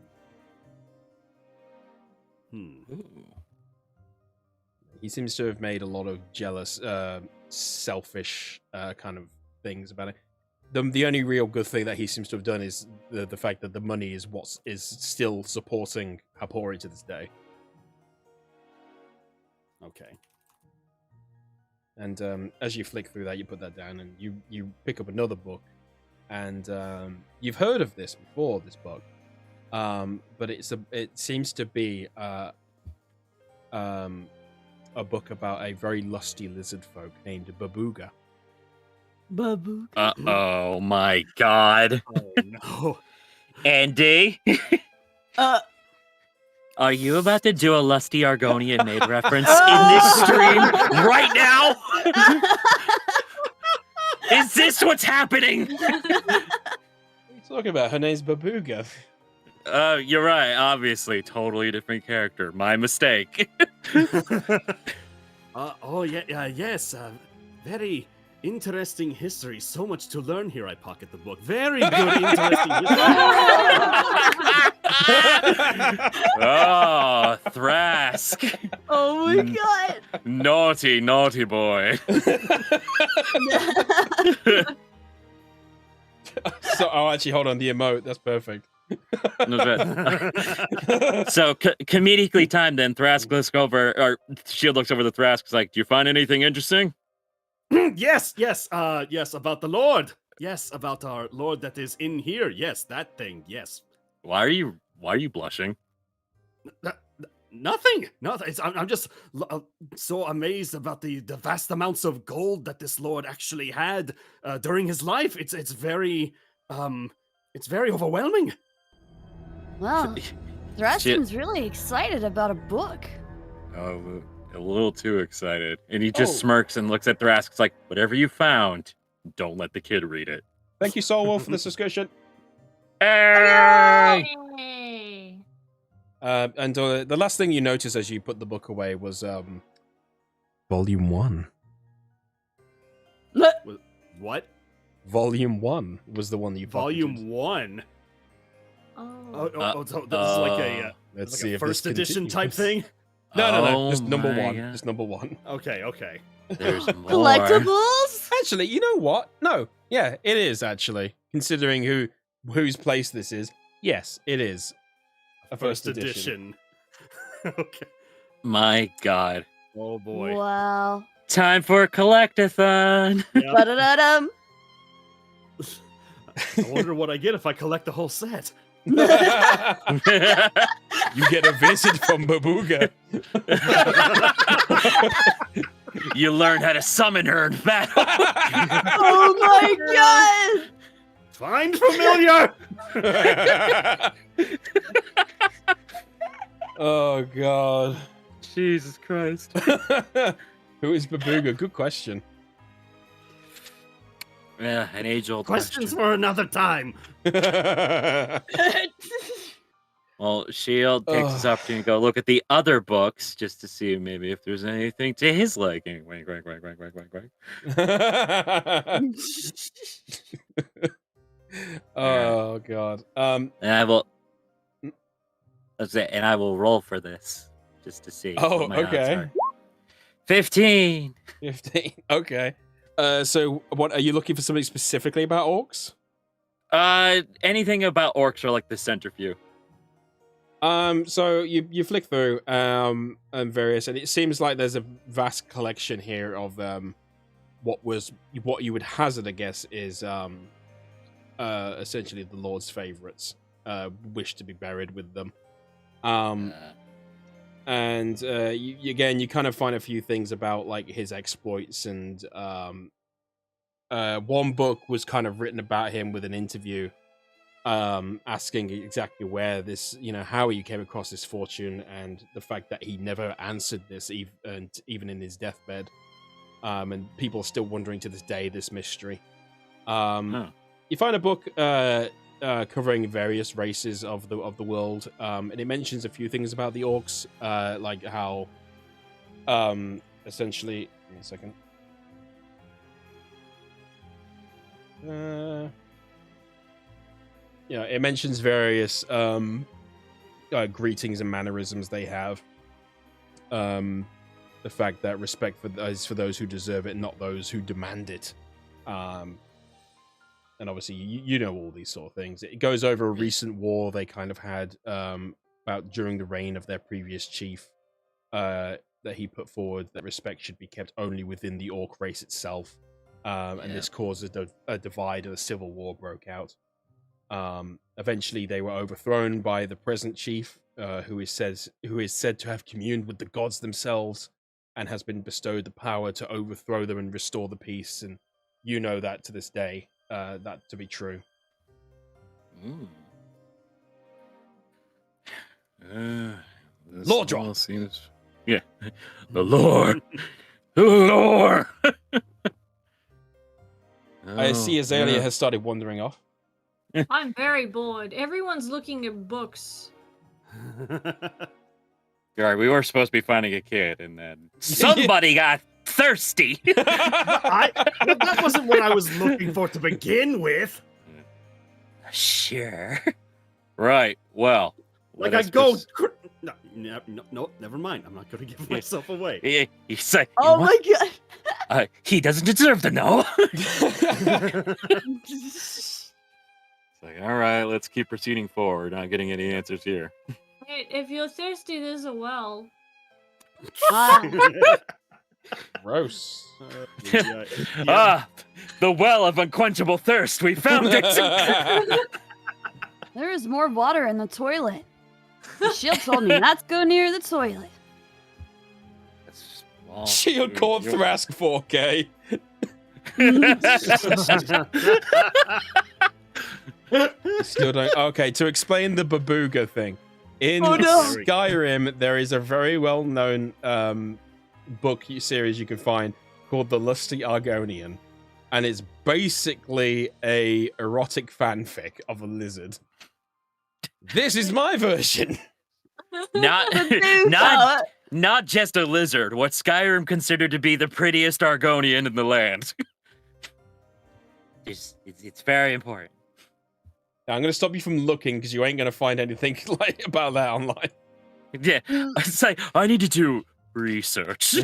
He seems to have made a lot of jealous, selfish kind of things about it. The only real good thing that he seems to have done is the fact that the money is what is still supporting Hapori to this day. Okay. And as you flick through that, you put that down, and you pick up another book, and you've heard of this before, this book, but it seems to be a book about a very lusty lizard folk named Babuga. Babuga. Oh my god. Oh no. Andy? Are you about to do a lusty Argonian maid reference in this stream right now? Is this what's happening? What are you talking about? Her name's Babuga. You're right. Obviously, totally different character. My mistake. Yes. Very interesting history. So much to learn here. I pocket the book. Very good, interesting history. Oh, Thrask. Oh my god. Naughty, naughty boy. Actually, hold on. The emote. That's perfect. So comedically timed, then Thrask looks over, or Shield looks over the Thrask. Is like, do you find anything interesting? Yes, about the Lord. Yes, about our Lord that is in here. Yes, that thing. Yes. Why are you blushing? Nothing. I'm just so amazed about the vast amounts of gold that this Lord actually had during his life. It's very overwhelming. Well, Thraskin's really excited about a book. Oh, a little too excited. And he just smirks and looks at Thrask. It's like, whatever you found, don't let the kid read it. Thank you, Soulwolf, for this discussion. Hey! And the last thing you notice as you put the book away was Volume 1. What? Volume 1 was the one that you Volume 1? So this is like a let's like a first edition type thing? No. Just number my one. God. Just number one. Okay. There's more. Collectibles? Actually, you know what? No. Yeah, it is actually. Considering whose place this is. Yes, it is. A first edition. Okay. My God. Oh boy. Wow. Time for a collectathon. Yep. Ba-da-da-dum. I wonder what I get if I collect the whole set. You get a visit from Babuga. You learn how to summon her in battle. Oh my god! Find familiar. Oh god. Jesus Christ. Who is Babuga? Good question. Yeah, an age-old Questions question. for another time. Well, Shield takes this opportunity to go look at the other books just to see maybe if there's anything to his liking. Wink. Oh god. And I will. That's it. And I will roll for this just to see. Oh, what my odds okay. are. 15. 15. Okay. So what are you looking for something specifically about orcs? Anything about orcs or like the centrifuge. So you flick through and various, and it seems like there's a vast collection here of what you would hazard a guess is essentially the Lord's favorites wish to be buried with them. And you kind of find a few things about like his exploits, and one book was kind of written about him with an interview asking exactly where this, how he came across this fortune, and the fact that he never answered this even in his deathbed. And people are still wondering to this day this mystery. You find a book covering various races of the world, and it mentions a few things about the orcs, like how essentially. Give me a second. It mentions various greetings and mannerisms they have. The fact that respect is for those who deserve it, not those who demand it. And obviously, you know all these sort of things. It goes over a recent war they kind of had about during the reign of their previous chief that he put forward that respect should be kept only within the orc race itself. And this caused a divide, and a civil war broke out. Eventually, they were overthrown by the present chief, who is said to have communed with the gods themselves, and has been bestowed the power to overthrow them and restore the peace. And you know that to this day, that to be true. Lore drop seems, the lore, the lore. I see Azalea has started wandering off. I'm very bored. Everyone's looking at books. You're right, we were supposed to be finding a kid, and then somebody got thirsty. That wasn't what I was looking for to begin with. Sure. Right. Well, like I go. No, never mind. I'm not going to give myself away. He's like, oh my god. He doesn't deserve to know. It's like, all right, let's keep proceeding forward. Not getting any answers here. Wait, if you're thirsty, there's a well. Gross. The well of unquenchable thirst. We found it. There is more water in the toilet. The shield told me not to go near the toilet. Shield called Thrask 4K. Still don't. Okay, to explain the Babooga thing. In Skyrim, there is a very well-known book series you can find called The Lusty Argonian, and it's basically a erotic fanfic of a lizard. This is my version. Not just a lizard. What Skyrim considered to be the prettiest Argonian in the land. It's very important. Now, I'm going to stop you from looking because you ain't going to find anything like about that online. Yeah, it's like I need to do research.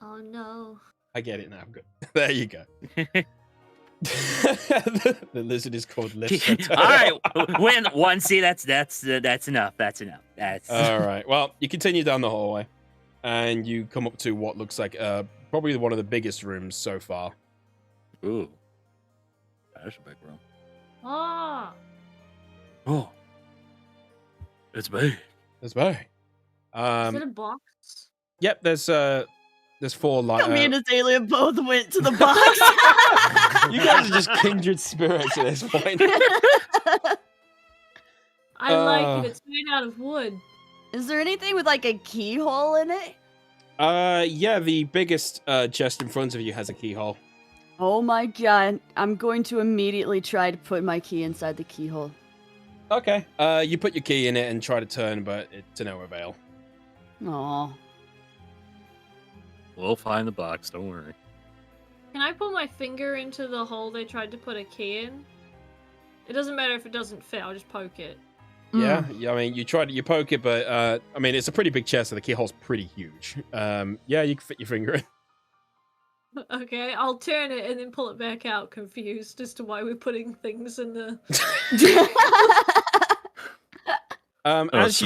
Oh no! I get it now. Good. There you go. The lizard is called Lister. All right, see that's enough. That's enough. All right. Well, you continue down the hallway, and you come up to what looks like probably one of the biggest rooms so far. Ooh, that's a big room. Ah. Oh, it's big. It's big. Is it a box? Yep. There's 4 lights. Me and Azalea both went to the box. You guys are just kindred spirits at this point. I like it. It's made out of wood. Is there anything with like a keyhole in it? Yeah, the biggest chest in front of you has a keyhole. Oh my god. I'm going to immediately try to put my key inside the keyhole. Okay. You put your key in it and try to turn, but it's to no avail. Aw. We'll find the box. Don't worry. Can I put my finger into the hole they tried to put a key in? It doesn't matter if it doesn't fit. I'll just poke it. Yeah. I mean, you poke it, but I mean, it's a pretty big chest, so the keyhole's pretty huge. Yeah, you can fit your finger in. Okay, I'll turn it and then pull it back out, confused as to why we're putting things in the. As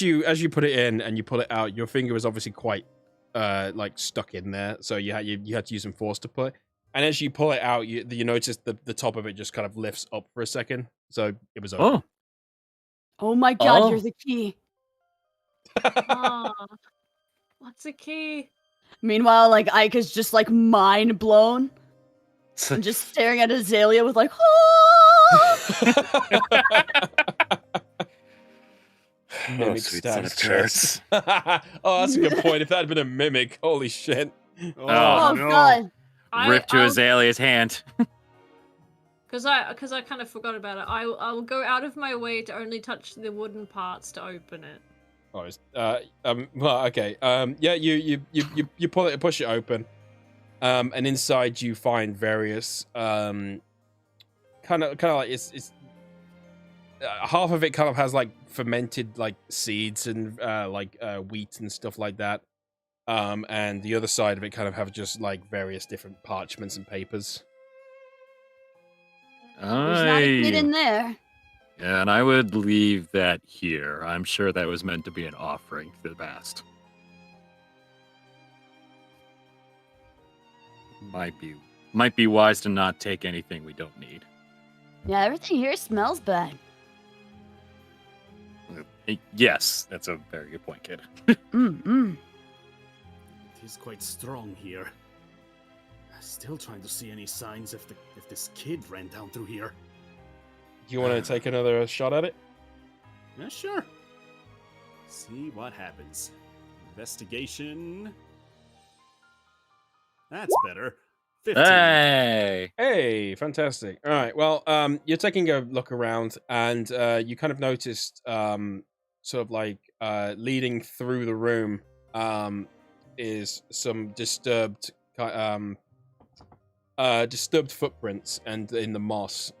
you put it in and you pull it out, your finger is obviously quite like stuck in there, so you had to use some force to pull it. And as you pull it out, you notice the top of it just kind of lifts up for a second, so it was open. Oh my god, Oh. you're the key. Oh, what's the key? Meanwhile, like Ike is just like mind blown and just staring at Azalea with like, Mimic sweet stabs son of curse. Oh, that's a good point. If that had been a mimic, holy shit. oh no. god. Rip to Azalea's hand. Because I kind of forgot about it. I'll go out of my way to only touch the wooden parts to open it. Oh, well, okay. Yeah, you pull it, push it open, and inside you find various kind of like it's half of it kind of has like fermented like seeds and like wheat and stuff like that, and the other side of it kind of have just like various different parchments and papers. There's not a kid in there. Yeah, and I would leave that here. I'm sure that was meant to be an offering to the past. Might be wise to not take anything we don't need. Yeah, everything here smells bad. Yes, that's a very good point, kid. It is quite strong here. Still trying to see any signs if this kid ran down through here. Do you want to take another shot at it? Yeah, sure. See what happens. Investigation. That's better. 15. Hey, fantastic. All right. Well, you're taking a look around, and you kind of noticed, sort of like leading through the room, is some disturbed footprints and in the moss.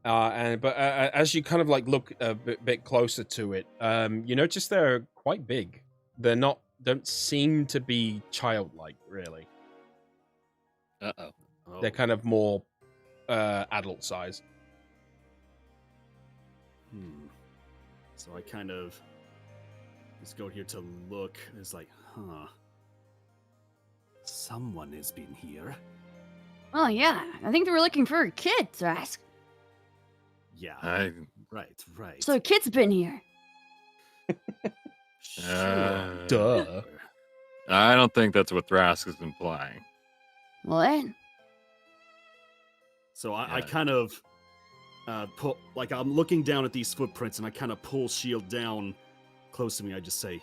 But as you kind of like look a bit closer to it, you notice they're quite big. Don't seem to be childlike, really. Uh-oh. They're kind of more adult size. So I kind of just go here to look. It's like, someone has been here. Oh yeah, I think they were looking for a kid, Thrask. Yeah. Right. So a kid's been here. Sure. Duh. I don't think that's what Thrask is implying. What? So I kind of pull, like I'm looking down at these footprints, and I kind of pull Shield down close to me. I just say,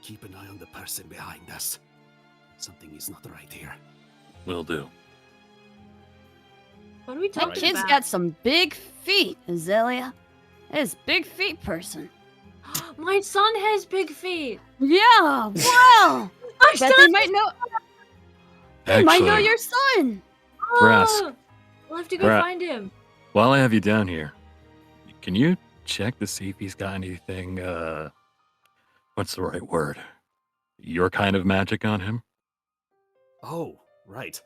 "Keep an eye on the person behind us. Something is not right here." Will do. What are we That talking kid's about? got some big feet, Azalea. That is big feet person. My son has big feet. Yeah, wow. My Bet they might know. They might know your son. Thrask. We'll have to go find him. While I have you down here, can you check to see if he's got anything, what's the right word? Your kind of magic on him? Oh, right.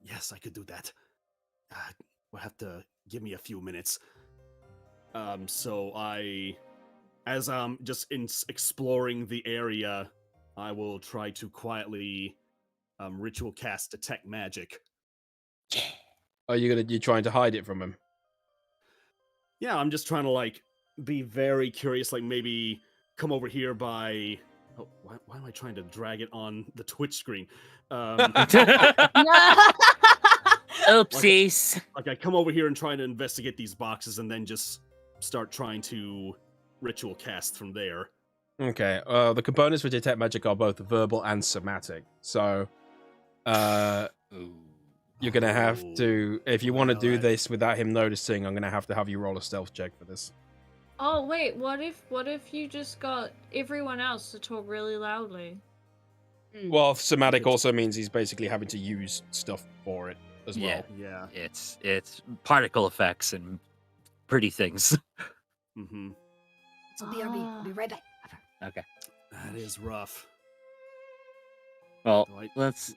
Yes, I could do that. We'll have to give me a few minutes. So as I'm just exploring the area, I will try to quietly ritual cast detect magic. Are you trying to hide it from him? Yeah, I'm just trying to like be very curious, like maybe come over here by. Oh, why am I trying to drag it on the Twitch screen? Oopsies. Like I come over here and try to investigate these boxes, and then just start trying to ritual cast from there. Okay. The components for detect magic are both verbal and somatic. So, you're gonna have to, if you want to do this without him noticing, I'm gonna have you roll a stealth check for this. Oh wait, what if you just got everyone else to talk really loudly? Well, somatic also means he's basically having to use stuff for it as well. Yeah. It's particle effects and pretty things. Mm-hmm. So BRB, I'll be right back. Okay. That is rough. Well, Right. let's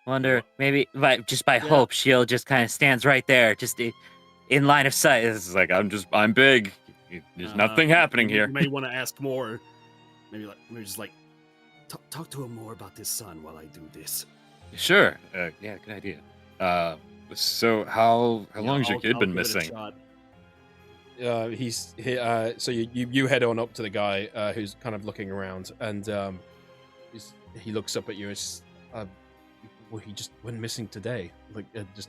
wonder, maybe by hope, Shield just kind of stands right there, just in line of sight. It's like, I'm big. There's nothing happening here. You may want to ask more. maybe just like talk to him more about his son while I do this. Sure. Yeah, good idea. So how long's your kid been give it a missing? shot. So you head on up to the guy who's kind of looking around, and he looks up at you. Well, he just went missing today, just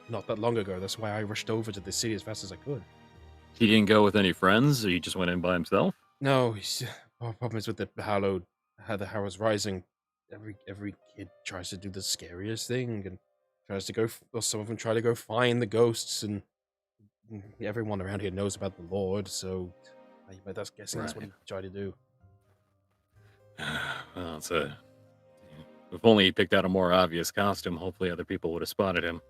not that long ago. That's why I rushed over to the city as fast as I could. He didn't go with any friends, or he just went in by himself? No, problem is with the Hallows Rising. Every kid tries to do the scariest thing and tries to go. Well, some of them try to go find the ghosts, and everyone around here knows about the Lord. So, that's guessing that's what he tried to do. Well, if only he picked out a more obvious costume, hopefully other people would have spotted him.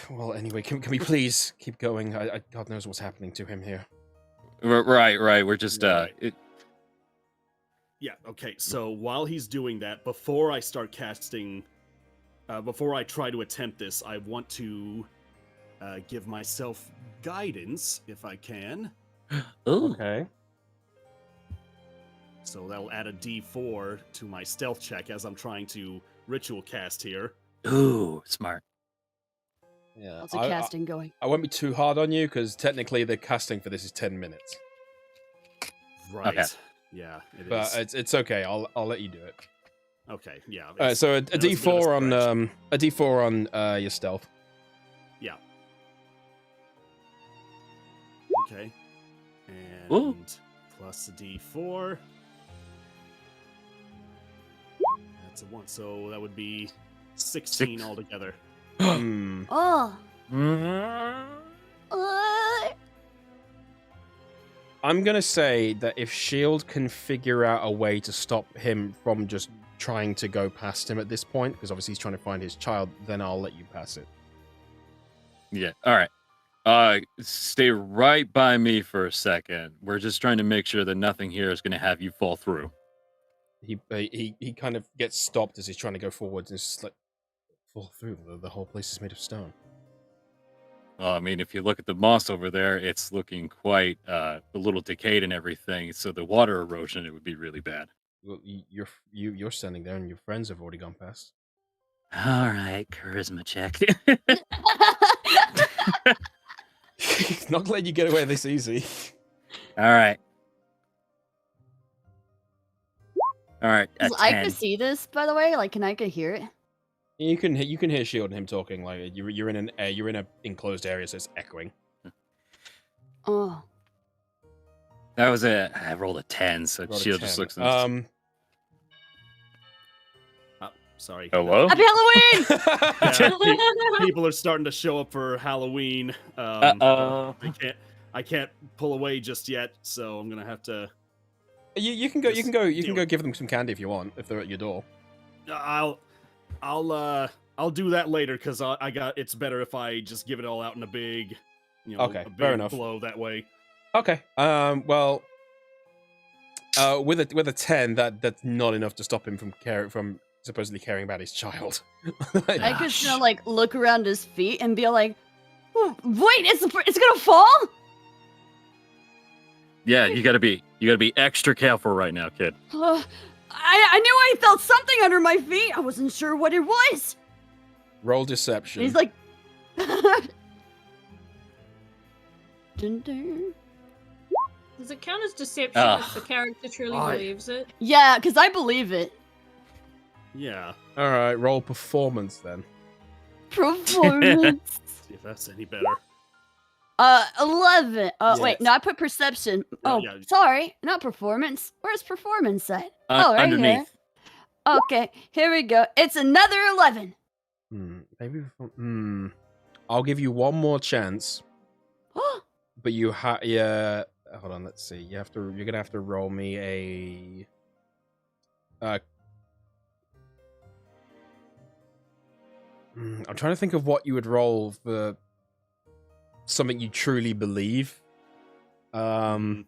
Well, anyway, can we please keep going? God knows what's happening to him here. Right. We're just Yeah, okay. So while he's doing that, before I start casting, before I try to attempt this, I want to give myself guidance if I can. Ooh. Okay. So that'll add a D4 to my stealth check as I'm trying to ritual cast here. Ooh, smart. Yeah. How's the casting going? I won't be too hard on you because technically the casting for this is 10 minutes. Right. Okay. Yeah, it But is. it's okay. I'll let you do it. Okay, yeah. All right, so a I know it's a bit of a stretch. D4 on your stealth. Yeah. Okay. And Ooh. plus a D4. That's a 1, so that would be 16 altogether. Hmm. Oh. I'm gonna say that if Shield can figure out a way to stop him from just trying to go past him at this point, because obviously he's trying to find his child, then I'll let you pass it. Yeah. All right. Stay right by me for a second. We're just trying to make sure that nothing here is going to have you fall through. He kind of gets stopped as he's trying to go forwards, and it's just like fall through. The whole place is made of stone. I mean, if you look at the moss over there, it's looking quite a little decayed and everything. So the water erosion, it would be really bad. Well, you're standing there, and your friends have already gone past. All right, charisma check. Not letting you get away this easy. All right. A I 10. could see this, by the way. Like, can I hear it? You can hear Shield and him talking. Like you're in an enclosed area, so it's echoing. Oh. That was I rolled a 10, so Rolled a Shield 10. just looks. And Sorry. Hello? Happy Halloween! Yeah, people are starting to show up for Halloween. Uh-oh. I can't pull away just yet, so I'm gonna have to. You can go give them some candy if you want, if they're at your door. I'll do that later because I got. It's better if I just give it all out in a big, Okay, a big fair enough. blow that way. Okay. Well, with a 10, that's not enough to stop him from supposedly caring about his child. I could still look around his feet and be like, "Oh, wait, it's gonna fall." Yeah, you gotta be extra careful right now, kid. I knew I felt something under my feet. I wasn't sure what it was. Roll deception. And he's like, dun, dun. Does it count as deception if the character truly believes it? Yeah, because I believe it. Yeah. All right, roll performance then. Performance. See if that's any better. 11. Yes. Wait, no, I put perception. Oh, Oh, yeah. sorry, not performance. Where's performance at? Oh, right underneath. here. Okay, here we go. It's another 11. Maybe. I'll give you one more chance, but you yeah. Hold on, let's see. You're gonna have to roll me a. I'm trying to think of what you would roll for something you truly believe. I'm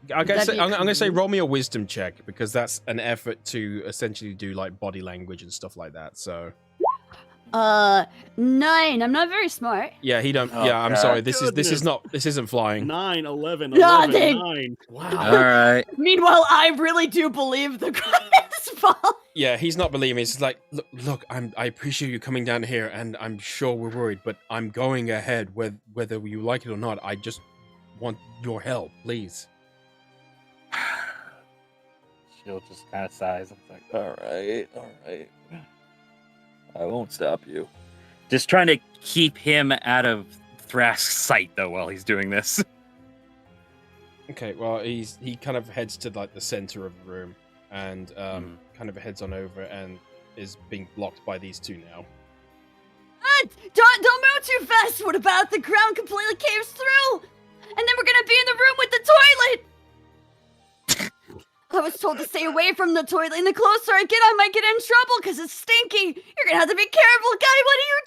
gonna say roll me a wisdom check because that's an effort to essentially do body language and stuff like that. So 9. I'm not very smart. Yeah, he don't. Oh, yeah, I'm God. sorry. This Goodness. isn't flying. 9, 11, Ah, 11, they- 9. Wow. All right. Meanwhile, I really do believe the is falling. Yeah, he's not believing. It's like, look, I appreciate you coming down here, and I'm sure we're worried, but I'm going ahead whether you like it or not. I just want your help, please. She'll just kind of sighs and like, all right. I won't stop you. Just trying to keep him out of Thrask's sight, though, while he's doing this. Okay, well, he kind of heads to like the center of the room, and kind of heads on over and is being blocked by these two now. Don't move too fast. What about the ground completely caves through? And then we're gonna be in the room with the toilet. I was told to stay away from the toilet, and the closer I get, I might get in trouble because it's stinky. You're gonna have to be careful, guy. What are you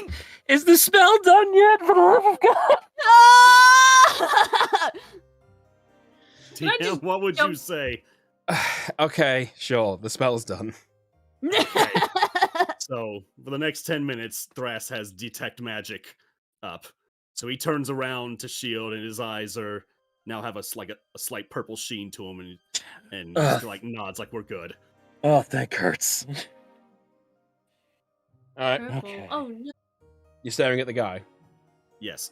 doing? Is the spell done yet, for the love of God? Ah! Can I Damn, just what would jump- you say? Okay, sure, the spell's done. So, for the next 10 minutes, Thras has detect magic up. So he turns around to Shield, and his eyes are now have a slight purple sheen to them, and Ugh. like nods like we're good. Oh, that hurts. All right, Purple. Okay. Oh no. you're staring at the guy. Yes.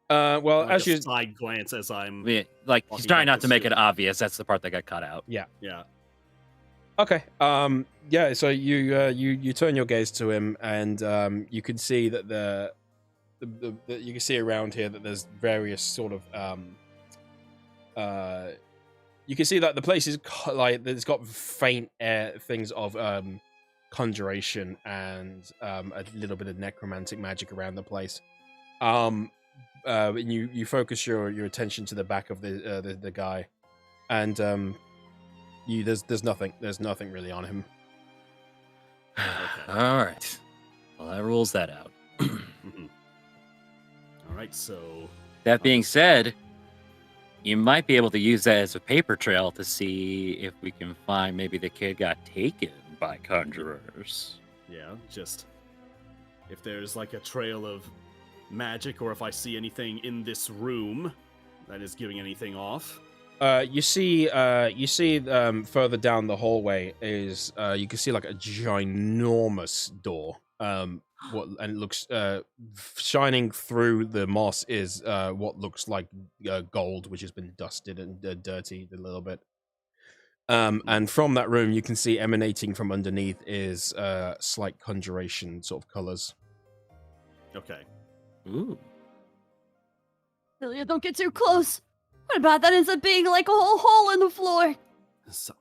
Well, Like as a you side glance as I'm Yeah, like, he's Walking trying back not to to make it Shield. obvious. That's the part that got cut out. yeah. okay, yeah. So you turn your gaze to him, and you can see that the you can see around here that there's various sort of you can see that the place is like it's got faint things of conjuration and a little bit of necromantic magic around the place. And you focus your attention to the back of the guy, and there's nothing really on him. All right. Well, that rules that out. Mhm. All right, so That being said, you might be able to use that as a paper trail to see if we can find maybe the kid got taken by conjurers. yeah, just if there's like a trail of magic, or if I see anything in this room that is giving anything off. You see further down the hallway is you can see like a ginormous door. And it looks shining through the moss is what looks like gold, which has been dusted and dirtied a little bit. And from that room, you can see emanating from underneath is slight conjuration sort of colors. Okay. Ooh. Ilya, don't get too close. What about that ends up being like a whole hole in the floor? So,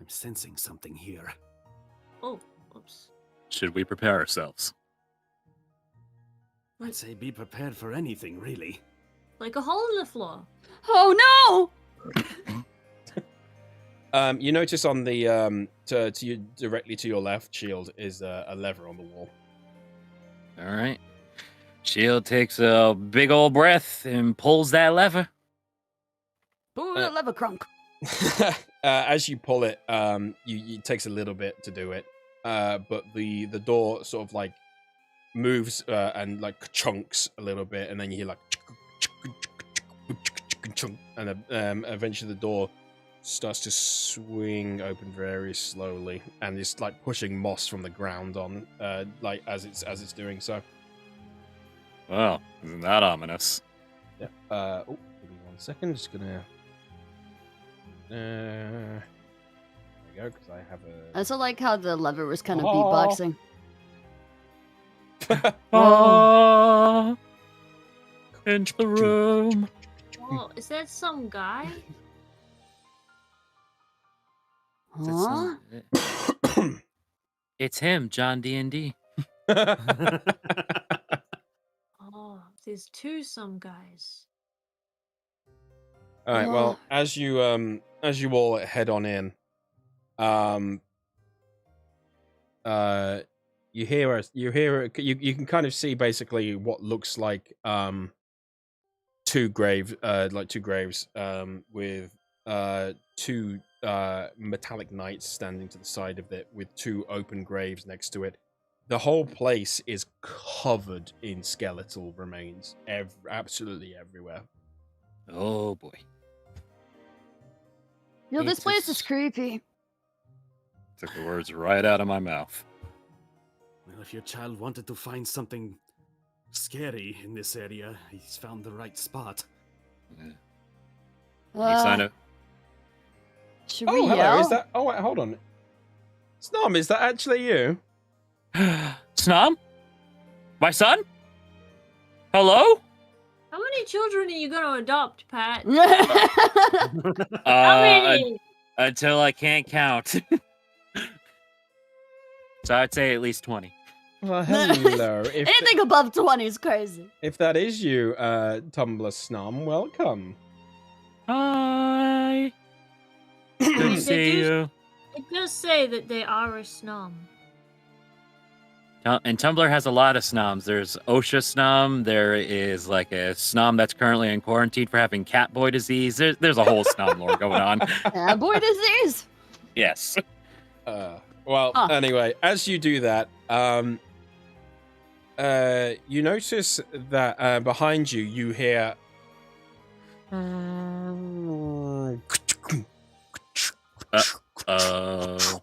I'm sensing something here. Oh, oops. Should we prepare ourselves? I'd say be prepared for anything, really. Like a hole in the floor. Oh no! You notice on the to you directly to your left, Shield, is a lever on the wall. All right. Shield takes a big old breath and pulls that lever. Ooh, the lever crunk. As you pull it, it takes a little bit to do it, but the door sort of like moves and like chunks a little bit, and then you hear like and eventually the door starts to swing open very slowly, and it's like pushing moss from the ground on, like as it's doing so. Well, isn't that ominous? Yeah. Give me 1 second. Just gonna. There we go, because I have a. I also like how the lever was kind of Oh. beatboxing. Oh, into the room. Oh, is that some guy? Huh? It's him, John D&D. Oh, there's some guys. All right. Well, as you all head on in, you can kind of see basically what looks like two graves with two metallic knights standing to the side of it with two open graves next to it, the whole place is covered in skeletal remains, absolutely everywhere. Oh boy. This place is creepy. Took the words right out of my mouth. Well, if your child wanted to find something scary in this area, he's found the right spot. Yeah. You sign up. Should we yell? Hello, is that... Oh, wait, hold on. Snom, is that actually you? Snom? My son? Hello? How many children are you going to adopt, Pat? How many? Until I can't count. So I'd say at least 20. Well, hello. Anything above 20 is crazy. If that is you, Tumblr Snom, welcome. Hi. Good to see you. It does say that they are a snom. And Tumblr has a lot of snoms. There's OSHA snom. There is like a snom that's currently in quarantine for having cat boy disease. There's a whole snom lore going on. Cat boy disease? Yes. Anyway, as you do that, you notice that behind you, you hear... It's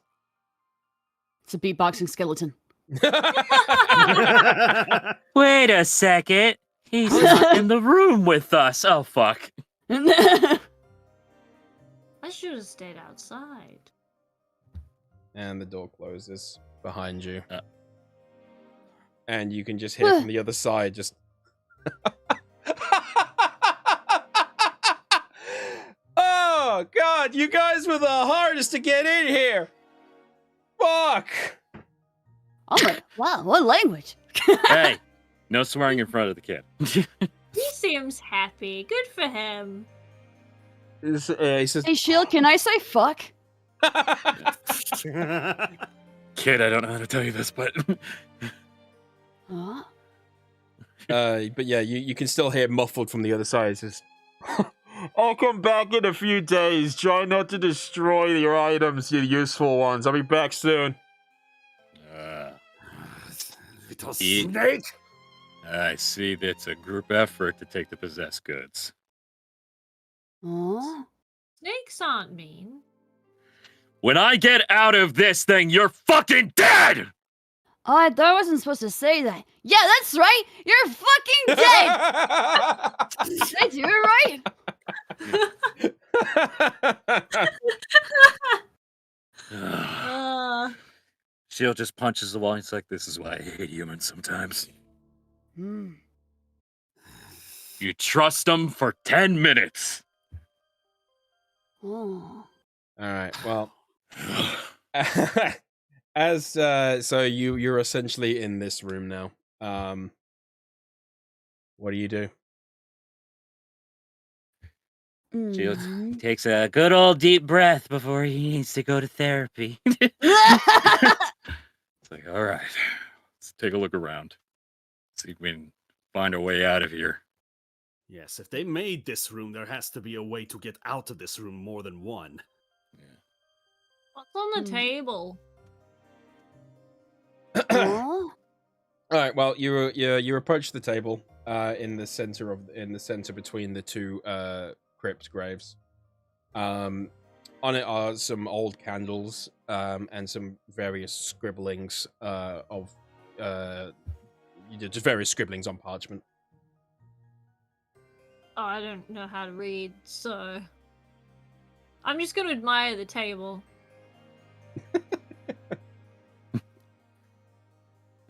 a beatboxing skeleton. Wait a second. He's not in the room with us. Oh, fuck. I should have stayed outside. And the door closes behind you. And you can just hear from the other side, just... Oh, God, you guys were the hardest to get in here. Fuck. Oh my, wow, what language? Hey, no swearing in front of the kid. He seems happy. Good for him. He says, Hey, Shield, can I say fuck? Kid, I don't know how to tell you this, but... Huh? but yeah, you can still hear muffled from the other side. It says, I'll come back in a few days. Try not to destroy your items, you useful ones. I'll be back soon. Little snake! I see that's a group effort to take the possessed goods. Huh? Snakes aren't mean. When I get out of this thing, you're fucking dead! Oh, I thought I wasn't supposed to say that. Yeah, that's right! You're fucking dead! Did I do it right? Shield just punches the wall. He's like, this is why I hate humans sometimes. You trust them for 10 minutes. Oh. All right. Well, so you're essentially in this room now. What do you do? Shield takes a good old deep breath before he needs to go to therapy. It's like, all right, let's take a look around. See if we can find our way out of here. Yes, if they made this room, there has to be a way to get out of this room more than one. What's on the table? Oh? All right. Well, you approach the table in the center between the two crypt graves. On it are some old candles and some various scribblings just various scribblings on parchment. Oh, I don't know how to read, so I'm just going to admire the table. I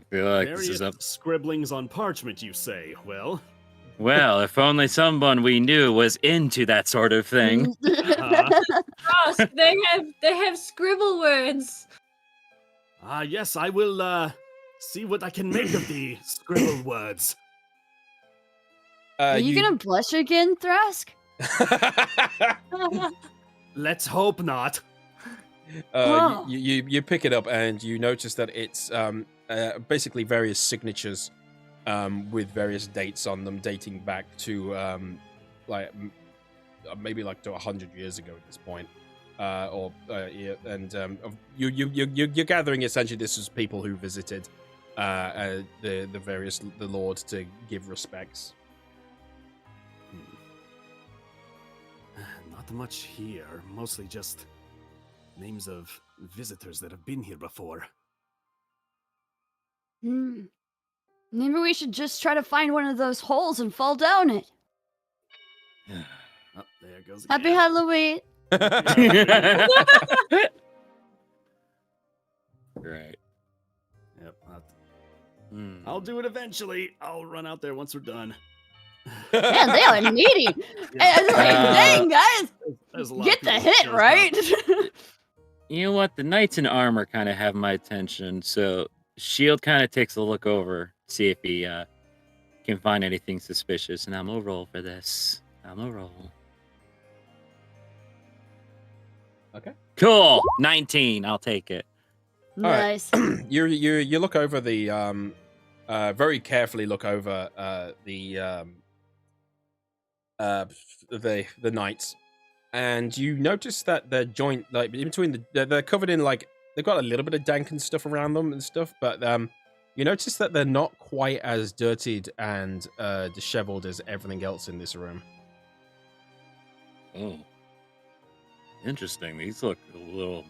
feel like this Various is up. scribblings on parchment, you say? Well, If only someone we knew was into that sort of thing. Ross, they have scribble words. Yes, I will see what I can make of the scribble words. Are you gonna blush again, Thrask? Let's hope not. You pick it up and you notice that it's basically various signatures with various dates on them, dating back to maybe like to 100 years ago at this point. You're gathering essentially this is people who visited the lords to give respects. Not much here. Mostly just names of visitors that have been here before. Maybe we should just try to find one of those holes and fall down it. Oh, there it goes Happy again. Halloween. Right. Yep. I'll do it eventually. I'll run out there once we're done. Man, they are needy. Dang, guys. There's a lot Get of the people hit, showing right? up. You know what? The knights in armor kind of have my attention, so Shield kind of takes a look over, see if he can find anything suspicious, and I'm gonna roll for this. I'm gonna roll. Okay. Cool. 19. I'll take it. Nice. You look over the very carefully look over the knights, and you notice that their joint, like in between they're covered in, like, they've got a little bit of dank and stuff around them and stuff, but you notice that they're not quite as dirtied and disheveled as everything else in this room. Oh. Interesting. These look a little...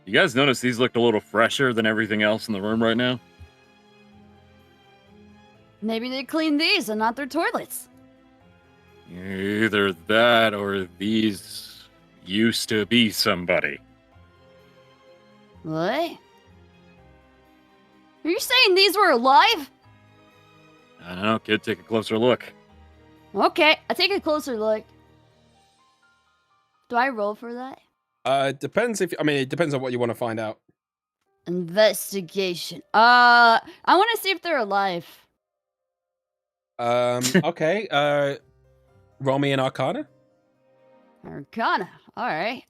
You guys notice these look a little fresher than everything else in the room right now? Maybe they cleaned these and not their toilets. Either that or these used to be somebody. What? Are you saying these were alive? I don't know, kid. Take a closer look. Okay, I take a closer look. Do I roll for that? It depends it depends on what you want to find out. Investigation. I want to see if they're alive. Okay. Roll me an Arcana. Arcana. All right.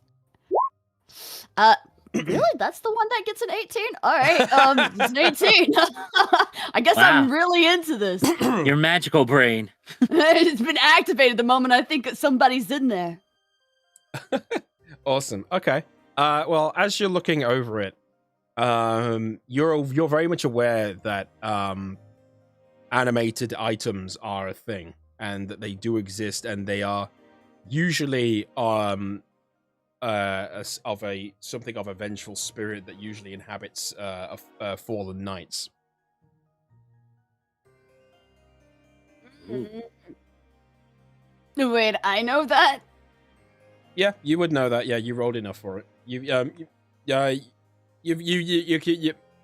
Really? That's the one that gets an 18? All right. It's an 18. I guess I'm really into this. Your magical brain. It's been activated the moment I think that somebody's in there. Awesome. Okay. Well, as you're looking over it, you're very much aware that animated items are a thing and that they do exist, and they are usually something of a vengeful spirit that usually inhabits fallen knights. Wait, I know that? Yeah, you would know that. Yeah, you rolled enough for it.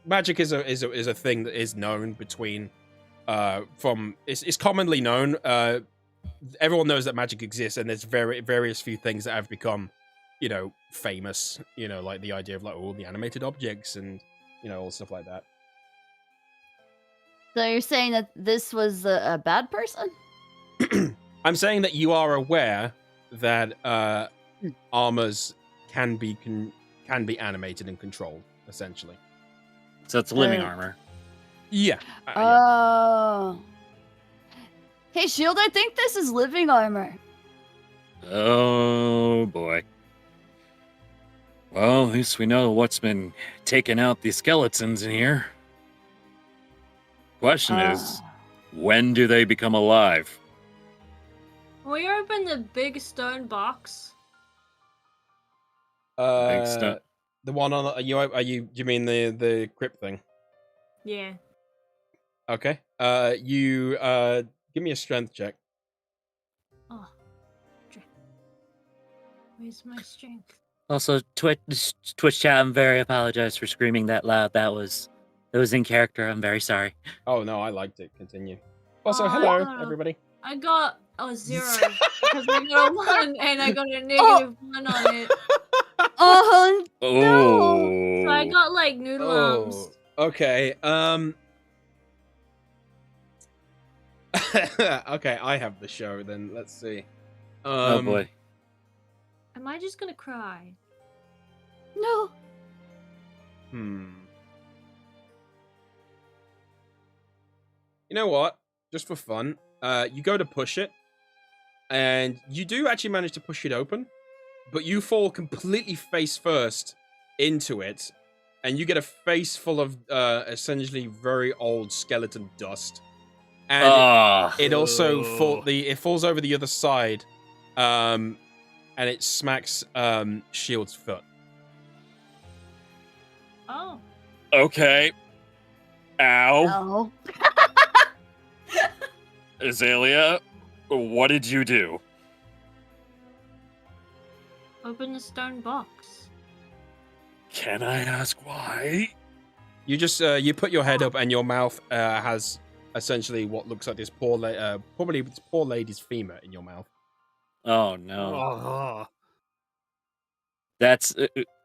Magic is a thing that is known between it's commonly known. Everyone knows that magic exists, and there's various few things that have become, famous. Like the idea of all the animated objects and all stuff like that. So you're saying that this was a bad person? I'm saying that you are aware that armors can be animated and controlled, essentially. So it's living armor. Yeah. Oh. Hey, Shield, I think this is living armor. Oh, boy. Well, at least we know what's been taking out the skeletons in here. Question is, when do they become alive? We open the big stone box. Big stone. The one on do you mean the crypt thing? Yeah. Okay. You give me a strength check. Oh. Where's my strength? Also, Twitch chat, I'm very apologize for screaming that loud. That was in character. I'm very sorry. Oh no, I liked it. Continue. Also, hello everybody. I got a 0 because I got a 1 and I got a negative 1 on it. Oh no! So I got like noodle arms. Okay. Okay, I have the show then. Let's see. Oh boy. Am I just gonna cry? No. You know what? Just for fun, you go to push it, and you do actually manage to push it open, but you fall completely face first into it, and you get a face full of essentially very old skeleton dust. And it also falls over the other side, and it smacks Shield's foot. Oh. Okay. Ow. Oh. Azalea, what did you do? Open the stone box. Can I ask why? You just you put your head up, and your mouth has essentially what looks like this probably this poor lady's femur in your mouth. Oh no. Oh. That's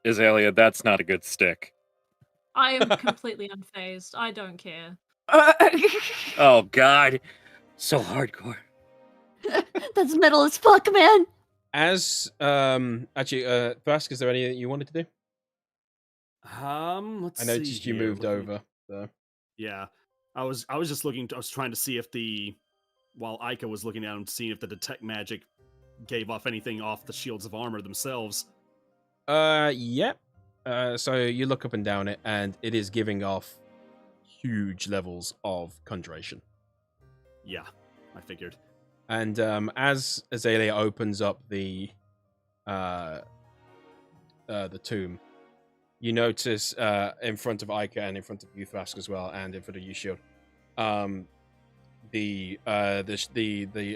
Azalea, that's not a good stick. I am completely unfazed. I don't care. Oh god. So hardcore. That's metal as fuck, man. As actually, Thrask, is there anything you wanted to do? Let's I noticed see you here. moved over. So. Yeah, I was just looking. I was trying to see if while Ica was looking at him, seeing if the detect magic gave off anything off the shields of armor themselves. Yep. So you look up and down it, and it is giving off huge levels of conjuration. Yeah, I figured. And as Azalea opens up the tomb, you notice in front of Ica and in front of you, Thrask, as well, and in front of you, Shield, the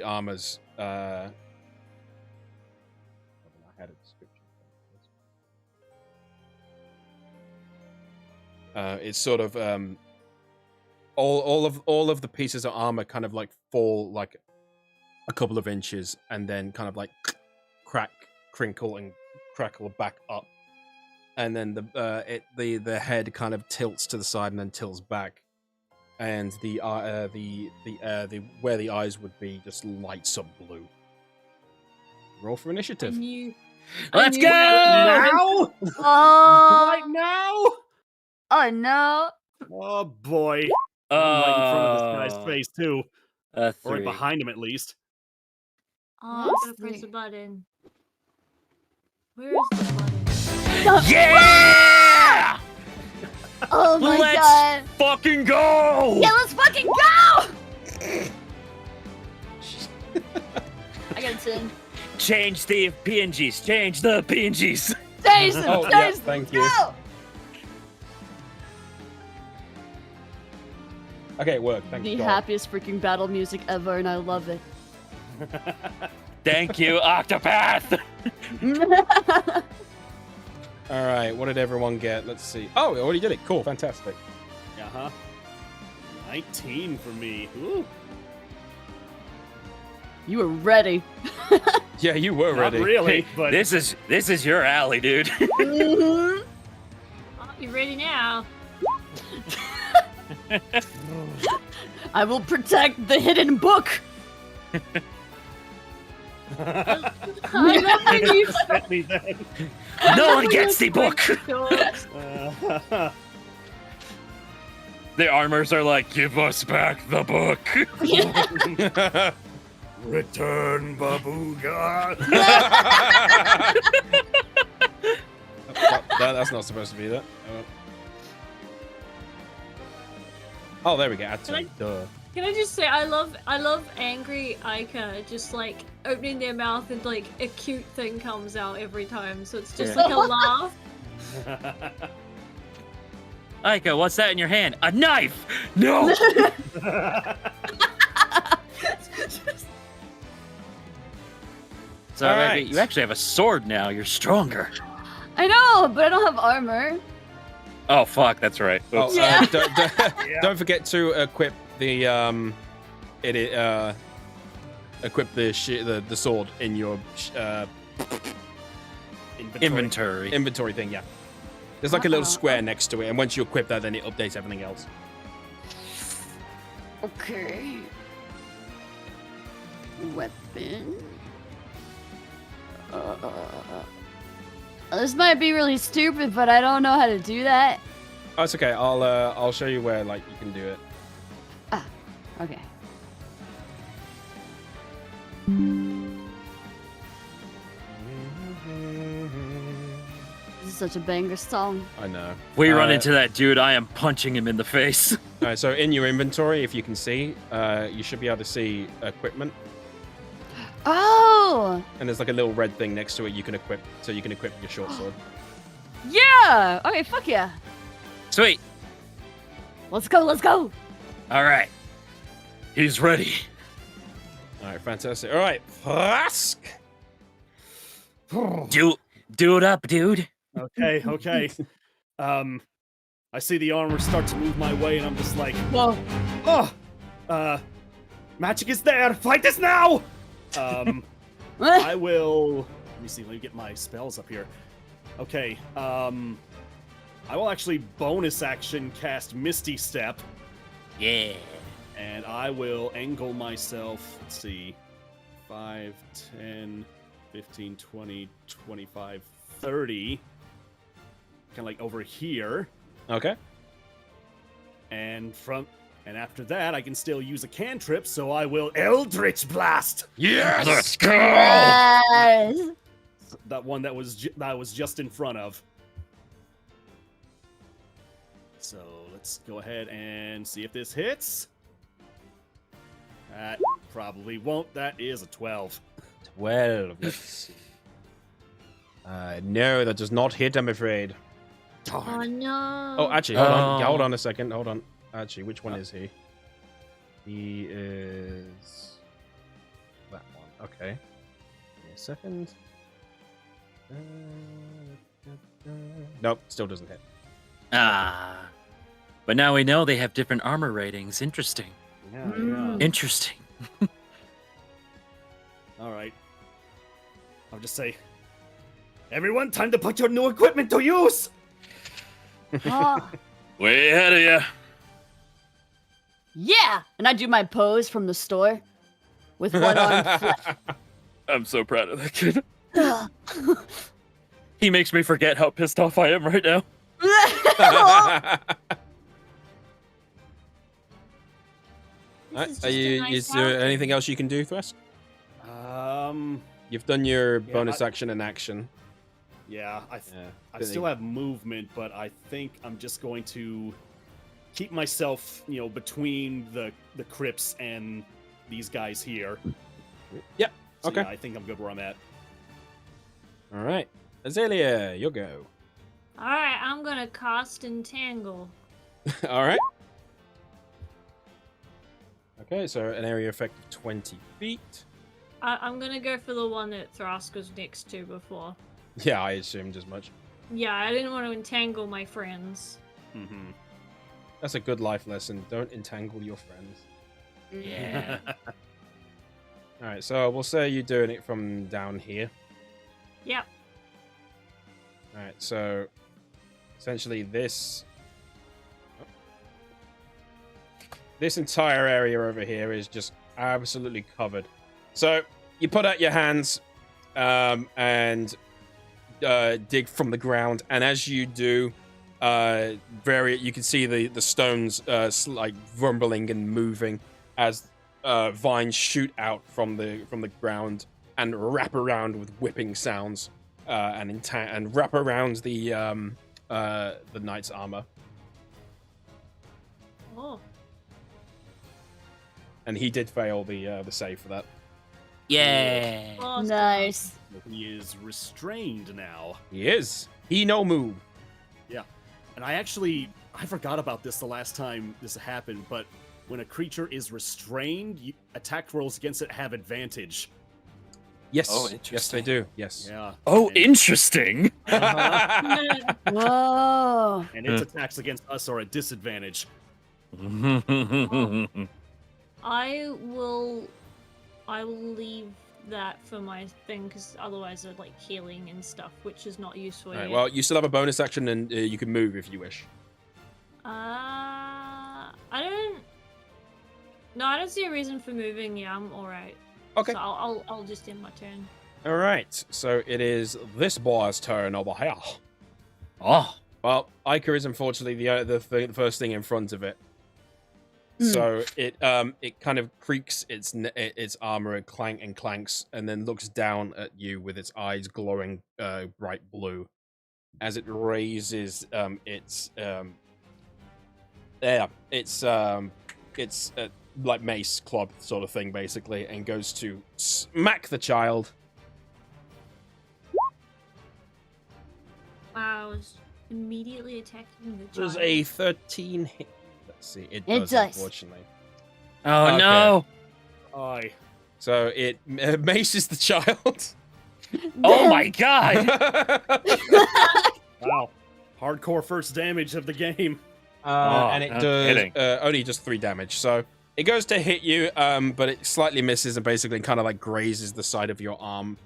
armors. I had a description. It's sort of all of the pieces of armor kind of like fall like a couple of inches and then kind of like crinkle and crackle back up, and then the head kind of tilts to the side and then tilts back, and the where the eyes would be just lights up blue. Roll for initiative. Let's go! Now? Oh, Right now? oh no. Oh boy! Right in front of this guy's face too, or right Three. behind him at least. Oh, I gotta Let's press see. the button. Where is the button? Yeah! Oh my Let's god. fucking go! Yeah, let's fucking go! I got a 10. Change the PNGs. Change the PNGs. Jason, Oh, yeah, Jason, thank let's you. go! Okay, it worked. Thank The you. God. happiest freaking battle music ever, and I love it. Thank you, Octopath. All right, what did everyone get? Let's see. Oh, we already did it. Cool, fantastic. Uh-huh. 19 for me. Ooh. You were ready. Yeah, you were Not ready. really, but This is your alley, dude. Mhm. Oh, you ready now? I will protect the hidden book. I love when you let me then. No one gets the book. The armors are like, give us back the book. Return, Babuga. That's not supposed to be that. Oh, there we go. Duh. Can I just say I love angry Ica just like opening their mouth and like a cute thing comes out every time. So it's just Yeah. like a laugh. Ica, what's that in your hand? A knife! No! So All Ica, right. you actually have a sword now. You're stronger. I know, but I don't have armor. Oh fuck, that's right. Oh, Oops. Yeah. don't forget to equip the equip the sword in your Inventory. thing. Yeah, there's like a little square next to it, and once you equip that, then it updates everything else. Okay. Weapon. This might be really stupid, but I don't know how to do that. Oh, it's okay. I'll show you where like you can do it. Ah, okay. such a banger song. I know. We run into that dude, I am punching him in the face. All right, so in your inventory, if you can see, you should be able to see equipment. Oh! And there's like a little red thing next to it you can equip, so you can equip your short sword. Yeah! Okay, fuck yeah. Sweet. Let's go, let's go! All right. He's ready. All right, fantastic. All right, Frask. Do it up, dude. Okay. I see the armor start to move my way, and I'm just like, Whoa. Magic is there. Fight this now. I will. Let me see. Let me get my spells up here. Okay. I will actually bonus action cast Misty Step. Yeah. And I will angle myself. Let's see. 5, 10, 15, 20, 25, 30. Kind of like over here. Okay. And after that, I can still use a cantrip, so I will Eldritch Blast. Yes! Let's go! Yes! That one that was just in front of. So let's go ahead and see if this hits. That probably won't. That is a 12. 12. Let's see. No, that does not hit, I'm afraid. Oh no. Oh, actually, hold on. Yeah, hold on a second. Hold on. Actually, which one is he? He is that one. Okay. Give me a second. Nope, still doesn't hit. Ah. But now we know they have different armor ratings. Interesting. Yeah. Interesting. All right. I'll just say, everyone, time to put your new equipment to use. Way ahead of you. Yeah! And I do my pose from the store with one arm flat. I'm so proud of that kid. He makes me forget how pissed off I am right now. Is there anything else you can do, Thresk? You've done your bonus action and action. Yeah, I still have movement, but I think I'm just going to keep myself, between the crypts and these guys here. Yep. So, Okay. yeah, I think I'm good where I'm at. All right. Azalea, you'll go. Alright, I'm gonna cast Entangle. All right. Okay, so an area effect of 20 feet. I'm gonna go for the one that Thrask was next to before. Yeah, I assumed as much. Yeah, I didn't want to entangle my friends. Mm-hmm. That's a good life lesson. Don't entangle your friends. Yeah. All right, so we'll say you're doing it from down here. Yep. All right, so essentially this entire area over here is just absolutely covered. So you put out your hands and dig from the ground, and as you do, you can see the stones like rumbling and moving as vines shoot out from the ground and wrap around with whipping sounds and wrap around the knight's armor. Oh. And he did fail the save for that. Yeah. Awesome. Nice. He is restrained now. He is. He no move. Yeah. And I forgot about this the last time this happened, but when a creature is restrained, attack rolls against it have advantage. Yes. Oh, Yes, interesting. they do. Yes. Yeah. Oh, And- interesting. Uh-huh. Whoa. And its attacks against us are at disadvantage. I will leave that for my thing, because otherwise I'd like healing and stuff, which is not useful All right, here. well, you still have a bonus action, and you can move if you wish. I don't see a reason for moving. Yeah, I'm alright. Okay. So I'll just end my turn. All right. So it is this boy's turn over here. Oh. Well, Ica is unfortunately the first thing in front of it. So it kind of creaks its armor, clanks, and then looks down at you with its eyes glowing bright blue. as it raises its like mace club sort of thing, basically, and goes to smack the child. Wow, it's immediately attacking the child. Does a 13 hit? Let's see. It does, unfortunately. Oh Okay. no! Aye. So it maces the child. Oh my god! Wow. Hardcore first damage of the game. And it does only just 3 damage. So it goes to hit you, but it slightly misses and basically kind of like grazes the side of your arm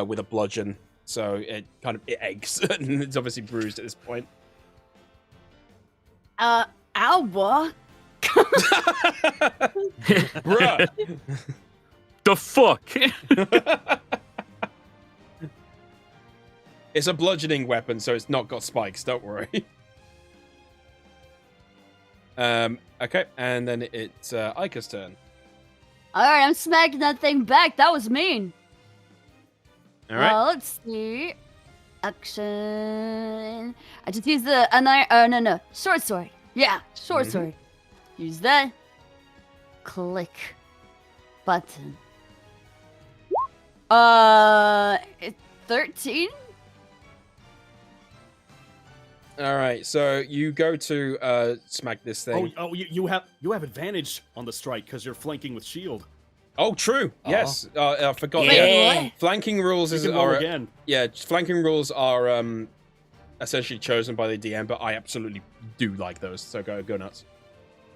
with a bludgeon. So it kind of aches, and it's obviously bruised at this point. Ow, what? Bruh. The fuck? It's a bludgeoning weapon, so it's not got spikes. Don't worry. Okay, and then it's Aika's turn. All right, I'm smacking that thing back. That was mean. All right. Let's see. Action. I just use the no. Short sword. Yeah, short sword. Use that. Click. Button. 13? All right, so you go to smack this thing. You have advantage on the strike because you're flanking with shield. Oh, true. Yes, I forgot. Yeah. Flanking rules You can roll again. Yeah, flanking rules are essentially chosen by the DM, but I absolutely do like those. So go nuts.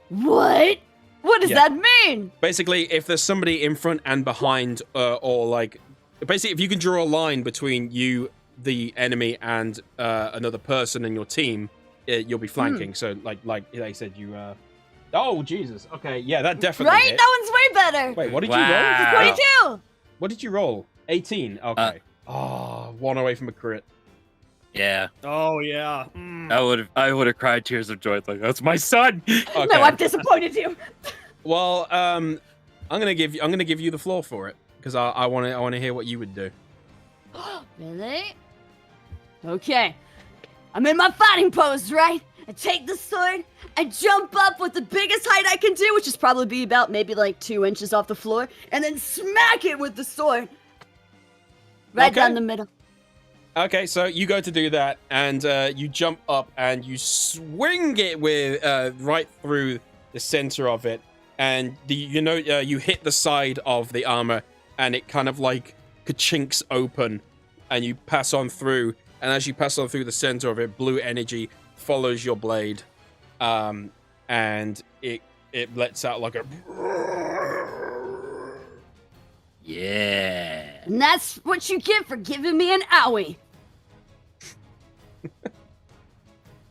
What? What does that mean? Basically, if there's somebody in front and behind, or like, basically, if you can draw a line between you, the enemy, and another person in your team, you'll be flanking. So, like I said, you. Oh Jesus! Okay, yeah, that definitely. Right? hit. That one's way better. Wait, what did you Wow. roll? 22. What did you roll? 18. Okay. One away from a crit. Yeah, Oh yeah. I would have cried tears of joy. Like, that's my son. Okay. No, I've disappointed you. Well, I'm gonna give you the floor for it because I want to hear what you would do. Really? Okay. I'm in my fighting pose, right? I take the sword, I jump up with the biggest height I can do, which is probably be about maybe like 2 inches off the floor, and then smack it with the sword. Right down the middle. Okay, so you go to do that, and you jump up and you swing it with right through the center of it, and you hit the side of the armor, and it kind of like ka-chinks open, and you pass on through, and as you pass on through the center of it, blue energy follows your blade, and it lets out like a. Yeah. And that's what you get for giving me an owie.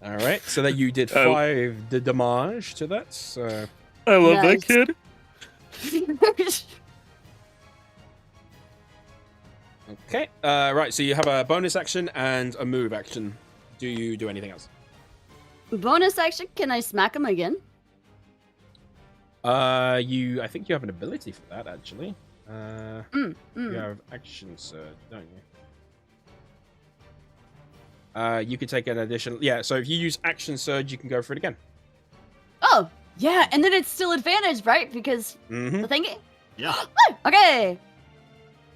All right, so that you did 5 damage to that. So I love Nice. that kid. okay, right. So you have a bonus action and a move action. Do you do anything else? Bonus action, can I smack him again? I think you have an ability for that actually. You have action surge, don't you? You could take an additional. Yeah, so if you use action surge, you can go for it again. Oh, yeah, and then it's still advantage, right? Because Mm-hmm. the thing. Yeah. Okay.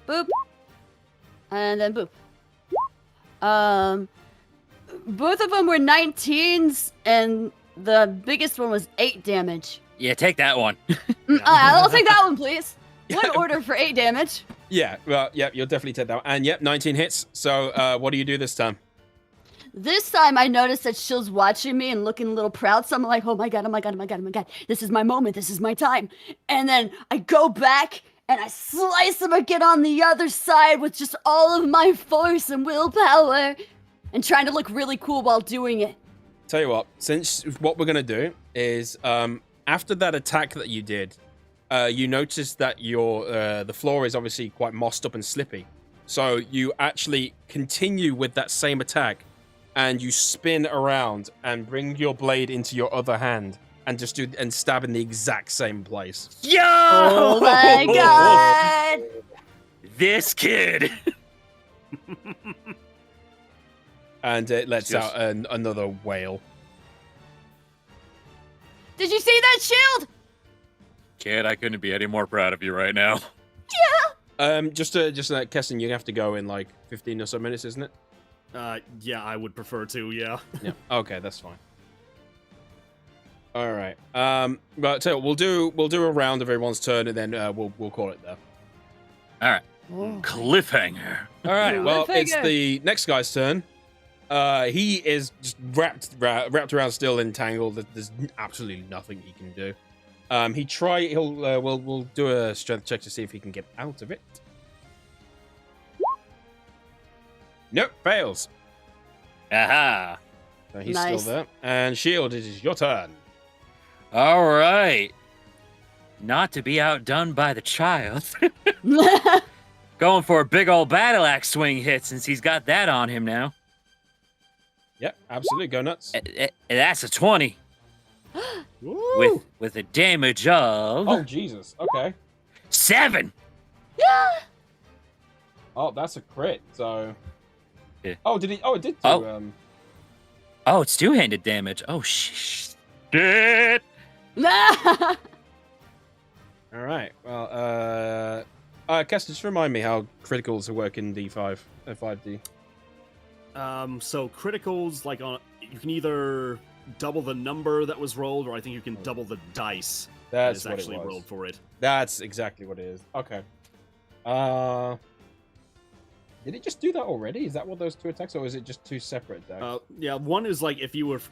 Boop. And then boop. Both of them were 19s, and the biggest one was 8 damage. Yeah, take that one. I'll take that one, please. One order for 8 damage. Yeah, well, yeah, you'll definitely take that one. And yep, 19 hits. So what do you do this time? This time I noticed that Shill's watching me and looking a little proud, so I'm like, oh my god, oh my god, oh my god, oh my god. This is my moment, this is my time. And then I go back and I slice him again on the other side with just all of my force and willpower and trying to look really cool while doing it. Tell you what, since what we're gonna do is after that attack that you did, you notice that your the floor is obviously quite mossed up and slippy. So you actually continue with that same attack, and you spin around and bring your blade into your other hand and just stab in the exact same place. Yo! Oh my god! This kid. and it lets out another wail. Did you see that shield? Kid, I couldn't be any more proud of you right now. Just Keston, you have to go in like 15 or so minutes, isn't it? Yeah, I would prefer to. Yeah. Yeah. Okay, that's fine. All right. But so we'll do a round of everyone's turn, and then we'll call it there. All right. Oh. Cliffhanger. All right. Well, it's the next guy's turn. He is just wrapped around, still entangled. There's absolutely nothing he can do. We'll do a strength check to see if he can get out of it. Nope, fails. Aha. So he's Nice. still there. And Shield, it is your turn. All right. Not to be outdone by the child. Going for a big old battle axe swing hit since he's got that on him now. Yep, absolutely. Go nuts. That's a 20. with a damage of Oh, Jesus. Okay. 7. Oh, that's a crit. So. Yeah. Oh, did he? Oh, it did do. Oh. Oh, it's two-handed damage. Oh, shit. All right. Well, Kester, just remind me how criticals work in D5, 5D. So criticals, like you can either double the number that was rolled, or I think you can double the dice that is actually rolled for it. That's exactly what it is. Okay. Did it just do that already? Is that what those two attacks, or is it just two separate attacks? Yeah, one is like if he was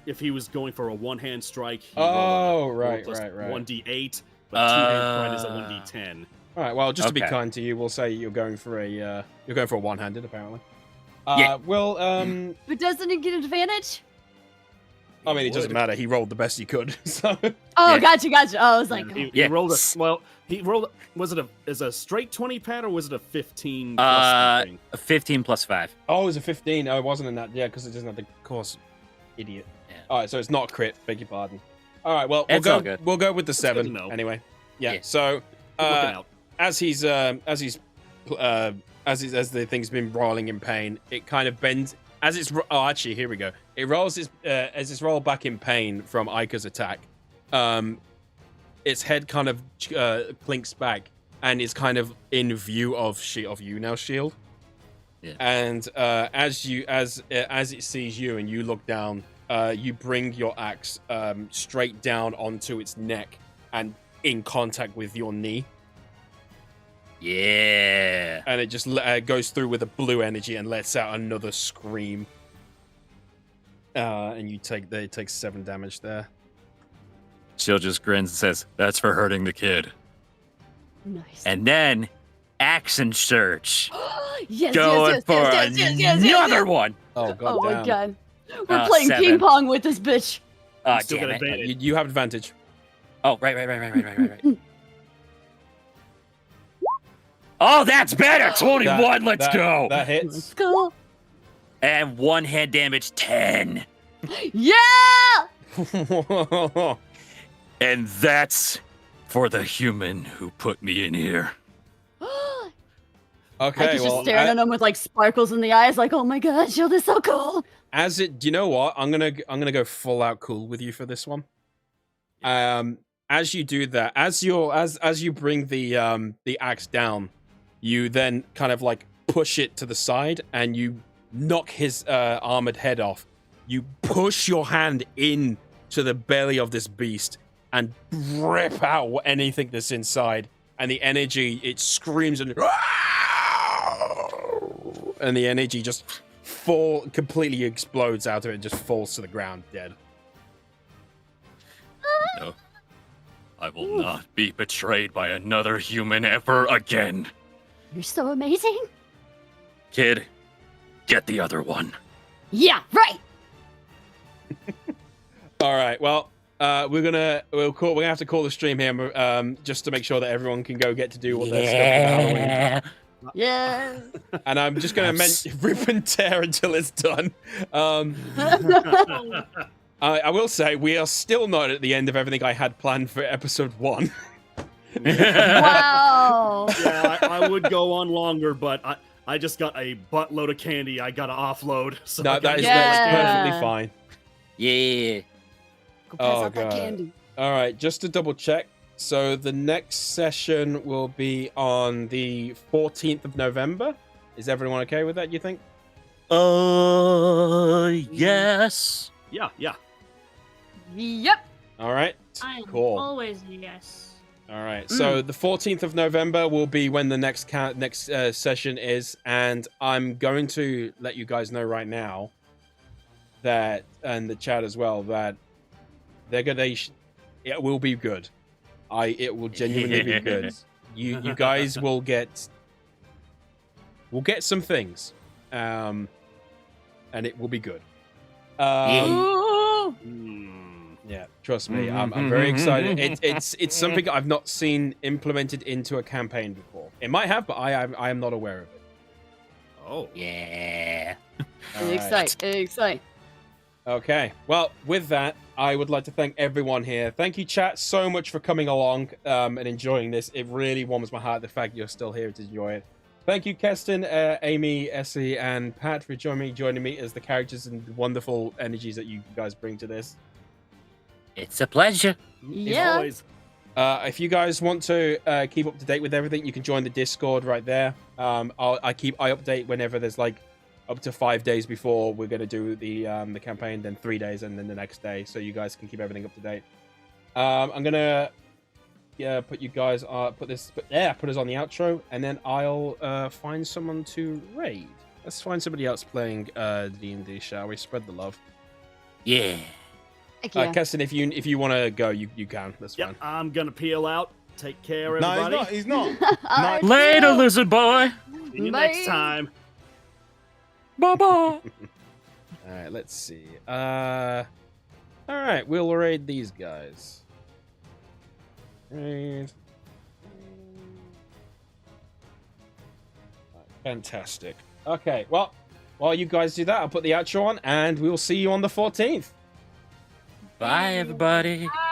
going for a one-hand strike. Right. 1d8, but two-hand strike is a 1d10. All right. Well, just to be Okay. kind to you, we'll say you're going for a one-handed, apparently. Yeah. Well, But doesn't he get an advantage? I mean, it doesn't matter. He rolled the best he could, so. Oh, Yeah. gotcha. Oh, I was like, He rolled he rolled. Was it a straight 20, Pat, or was it a 15? Plus something? A 15 plus 5. Oh, it was a 15. Oh, it wasn't in that. Yeah, because it doesn't have the course. Idiot. Yeah. All right, so it's not crit. Beg your pardon. All right, well, It's all good. We'll go with the good 7 to know. anyway. Yeah. Yeah. So Good looking out. as the thing's been rolling in pain, it kind of bends. As it's actually, here we go. It rolls as it's rolled back in pain from Ica's attack. Its head kind of clinks back and is kind of in view of you now, Shield. Yeah. And as it sees you and you look down, you bring your axe straight down onto its neck and in contact with your knee. Yeah. And it just goes through with a blue energy and lets out another scream. And it takes 7 damage there. Shield just grins and says, "That's for hurting the kid." nice. And then Action Search. yes, Going yes, for yes, yes, yes, another one. Oh god! Oh my damn. god. We're playing 7. ping pong with this bitch. Oh, Still damn got it. advantage. You have advantage. Oh, right. Oh, that's better. 21. Let's go. That Let's hits. go. And one head damage 10. Yeah! And that's for the human who put me in here. Okay, Ike is well, just staring at him with like sparkles in the eyes, like, oh my god, Shield is so cool. do you know what? I'm gonna go full out cool with you for this one. As you do that, as you bring the axe down, you then kind of like push it to the side and you knock his armored head off. You push your hand in to the belly of this beast and rip out anything that's inside. And the energy, it screams and the energy just completely explodes out of it and just falls to the ground dead. No. I will not be betrayed by another human ever again. You're so amazing. Kid, get the other one. Yeah, right. All right. Well, we're gonna have to call the stream here, just to make sure that everyone can go get to do what they're stuff for Halloween. Yeah. And I'm just gonna rip and tear until it's done. I will say we are still not at the end of everything I had planned for episode 1. Wow. Yeah, I would go on longer, but I just got a buttload of candy I gotta offload. So No, I gotta that's get perfectly fine. Yeah. Go pass out that candy. All right, just to double check. So the next session will be on the 14th of November. Is everyone okay with that, you think? Yes. Yeah. Yep. All right, I'm cool. always a yes. All right, so the 14th of November will be when the next session is, and I'm going to let you guys know right now that, and the chat as well, that they're gonna. It will be good. It will genuinely be good. You guys will get. We'll get some things, and it will be good. Yeah, trust me, I'm very excited. It's something I've not seen implemented into a campaign before. It might have, but I am not aware of it. Oh yeah. Excite. Okay, well, with that, I would like to thank everyone here. Thank you, chat, so much for coming along and enjoying this. It really warms my heart the fact you're still here to enjoy it. Thank you, Keston, Amy, Essie, and Pat for joining me as the characters and wonderful energies that you guys bring to this. It's a pleasure. Yeah. Always. If you guys want to keep up to date with everything, you can join the Discord right there. I update whenever there's like up to 5 days before we're going to do the campaign, then 3 days, and then the next day, so you guys can keep everything up to date. I'm gonna put you guys put us on the outro, and then I'll find someone to raid. Let's find somebody else playing D&D, shall we? Spread the love. Yeah. Keston, if you want to go, you can. That's fine. I'm gonna peel out. Take care, everybody. No, he's not. Later, lizard boy. See you next time. Bye-bye. All right, let's see. All right, we'll raid these guys. Raid. Fantastic. Okay, well, while you guys do that, I'll put the outro on, and we'll see you on the 14th. Bye, everybody. Bye.